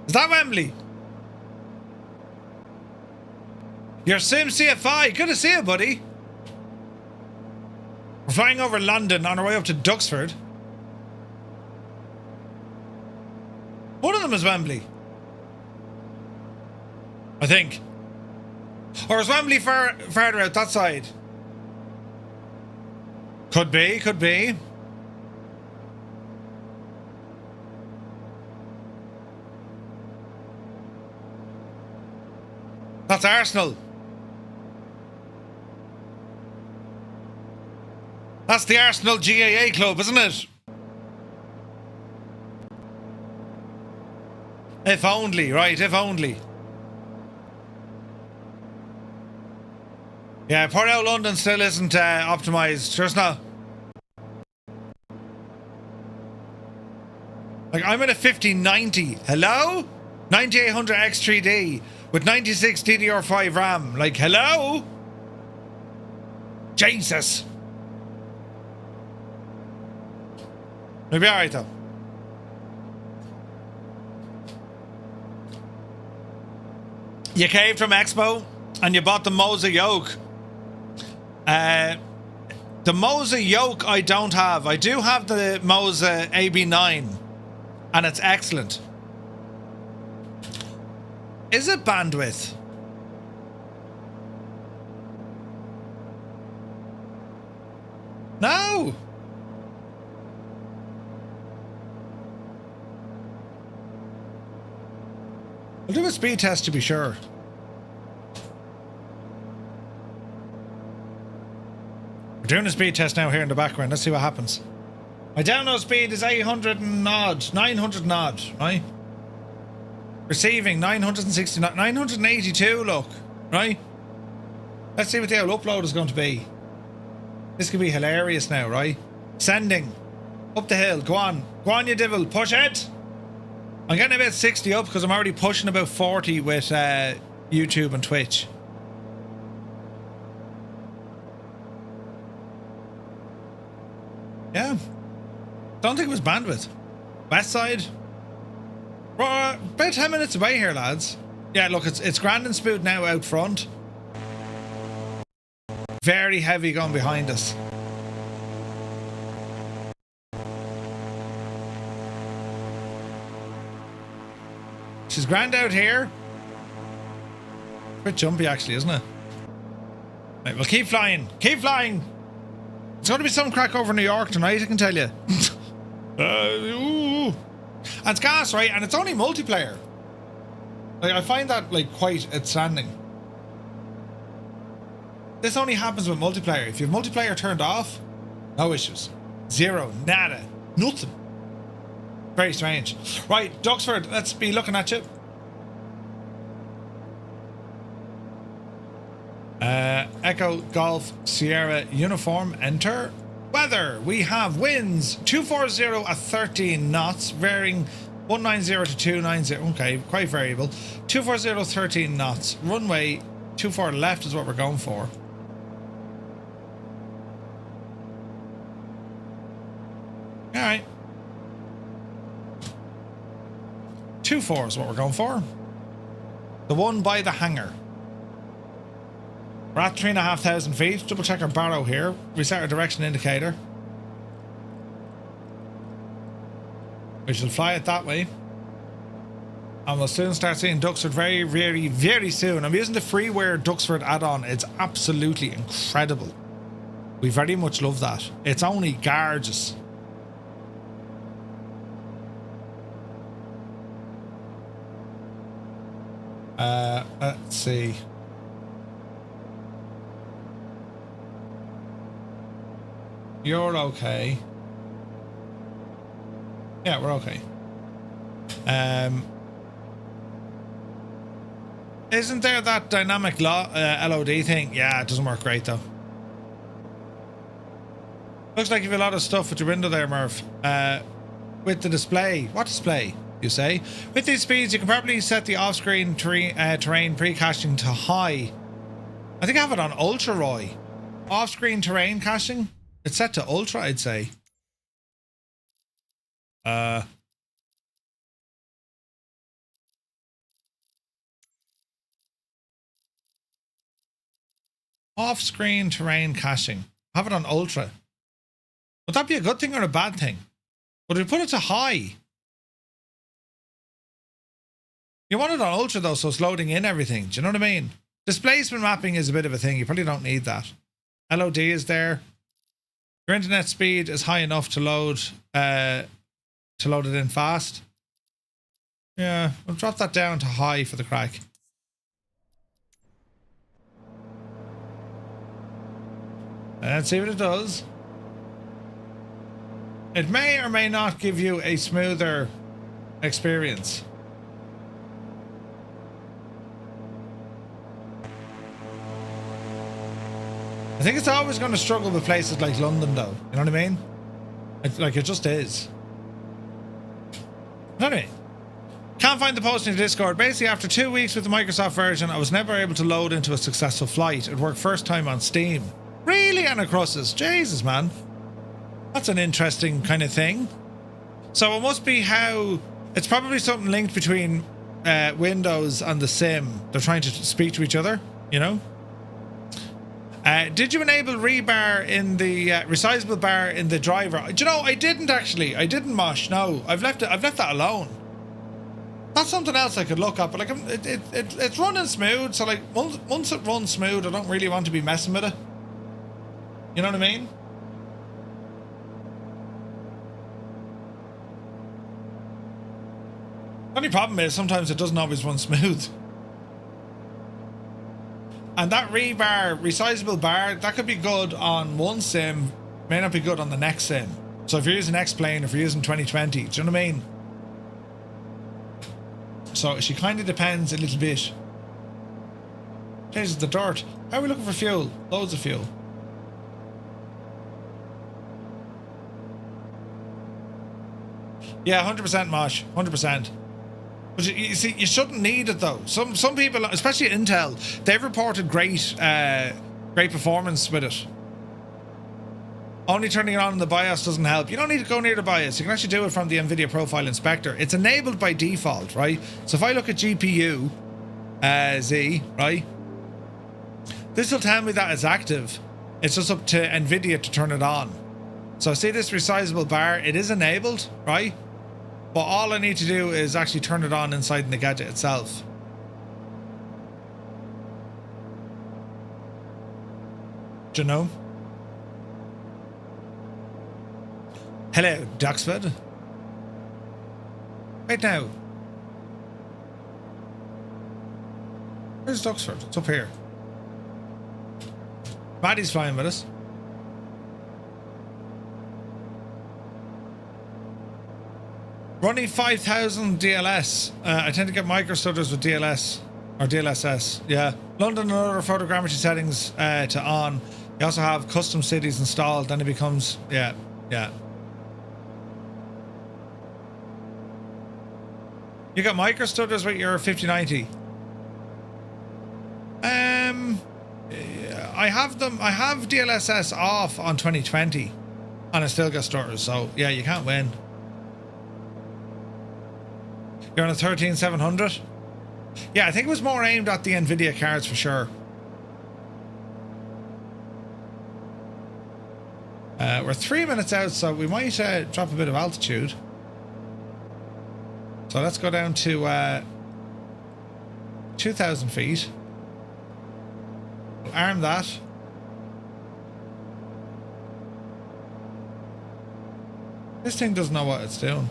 Speaker 1: Is that Wembley? You're Sim CFI. Good to see you, buddy. We're flying over London on our way up to Duxford. One of them is Wembley, I think. Or is Wembley farther out that side? Could be, could be. That's Arsenal. That's the Arsenal GAA club, isn't it? If only, right, if only. Yeah, Port out London still isn't optimised, just not. Like, I'm at a 5090. Hello? 9800 X3D with 96 DDR5 RAM. Like, hello? Jesus. We'll be alright though. You caved from Expo and you bought the Moza yoke. The Moza yoke I don't have. I do have the Moza AB9 and it's excellent. Is it bandwidth? No. We'll do a speed test to be sure. We're doing a speed test now here in the background. Let's see what happens. My download speed is 800 and odd, 900 and odd, right? Receiving 969, 982, look, right? Let's see what the upload is going to be. This could be hilarious now, right? Sending. Up the hill, go on. Go on, you devil, push it! I'm getting about 60 up because I'm already pushing about 40 with YouTube and Twitch. Yeah. Don't think it was bandwidth. West side. We're about 10 minutes away here, lads. Yeah, look, it's grand and smooth now out front. Very heavy going behind us. She's grand out here. A bit jumpy actually, isn't it? Right, well, keep flying. Keep flying. It's going to be some crack over New York tonight, I can tell you. Ooh. And it's gas, right? And it's only multiplayer. Like, I find that like quite outstanding. This only happens with multiplayer. If you have multiplayer turned off, no issues. Zero, nada, nothing. Very strange. Right, Duxford, let's be looking at you. Echo Golf Sierra Uniform, enter. Weather, we have winds 240 at 13 knots, varying 190 to 290. Okay, quite variable. 240 13 knots. Runway 24 left is what we're going for. Alright. 24 is what we're going for. The one by the hangar. We're at 3,500 feet. Double check our barrow here. Reset our direction indicator. We shall fly it that way. And we'll soon start seeing Duxford very, very, very soon. I'm using the freeware Duxford add-on. It's absolutely incredible. We very much love that. It's only gorgeous. Let's see. You're okay. Yeah, we're okay. Isn't there that dynamic LOD thing? Yeah, it doesn't work great though. Looks like you have a lot of stuff with your window there, Murph. With the display. What display, you say? With these speeds, you can probably set the off-screen terrain pre-caching to high. I think I have it on Ultra, Roy. Off-screen terrain caching? It's set to Ultra, I'd say. Off-screen terrain caching. Have it on Ultra. Would that be a good thing or a bad thing? Would we put it to high? You want it on Ultra though, so it's loading in everything. Do you know what I mean? Displacement mapping is a bit of a thing. You probably don't need that. LOD is there. Your internet speed is high enough to load it in fast. Yeah, we'll drop that down to high for the crack. And let's see what it does. It may or may not give you a smoother experience. I think it's always going to struggle with places like London though. You know what I mean? It just is. But anyway. Can't find the post in the Discord. Basically, after 2 weeks with the Microsoft version, I was never able to load into a successful flight. It worked first time on Steam. Really, Anacrossus? Jesus, man. That's an interesting kind of thing. So it must be how... It's probably something linked between Windows and the Sim. They're trying to speak to each other, you know? Did you enable rebar in the resizable bar in the driver? Do you know, I didn't actually. I didn't, Mosh. No, I've left that alone. That's something else I could look up, but like it's running smooth. So like once it runs smooth, I don't really want to be messing with it. You know what I mean? The only problem is sometimes it doesn't always run smooth. And that rebar, resizable bar, that could be good on one sim, may not be good on the next sim. So if you're using X-Plane, if you're using 2020, do you know what I mean? So she kind of depends a little bit. Jesus, the dirt. How are we looking for fuel? Loads of fuel. Yeah, 100% Mosh, 100%. But you see, you shouldn't need it though. Some people, especially Intel, they've reported great performance with it. Only turning it on in the BIOS doesn't help. You don't need to go near the BIOS. You can actually do it from the NVIDIA Profile Inspector. It's enabled by default, right? So if I look at GPU, Z, right? This will tell me that it's active. It's just up to NVIDIA to turn it on. So see this resizable bar? It is enabled, right? But all I need to do is actually turn it on inside the gadget itself. Do you know? Hello, Duxford. Wait now. Where's Duxford? It's up here. Maddie's flying with us. Running 5,000 DLS. I tend to get micro stutters with DLS or DLSS. Yeah. London and other photogrammetry settings to on. You also have custom cities installed. Then it becomes yeah. You got micro stutters with your 5090. I have them. I have DLSS off on 2020, and I still get stutters. So yeah, you can't win. You're on a 13700. Yeah, I think it was more aimed at the NVIDIA cards for sure. We're 3 minutes out, so we might drop a bit of altitude. So let's go down to 2,000 feet. Arm that. This thing doesn't know what it's doing.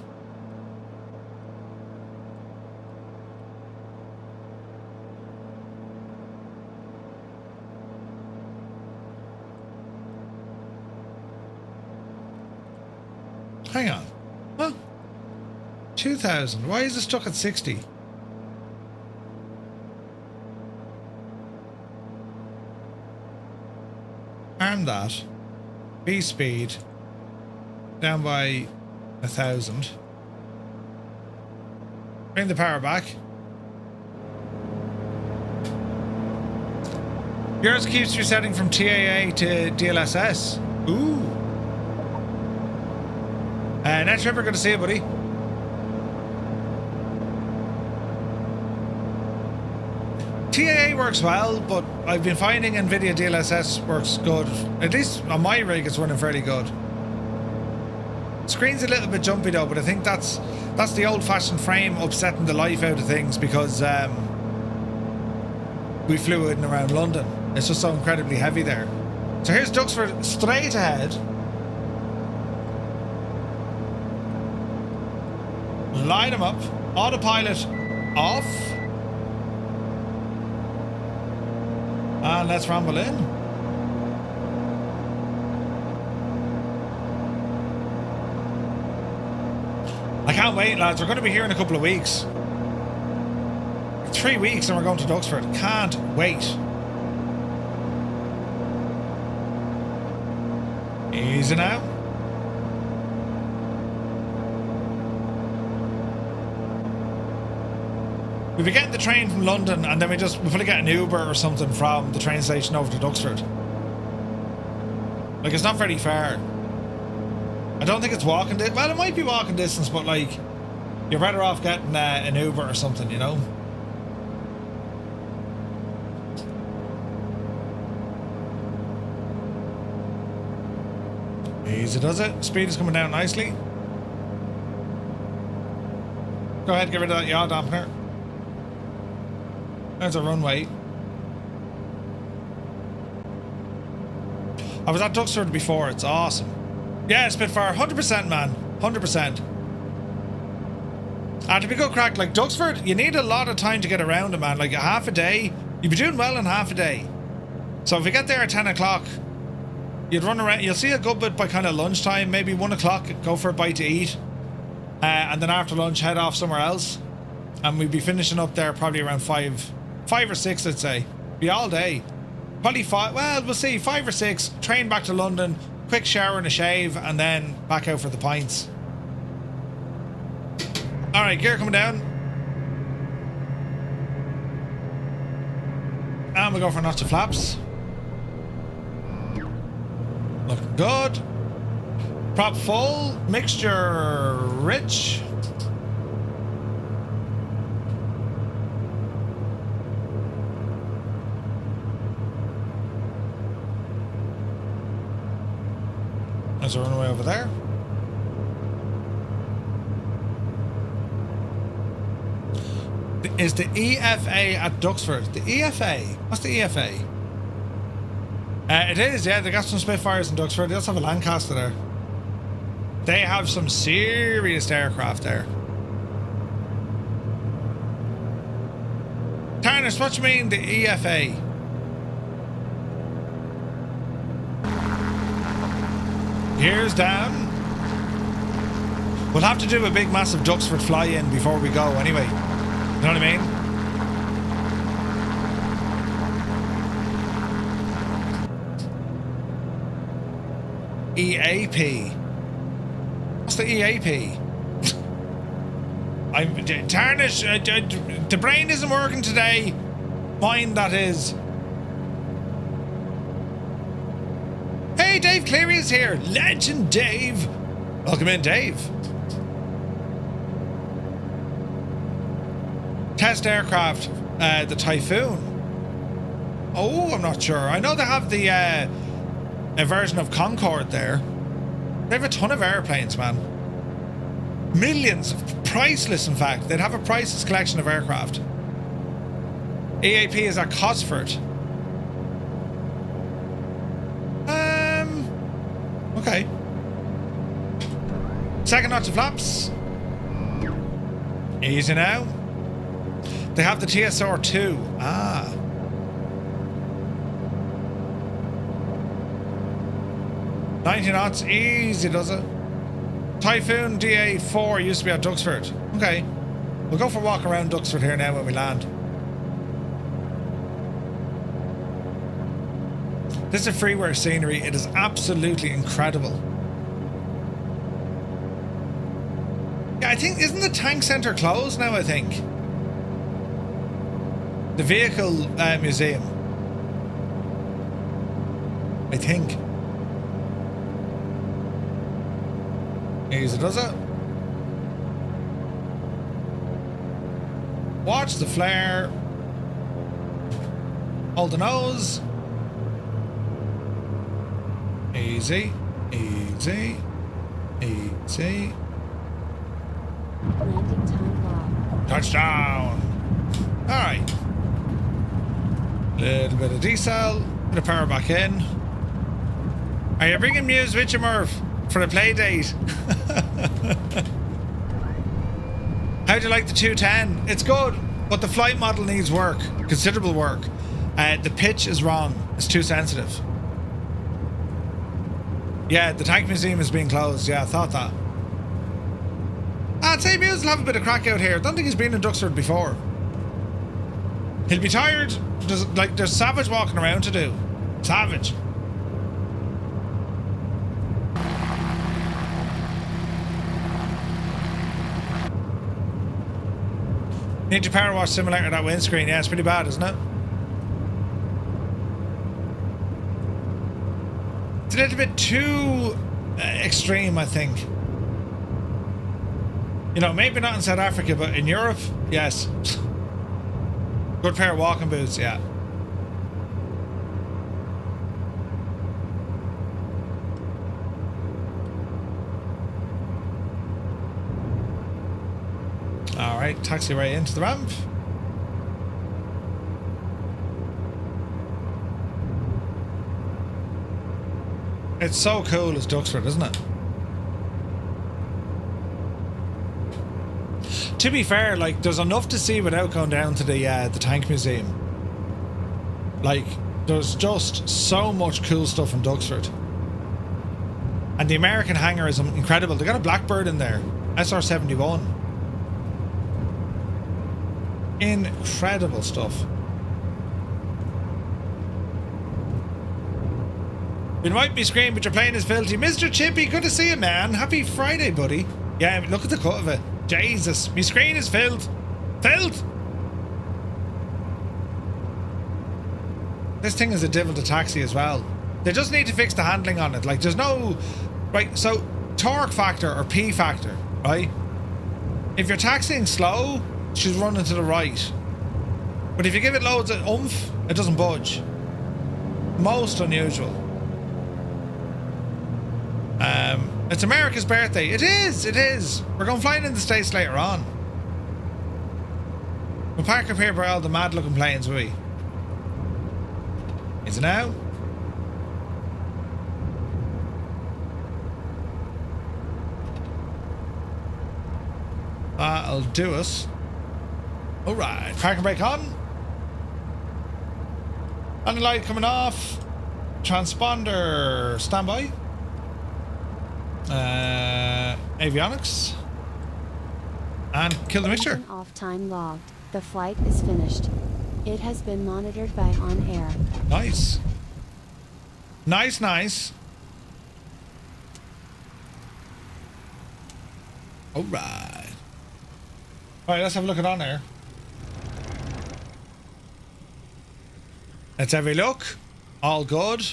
Speaker 1: Hang on. Huh? 2,000. Why is it stuck at 60? Arm that. B speed. Down by 1,000. Bring the power back. Yours keeps resetting from TAA to DLSS. Ooh. Net Tripper, good to see you, buddy. TAA works well, but I've been finding NVIDIA DLSS works good. At least on my rig, it's running fairly good. Screen's a little bit jumpy though, but I think that's the old-fashioned frame upsetting the life out of things because we flew in around London. It's just so incredibly heavy there. So here's Duxford straight ahead. Line them up. Autopilot off. And let's ramble in. I can't wait, lads. We're going to be here in a couple of weeks. 3 weeks and we're going to Duxford. Can't wait. Easy now. We'll be getting the train from London and then we'll probably get an Uber or something from the train station over to Duxford. Like, it's not very far. I don't think it's walking distance. Well, it might be walking distance, but like, you're better off getting an Uber or something, you know? Easy does it. Speed is coming down nicely. Go ahead, get rid of that yaw dampener. There's a runway. I was at Duxford before. It's awesome. Yeah, Spitfire. 100%, man. 100%. And to be good crack, like Duxford, you need a lot of time to get around it, man. Like a half a day. You'd be doing well in half a day. So if you get there at 10 o'clock, you'd run around. You'll see a good bit by kind of lunchtime. Maybe 1 o'clock, go for a bite to eat. And then after lunch, head off somewhere else. And we'd be finishing up there probably around 5 or 6, I'd say. Be all day. Probably 5. Well, we'll see. 5 or 6. Train back to London. Quick shower and a shave. And then back out for the pints. Alright, gear coming down. And we'll go for notch of flaps. Looking good. Prop full. Mixture rich. Is there a runway over there? Is the EFA at Duxford? The EFA? What's the EFA? It is, yeah. They got some Spitfires in Duxford. They also have a Lancaster there. They have some serious aircraft there. Tarnish, what do you mean, the EFA? Gears down. We'll have to do a big, massive Duxford fly-in before we go anyway. You know what I mean? EAP. What's the EAP? I'm Tarnish. The brain isn't working today. Mine, that is. Hey, Dave Cleary is here. Legend Dave. Welcome in, Dave. Test aircraft, the Typhoon. Oh, I'm not sure. I know they have the a version of Concorde there. They have a ton of airplanes, man. Millions, priceless in fact. They'd have a priceless collection of aircraft. EAP is at Cosford. Okay. Second notch of flaps. Easy now. They have the TSR-2. Ah. $90 knots, easy does it. Typhoon DA4 used to be at Duxford. Okay. We'll go for a walk around Duxford here now when we land. This is freeware scenery. It is absolutely incredible. Yeah, I think, isn't the tank centre closed now, I think? The vehicle museum. I think. Easy does it. Watch the flare. Hold the nose. Easy. Easy. Easy.
Speaker 4: Landing time locked.
Speaker 1: Touchdown. Alright. Little bit of diesel. Bit of power back in. Are you bringing Muse with you, Merv? For a play date? How do you like the 210? It's good, but the flight model needs work. Considerable work. The pitch is wrong. It's too sensitive. Yeah, the tank museum is being closed. Yeah, I thought that. I'd say Muse will have a bit of crack out here. Don't think he's been in Duxford before. He'll be tired. There's Savage walking around to do. Savage. Need to power wash simulator that windscreen. Yeah, it's pretty bad, isn't it? It's a little bit too extreme, I think. You know, maybe not in South Africa, but in Europe, yes. Good pair of walking boots, yeah. Alright, taxi right into the ramp. It's so cool as Duxford, isn't it? To be fair, like, there's enough to see without going down to the tank museum. Like, there's just so much cool stuff in Duxford. And the American hangar is incredible. They got a Blackbird in there. SR-71. Incredible stuff. We might be screaming, but your plane is filthy. Mr. Chippy, good to see you, man. Happy Friday, buddy. Yeah, look at the cut of it. Jesus, my screen is filled. Filled! This thing is a devil to taxi as well. They just need to fix the handling on it. Like, there's no... Right, so, torque factor or P factor, right? If you're taxiing slow, she's running to the right. But if you give it loads of oomph, it doesn't budge. Most unusual. It's America's birthday. It is, it is. We're going flying in the States later on. We'll park up here by all the mad looking planes, will we? Is it now? That'll do us. Alright, parking brake on. And the light coming off. Transponder standby. Avionics. And kill the mixture.
Speaker 4: Engine off time logged. The flight is finished. It has been monitored by OnAir.
Speaker 1: Nice. Nice, nice. Alright. Alright, let's have a look at OnAir. Let's have a look. All good.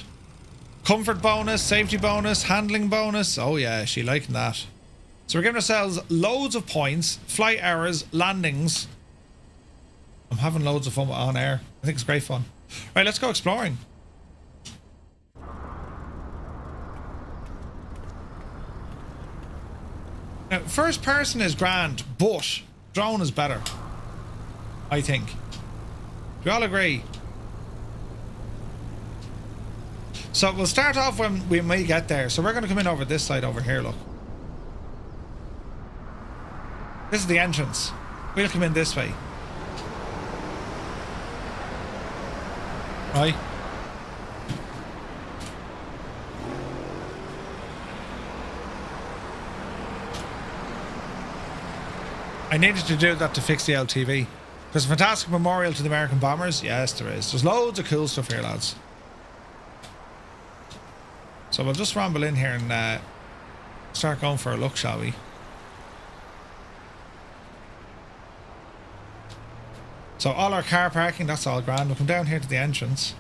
Speaker 1: Comfort bonus, safety bonus, handling bonus. Oh yeah, she liking that. So we're giving ourselves loads of points, flight hours, landings. I'm having loads of fun with OnAir. I think it's great fun. Right, let's go exploring. Now, first person is grand, but drone is better. I think. Do we all agree? So we'll start off when we may get there. So we're going to come in over this side over here, look. This is the entrance. We'll come in this way. Right. I needed to do that to fix the LTV. There's a fantastic memorial to the American bombers. Yes, there is. There's loads of cool stuff here, lads. So we'll just ramble in here and start going for a look, shall we? So all our car parking, that's all grand. We'll come down here to the entrance.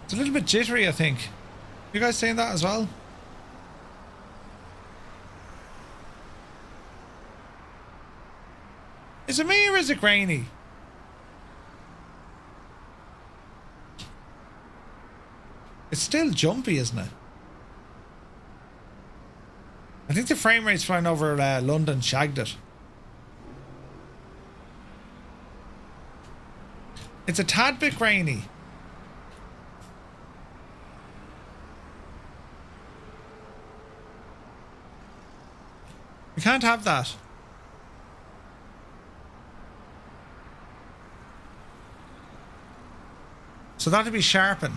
Speaker 1: It's a little bit jittery, I think. You guys saying that as well? Is it me or is it grainy? It's still jumpy, isn't it? I think the frame rate's flying over London shagged it. It's a tad bit grainy. We can't have that. So that'd be sharpen.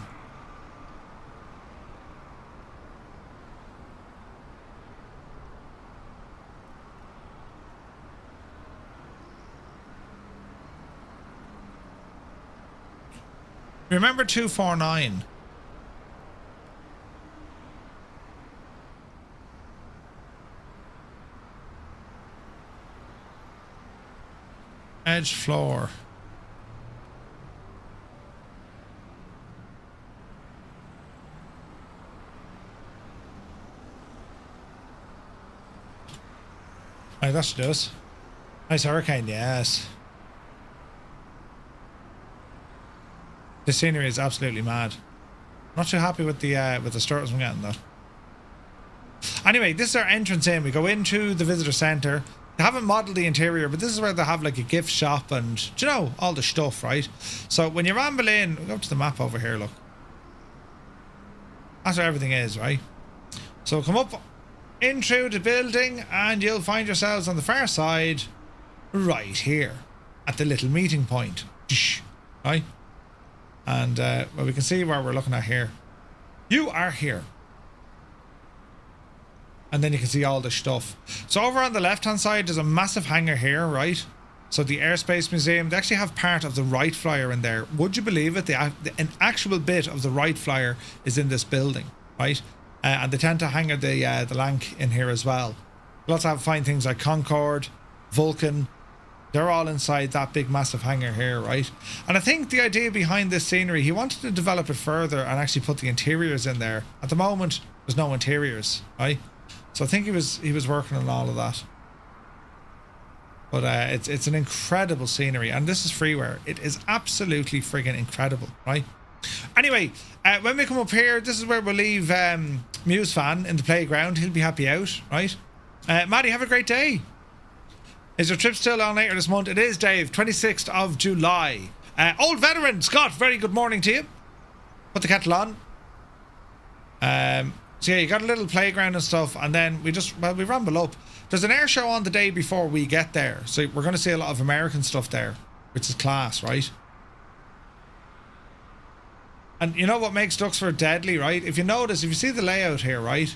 Speaker 1: Remember 249. Edge floor. Right, that should do us. Nice hurricane, yes. The scenery is absolutely mad. Not too happy with the starters I'm getting though. Anyway, this is our entrance in. We go into the visitor centre. They haven't modelled the interior, but this is where they have like a gift shop and, do you know, all the stuff, right? So when you ramble in, we'll go to the map over here, look. That's where everything is, right? So come up in through the building and you'll find yourselves on the far side right here at the little meeting point. Right? And well, we can see where we're looking at here. You are here. And then you can see all the stuff. So over on the left hand side there's a massive hangar here, right? So the Airspace Museum, they actually have part of the Wright Flyer in there. Would you believe it? An actual bit of the Wright Flyer is in this building, right? And they tend to hang the Lank in here as well. You'll also find things like Concorde, Vulcan. They're all inside that big massive hangar here, right? And I think the idea behind this scenery, he wanted to develop it further and actually put the interiors in there. At the moment, there's no interiors, right? So I think he was working on all of that. But it's an incredible scenery, and this is freeware. It is absolutely friggin' incredible, right? Anyway, when we come up here, this is where we'll leave Muse Fan in the playground. He'll be happy out, right? Maddie, have a great day. Is your trip still on later this month? It is, Dave. 26th of July. Old veteran Scott, very good morning to you. Put the kettle on. So yeah, you got a little playground and stuff, and then we ramble up. There's an air show on the day before we get there, so we're going to see a lot of American stuff there, which is class, right? And you know what makes Duxford deadly, right? If you notice, if you see the layout here, right?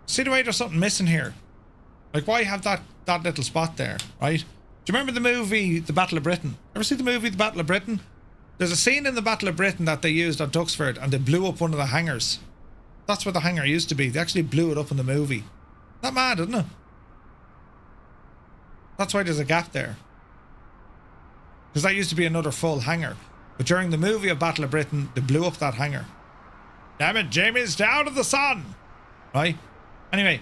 Speaker 1: See the way there's something missing here? Like, why have that little spot there, right? Do you remember the movie The Battle of Britain? Ever see the movie The Battle of Britain? There's a scene in The Battle of Britain that they used at Duxford, and they blew up one of the hangars. That's where the hangar used to be. They actually blew it up in the movie. Not mad, isn't it? That's why there's a gap there. Because that used to be another full hangar. But during the movie of Battle of Britain, they blew up that hangar. Damn it, Jamie's down to the sun! Right? Anyway,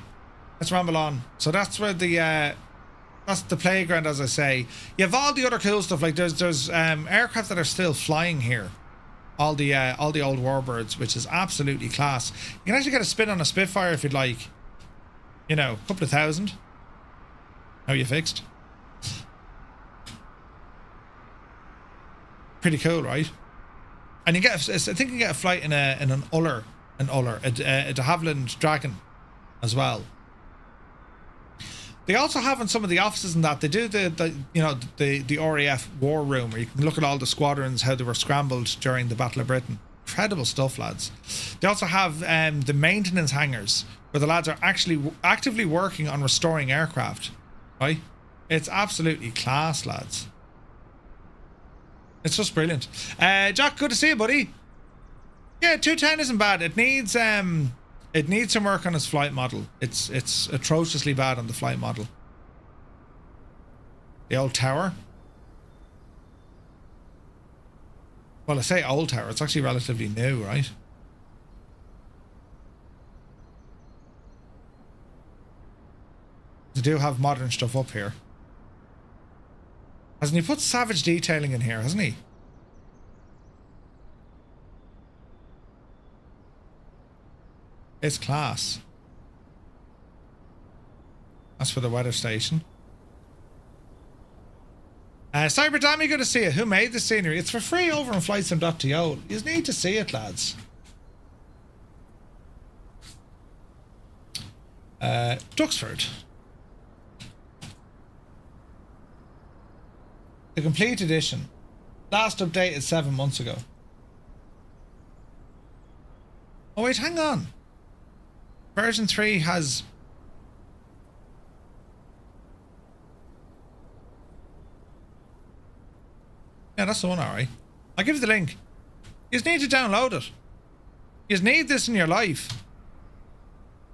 Speaker 1: let's ramble on. So that's where that's the playground, as I say. You have all the other cool stuff. Like there's aircraft that are still flying here. All the old warbirds, which is absolutely class. You can actually get a spin on a Spitfire if you'd like. You know, a couple of thousand. How you fixed? Pretty cool, right? And you get, I think you get a flight in an Uller, a de Havilland Dragon, as well. They also have in some of the offices and that they do the RAF war room where you can look at all the squadrons, how they were scrambled during the Battle of Britain. Incredible stuff, lads. They also have the maintenance hangars where the lads are actually actively working on restoring aircraft. Right? It's absolutely class, lads. It's just brilliant. Jack, good to see you, buddy. Yeah, 210 isn't bad. It needs some work on its flight model. It's atrociously bad on the flight model. The old tower. Well, I say old tower. It's actually relatively new, right? They do have modern stuff up here. Hasn't he put savage detailing in here, hasn't he? It's class. That's for the weather station. Cyber Dammy, good to see you. Who made the scenery? It's for free over on flightsim.to. You need to see it, lads. Duxford. The complete edition. Last updated 7 months ago. Oh wait, hang on. Version 3 has... Yeah, that's the one, alright. I'll give you the link. You just need to download it. You just need this in your life.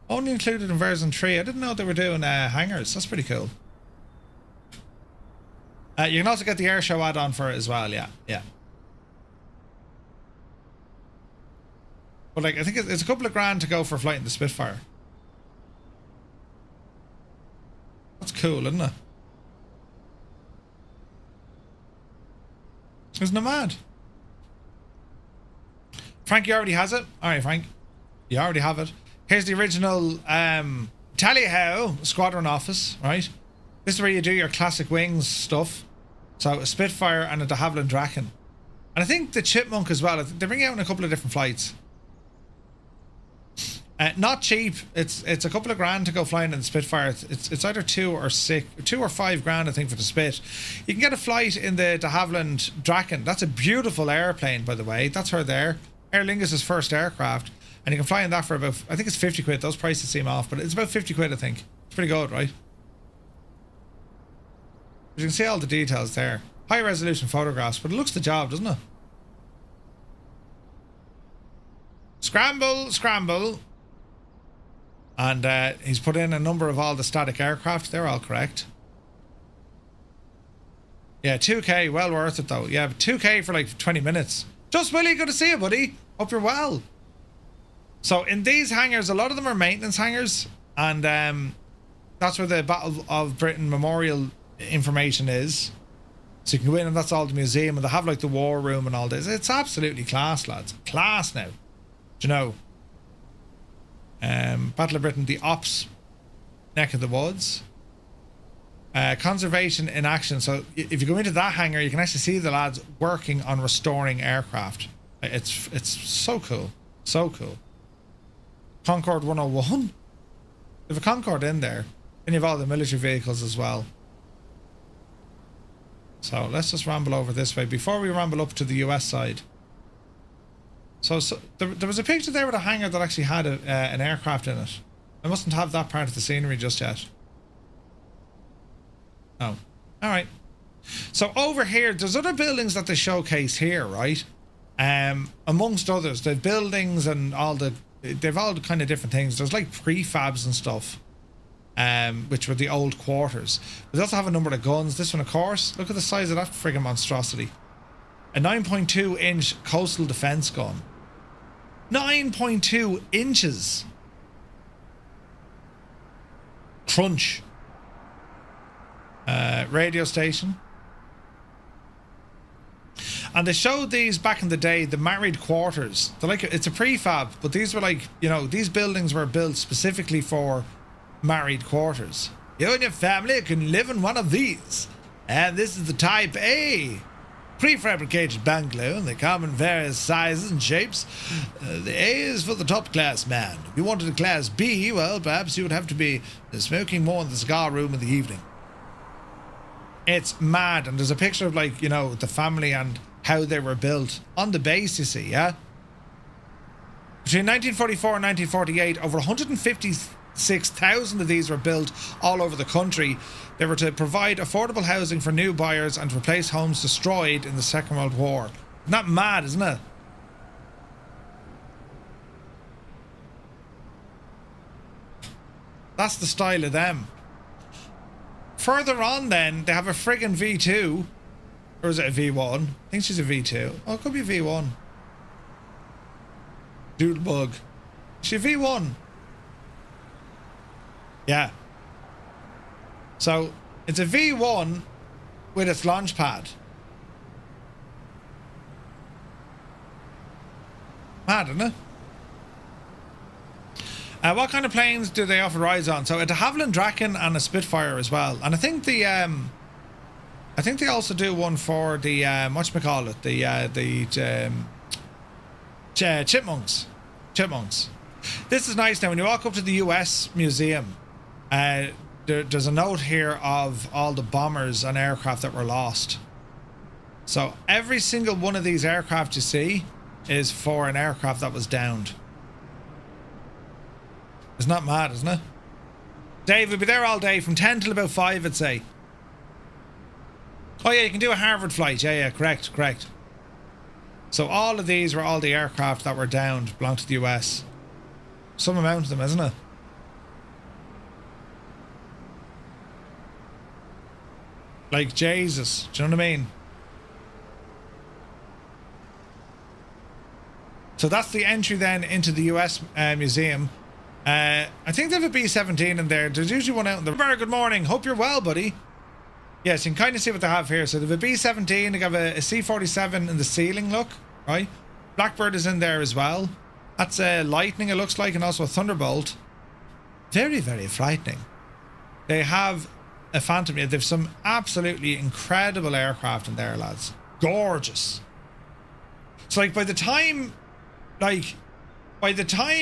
Speaker 1: Only included in version 3. I didn't know they were doing hangars. That's pretty cool. You can also get the airshow add-on for it as well, yeah. But like, I think it's a couple of grand to go for a flight in the Spitfire. That's cool, isn't it? Isn't it mad? Frank, you already has it? Alright, Frank. You already have it. Here's the original tell you how squadron office, right? This is where you do your classic wings stuff. So a Spitfire and a de Havilland Draken. And I think the Chipmunk as well. They bring out in a couple of different flights. Not cheap. It's a couple of grand to go flying in the Spitfire. It's either 2 or 5 grand, I think, for the Spit. You can get a flight in the de Havilland Draken. That's a beautiful airplane, by the way. That's her there. Aer Lingus' first aircraft. And you can fly in that for about, I think it's 50 quid. Those prices seem off, but it's about 50 quid, I think. It's pretty good, right? You can see all the details there. High resolution photographs, but it looks the job, doesn't it? Scramble, scramble. And he's put in a number of all the static aircraft. They're all correct. Yeah, 2k, well worth it though. Yeah, 2k for like 20 minutes. Just Willie, good to see you, buddy. Hope you're well. So in these hangars, a lot of them are maintenance hangars. And that's where the Battle of Britain Memorial information is. So you can go in and that's all the museum, and they have like the war room and all this. It's absolutely class, lads. Class now. Do you know? Battle of Britain, the Ops neck of the woods. Conservation in action. So if you go into that hangar, you can actually see the lads working on restoring aircraft. It's so cool. So cool. Concorde 101. There's a Concorde in there. And you have all the military vehicles as well. So let's just ramble over this way before we ramble up to the US side. So there was a picture there with a hangar that actually had an aircraft in it. I mustn't have that part of the scenery just yet. Oh, all right. So over here, there's other buildings that they showcase here, right? Amongst others, they've buildings and they've all kind of different things. There's like prefabs and stuff, which were the old quarters. They also have a number of guns. This one, of course, look at the size of that friggin' monstrosity. A 9.2 inch coastal defense gun. 9.2 inches. Crunch. Radio station. And they showed these back in the day, the married quarters. They're like, it's a prefab, but these were like, you know, these buildings were built specifically for married quarters. You and your family can live in one of these. And this is the Type A prefabricated bungalow, and they come in various sizes and shapes. The A is for the top class man. If you wanted a class B, well, perhaps you would have to be smoking more in the cigar room in the evening. It's mad, and there's a picture of, like, you know, the family and how they were built on the base, you see, yeah? Between 1944 and 1948, over 156,000 of these were built all over the country. They were to provide affordable housing for new buyers and to replace homes destroyed in the Second World War. Isn't that mad, isn't it? That's the style of them. Further on then, they have a friggin' V2. Or is it a V1? I think she's a V2. Oh, it could be a V1. Doodlebug. Is she a V1? Yeah. So, it's a V1 with its launch pad. Mad, isn't it? What kind of planes do they offer rides on? So, it's a Havilland Draken and a Spitfire as well. And I think they also do one for the whatchamacallit, the Chipmunks. This is nice. Now, when you walk up to the US Museum, there's a note here of all the bombers and aircraft that were lost. So every single one of these aircraft you see is for an aircraft that was downed. It's not mad, isn't it? Dave, we'll be there all day from 10 till about 5, I'd say. Oh yeah, you can do a Harvard flight. Yeah, correct. So all of these were all the aircraft that were downed, belong to the US. Some amount of them, isn't it? Like, Jesus, do you know what I mean? So that's the entry then into the US Museum. I think they have a B-17 in there. There's usually one out in the... Good morning. Hope you're well, buddy. Yes, you can kind of see what they have here. So they have a B-17, they have a C-47 in the ceiling, look, right? Blackbird is in there as well. That's a Lightning, it looks like, and also a Thunderbolt. Very, very frightening. They have a Phantom. Yeah, they've some absolutely incredible aircraft in there, lads. Gorgeous. So, like, by the time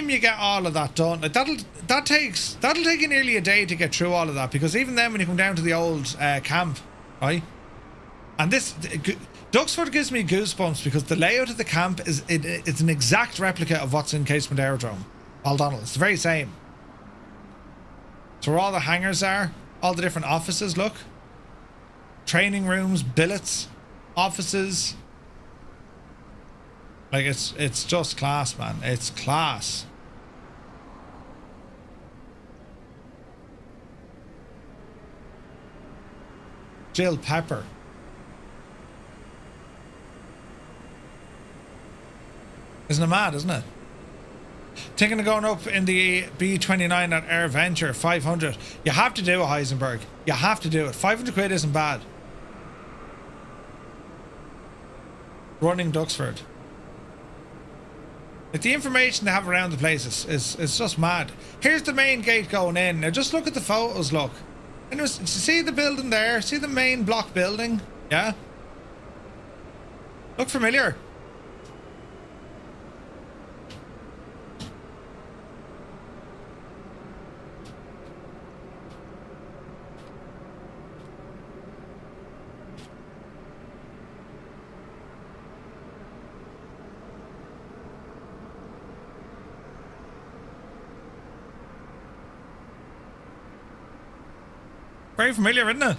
Speaker 1: you get all of that done, like that'll take you nearly a day to get through all of that, because even then when you come down to the old camp, right? And this Duxford gives me goosebumps because the layout of the camp it's an exact replica of what's in Casement Aerodrome. Baldonnel, it's the very same. So where all the hangars are, all the different offices, look. Training rooms, billets, offices. Like, it's just class, man. It's class. Jill Pepper. Isn't it mad, isn't it? Thinking of going up in the B-29 at Air Venture 500. You have to do it, Heisenberg. You have to do it. 500 quid isn't bad. running Duxford. Like, the information they have around the place is just mad. Here's the main gate going in. Now just look at the photos, look. And see the building there? See the main block building? Yeah? Look familiar? Very familiar, isn't it?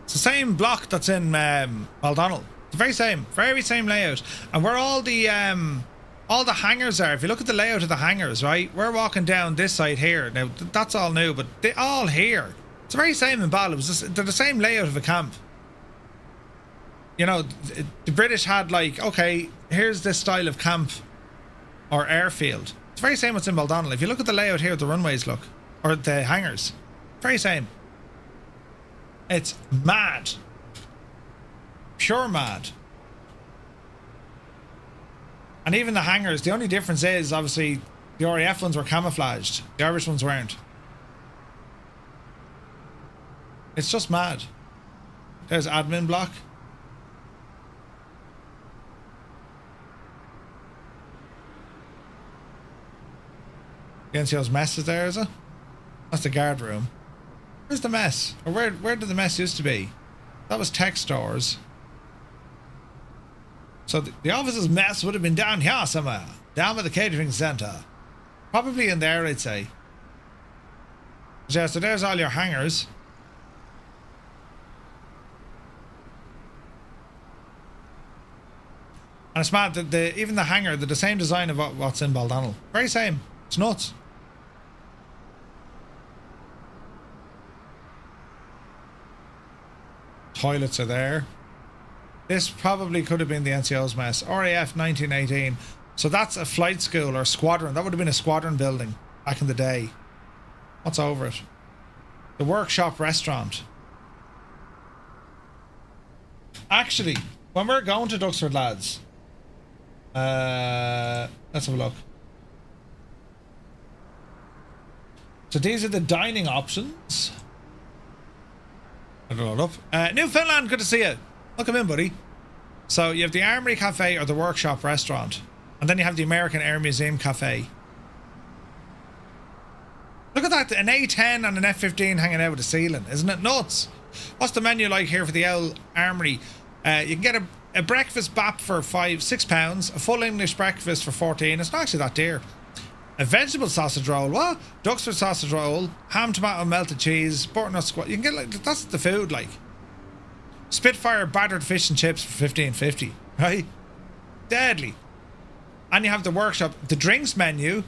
Speaker 1: It's the same block that's in Baldonnel. The very same layout. And where all the hangars are, if you look at the layout of the hangars, right, we're walking down this side here. Now, that's all new, but they all here. It's the very same in Bal. They're the same layout of a camp. You know, the British had like, okay, here's this style of camp or airfield. It's very same what's in Baldonnel. If you look at the layout here, the runways look, or the hangars, very same. It's mad. Pure mad. And even the hangars, the only difference is, obviously, the RAF ones were camouflaged. The Irish ones weren't. It's just mad. There's admin block. You can see those messes there, is it? That's the guard room. Where's the mess? Or where did the mess used to be? That was tech stores. So the office's mess would have been down here somewhere. Down by the catering centre. Probably in there, I'd say. Yeah, so there's all your hangars. And it's mad that even the hangar, they're the same design of what's in Baldonnel. Very same. It's nuts. Toilets are there. This probably could have been the NCO's mess. RAF 1918. So that's a flight school or squadron. That would have been a squadron building back in the day. What's over it? The workshop restaurant. Actually, when we're going to Duxford, lads, let's have a look. So these are the dining options. I don't know up. Newfoundland, good to see you. Welcome in, buddy. So you have the Armory Cafe or the Workshop Restaurant. And then you have the American Air Museum Cafe. Look at that, an A10 and an F-15 hanging out of the ceiling. Isn't it nuts? What's the menu like here for the L Armory? You can get a breakfast bap for £6, a full English breakfast for 14. It's not actually that dear. A vegetable sausage roll, what? Duxford sausage roll, ham, tomato, melted cheese, butternut squash. You can get like, that's the food, like. Spitfire battered fish and chips for $15.50, right? Deadly. And you have the workshop, the drinks menu.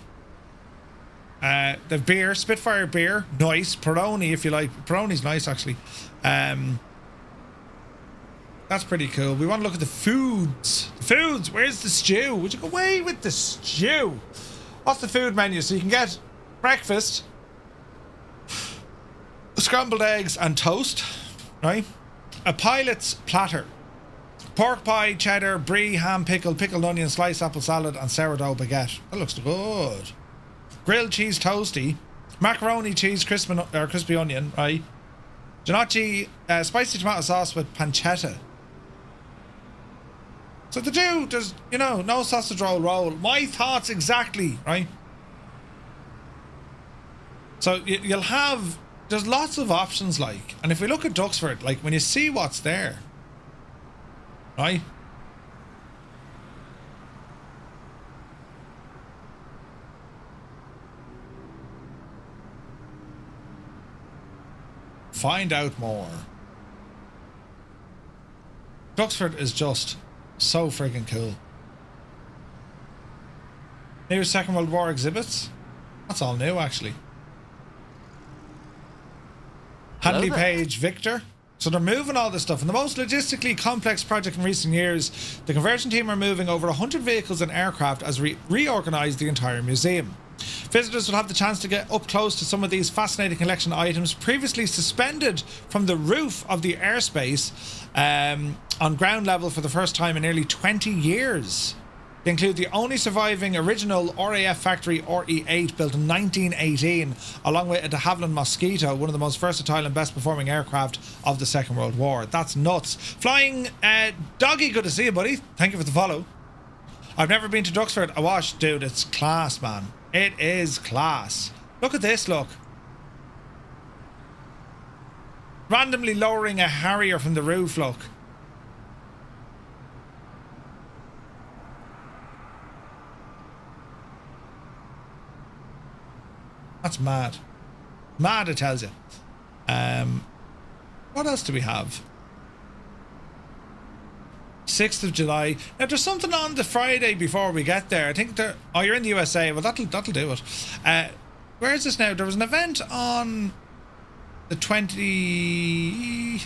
Speaker 1: The beer, Spitfire beer, nice. Peroni, if you like. Peroni's nice, actually. That's pretty cool. We want to look at the foods. Foods, where's the stew? Would you go away with the stew? What's the food menu? So you can get breakfast, scrambled eggs and toast, right? A pilot's platter. Pork pie, cheddar, brie, ham, pickled onion, sliced apple salad and sourdough baguette. That looks good. Grilled cheese toasty. Macaroni cheese, crispy onion, right? Gnocchi, spicy tomato sauce with pancetta. So there's, you know, no sausage roll. My thoughts exactly, right? So you'll have, there's lots of options, like, and if we look at Duxford, like, when you see what's there, right? Find out more. Duxford is just so freaking cool. New Second World War exhibits. That's all new, actually. Handley Page Victor. So they're moving all this stuff. In the most logistically complex project in recent years, the conversion team are moving over 100 vehicles and aircraft as we reorganise the entire museum. Visitors will have the chance to get up close to some of these fascinating collection items previously suspended from the roof of the airspace on ground level for the first time in nearly 20 years. They include the only surviving original RAF factory RE-8 built in 1918, along with a de Havilland Mosquito, one of the most versatile and best performing aircraft of the Second World War. That's nuts. Flying Doggy, good to see you, buddy. Thank you for the follow. I've never been to Duxford. I watched, dude. It's class, man. It is class. Look at this, look. Randomly lowering a Harrier from the roof, look. That's mad. Mad, it tells you. What else do we have? 6th of July. Now, there's something on the Friday before we get there. I think there... Oh, you're in the USA. Well, that'll do it. Where is this now? There was an event on the 20...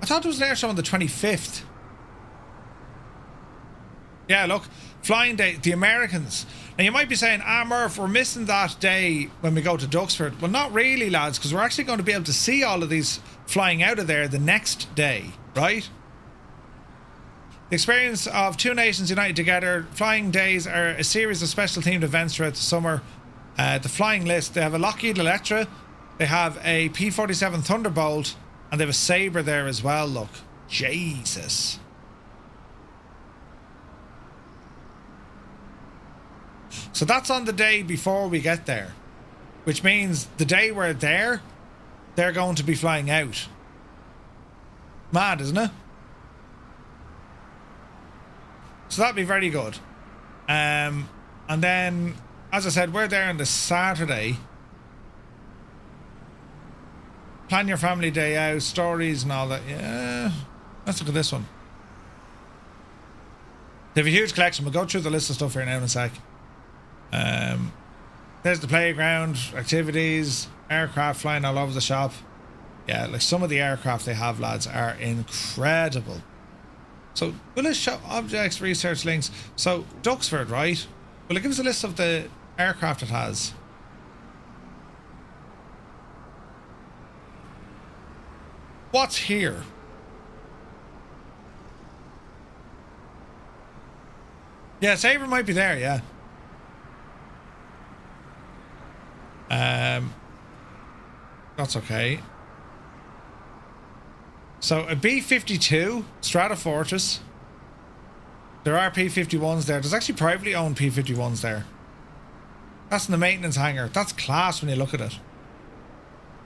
Speaker 1: I thought there was an air show on the 25th. Yeah, look. Flying Day. The Americans. Now, you might be saying, Murph, we're missing that day when we go to Duxford. Well, not really, lads, because we're actually going to be able to see all of these flying out of there the next day, right? The experience of two nations united together. Flying Days are a series of special themed events throughout the summer. The flying list, they have a Lockheed Electra, they have a P-47 Thunderbolt, and they have a Sabre there as well, look. Jesus. So that's on the day before we get there, which means the day we're there, they're going to be flying out. Mad, isn't it? So that'd be very good. And then, as I said, we're there on the Saturday. Plan your family day out, stories and all that. Yeah. Let's look at this one. They have a huge collection. We'll go through the list of stuff here now in a sec. There's the playground, activities, aircraft flying all over the shop. Yeah, like some of the aircraft they have, lads, are incredible. So, will it show objects, research links? So, Duxford, right? Will it give us a list of the aircraft it has? What's here? Yeah, Sabre might be there, yeah. That's okay. So a B-52 Stratofortress. There are P-51s there. There's actually privately owned P-51s there. That's in the maintenance hangar. That's class when you look at it.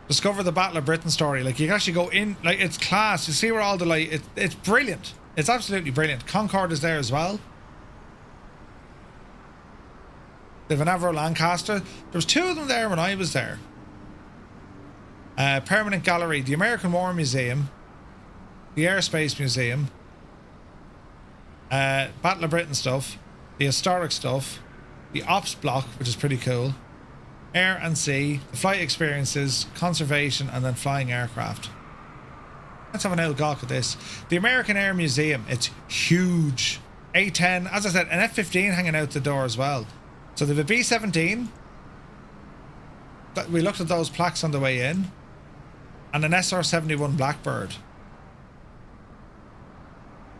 Speaker 1: Discover the Battle of Britain story. Like, you can actually go in. Like, it's class. You see where all the, like, it's brilliant. It's absolutely brilliant. Concorde is there as well. They have an Avro Lancaster. There was two of them there when I was there. Permanent Gallery. The American War Museum. The Airspace Museum. Battle of Britain stuff. The historic stuff. The Ops Block, which is pretty cool. Air and Sea. The flight experiences. Conservation. And then flying aircraft. Let's have an old gawk at this. The American Air Museum. It's huge. A-10. As I said, an F-15 hanging out the door as well. So they have a B-17. We looked at those plaques on the way in. And an SR-71 Blackbird.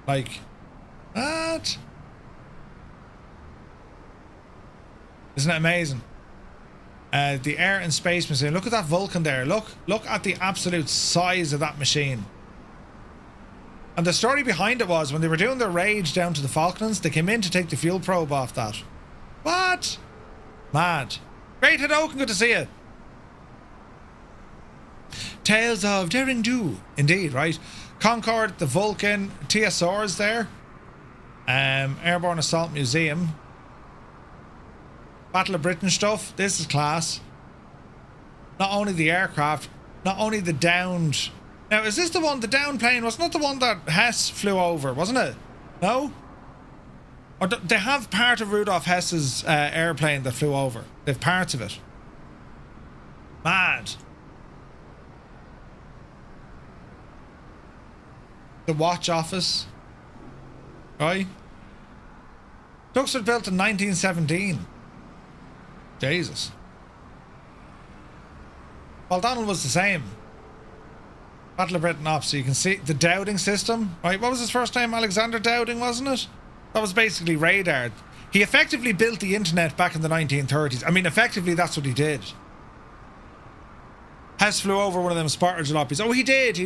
Speaker 1: Like, what? Isn't it amazing? The Air and Space Museum. Look at that Vulcan there. Look at the absolute size of that machine. And the story behind it was when they were doing their raid down to the Falklands, they came in to take the fuel probe off that. What? Mad. Great, Hadoken, good to see you. Tales of Daring Do. Indeed, right? Concorde, the Vulcan, TSR's there. Airborne Assault Museum. Battle of Britain stuff. This is class. Not only the aircraft, not only the downed... Now, is this the one, the downed plane? Wasn't that the one that Hess flew over, wasn't it? No? Or they have part of Rudolf Hess's airplane that flew over. They have parts of it. Mad. The watch office. Right? Duxford built in 1917. Jesus. Well, Donald was the same. Battle of Britain Ops, so you can see the Dowding system, right? What was his first name? Alexander Dowding, wasn't it? That was basically radar. He effectively built the internet back in the 1930s. I mean, effectively, that's what he did. Hess flew over one of them Spartan jalopies. Oh, he did.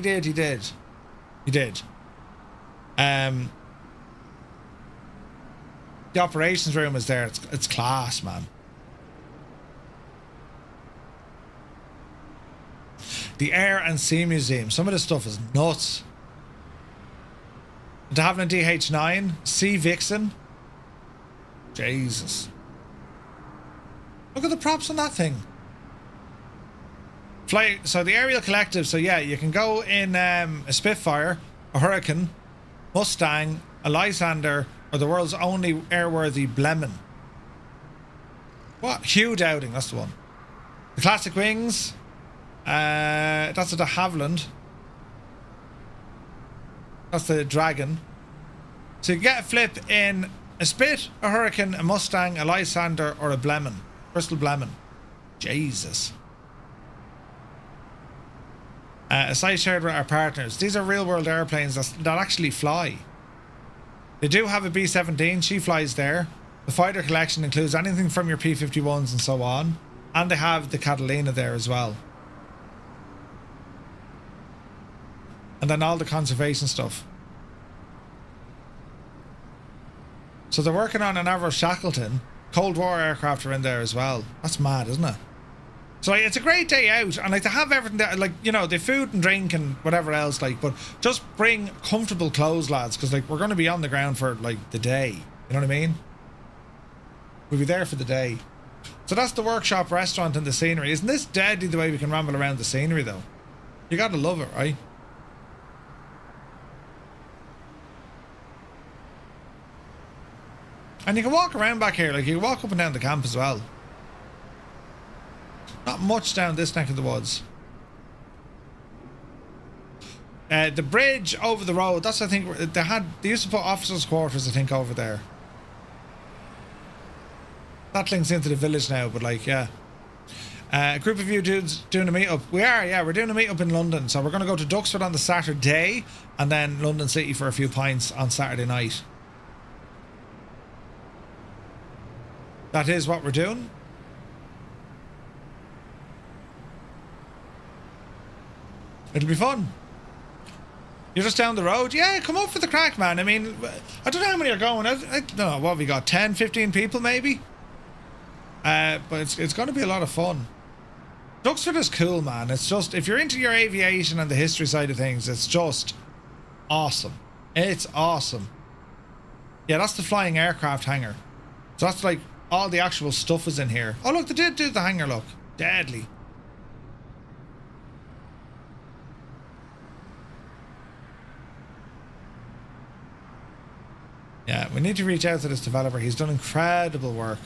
Speaker 1: The operations room is there. It's class, man. The Air and Sea Museum. Some of this stuff is nuts. De Havilland DH9, Sea Vixen. Jesus. Look at the props on that thing. So the aerial collective, so yeah, you can go in a Spitfire, a Hurricane, Mustang, a Lysander, or the world's only airworthy Blemin. What? Hugh Dowding, that's the one. The Classic Wings, that's a de Havilland. That's the Dragon. So you get a flip in a Spit, a Hurricane, a Mustang, a Lysander, or a Blemin. Bristol Blemin. Jesus. A site shared with our partners. These are real world airplanes that actually fly. They do have a B-17. She flies there. The fighter collection includes anything from your P-51s and so on. And they have the Catalina there as well. And then all the conservation stuff. So they're working on an Avro Shackleton. Cold War aircraft are in there as well. That's mad, isn't it? So like, it's a great day out, and like to have everything there, like, you know, the food and drink and whatever else, like, but just bring comfortable clothes, lads, because like we're going to be on the ground for like the day. You know what I mean? We'll be there for the day. So that's the workshop, restaurant, and the scenery. Isn't this deadly the way we can ramble around the scenery though? You gotta love it, right? And you can walk around back here, like you can walk up and down the camp as well. Not much down this neck of the woods. The bridge over the road, that's, I think, they used to put officers' quarters, I think, over there. That links into the village now, but like, yeah. A group of you dudes doing a meetup. We're doing a meetup in London. So we're going to go to Duxford on the Saturday, and then London City for a few pints on Saturday night. That is what we're doing. It'll be fun. You're just down the road? Yeah, come up for the crack, man. I mean, I don't know how many are going. I don't know, what have we got? 10, 15 people maybe? But it's going to be a lot of fun. Duxford is cool, man. It's just, if you're into your aviation and the history side of things, it's just awesome. It's awesome. Yeah, that's the flying aircraft hangar. So that's like, all the actual stuff is in here. Oh, look, they did do the hangar, look. Deadly. Yeah, we need to reach out to this developer. He's done incredible work.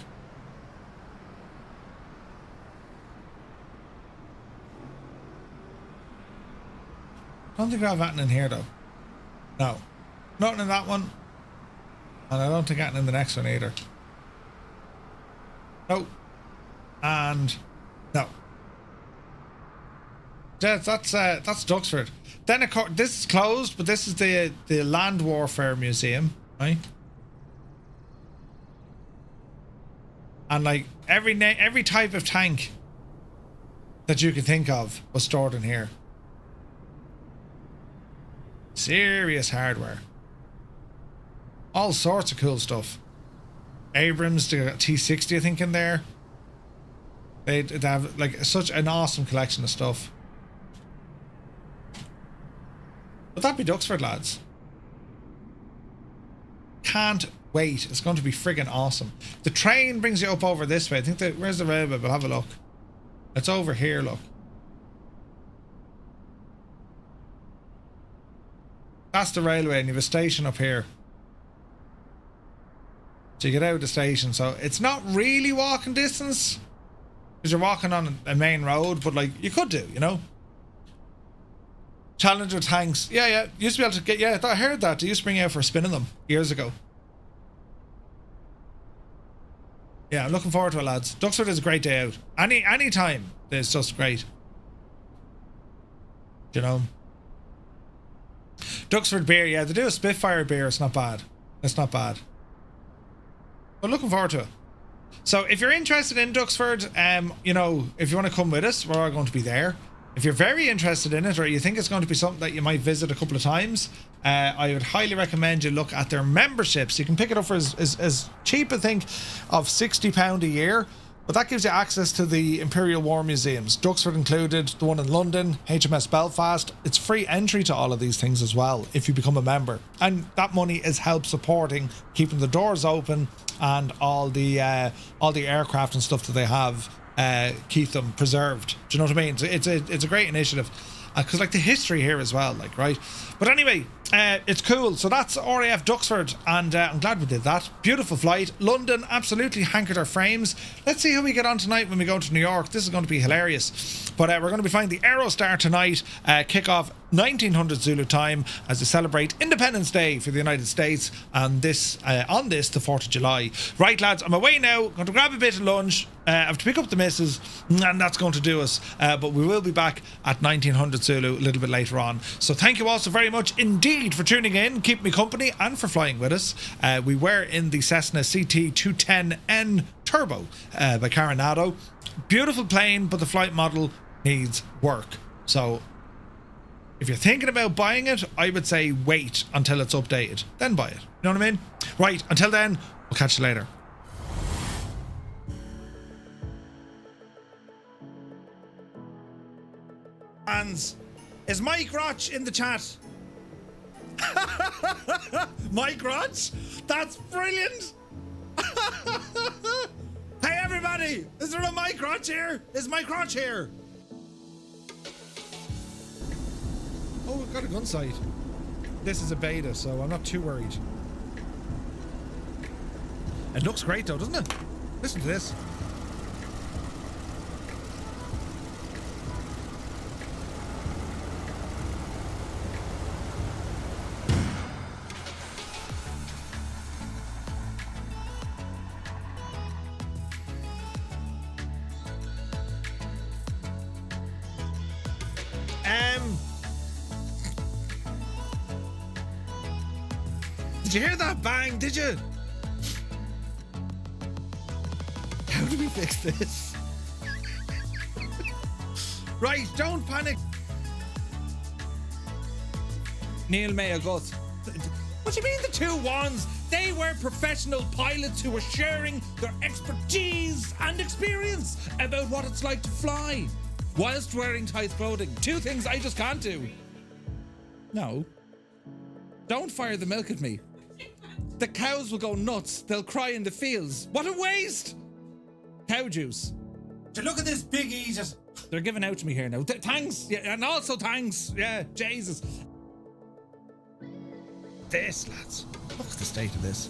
Speaker 1: I don't think we have anything in here, though. No. Nothing in that one. And I don't think anything in the next one either. No. And no. That's Duxford. Then of course, this is closed, but this is the Land Warfare Museum, right? And like every type of tank that you can think of was stored in here. Serious hardware. All sorts of cool stuff. Abrams, they got T60, I think, in there. They have like such an awesome collection of stuff. But that'd be Duxford, lads. Can't wait. It's going to be friggin' awesome. The train brings you up over this way. I think that, where's the railway? We'll have a look. It's over here, look. That's the railway, and you have a station up here. So you get out of the station. So it's not really walking distance, because you're walking on a main road, but like you could do, you know. Challenger tanks. Yeah. Used to be able to get, yeah, I heard that. They used to bring you out for a spin in them years ago. Yeah, I'm looking forward to it, lads. Duxford is a great day out. Any time it's just great. You know. Duxford beer, yeah, they do a Spitfire beer. It's not bad. It's not bad. But looking forward to it. So if you're interested in Duxford, you know, if you want to come with us, we're all going to be there. If you're very interested in it, or you think it's going to be something that you might visit a couple of times, I would highly recommend you look at their memberships. You can pick it up for as cheap, I think, of £60 a year. But that gives you access to the Imperial War Museums, Duxford included, the one in London, HMS Belfast. It's free entry to all of these things as well if you become a member. And that money is help supporting keeping the doors open and all the aircraft and stuff that they have, keep them preserved. Do you know what I mean? It's a great initiative. Because like the history here as well, like, right? But anyway, it's cool. So that's RAF Duxford, and I'm glad we did that. Beautiful flight. London absolutely hankered our frames. Let's see how we get on tonight when we go to New York. This is going to be hilarious. But we're going to be flying the Aerostar tonight, kick off 1900 Zulu time as they celebrate Independence Day for the United States, and this on this the 4th of July. Right, lads, I'm away now. Going to grab a bit of lunch. I have to pick up the missus, and that's going to do us. But we will be back at 1900 Zulu a little bit later on. So thank you all so very much indeed for tuning in, keeping me company, and for flying with us. We were in the Cessna CT210N Turbo by Carenado. Beautiful plane, but the flight model needs work. So if you're thinking about buying it, I would say wait until it's updated, then buy it. You know what I mean? Right, until then, we'll catch you later. Hands. Is Mike Roch in the chat? Mike Roch? That's brilliant! Hey everybody! Is there a Mike Roch here? Is Mike Roch here? Oh, we've got a gun sight. This is a beta, so I'm not too worried. It looks great though, doesn't it? Listen to this. Did you hear that bang? Did you? How do we fix this? Right, don't panic. Neil Mayo goes, what do you mean the two ones? They were professional pilots who were sharing their expertise and experience about what it's like to fly whilst wearing tight clothing. Two things I just can't do. No. Don't fire the milk at me. The cows will go nuts. They'll cry in the fields. What a waste! Cow juice. So look at this big eat. They're giving out to me here now. Thanks. Yeah, and also thanks. Yeah, Jesus. This, lads. Look at the state of this.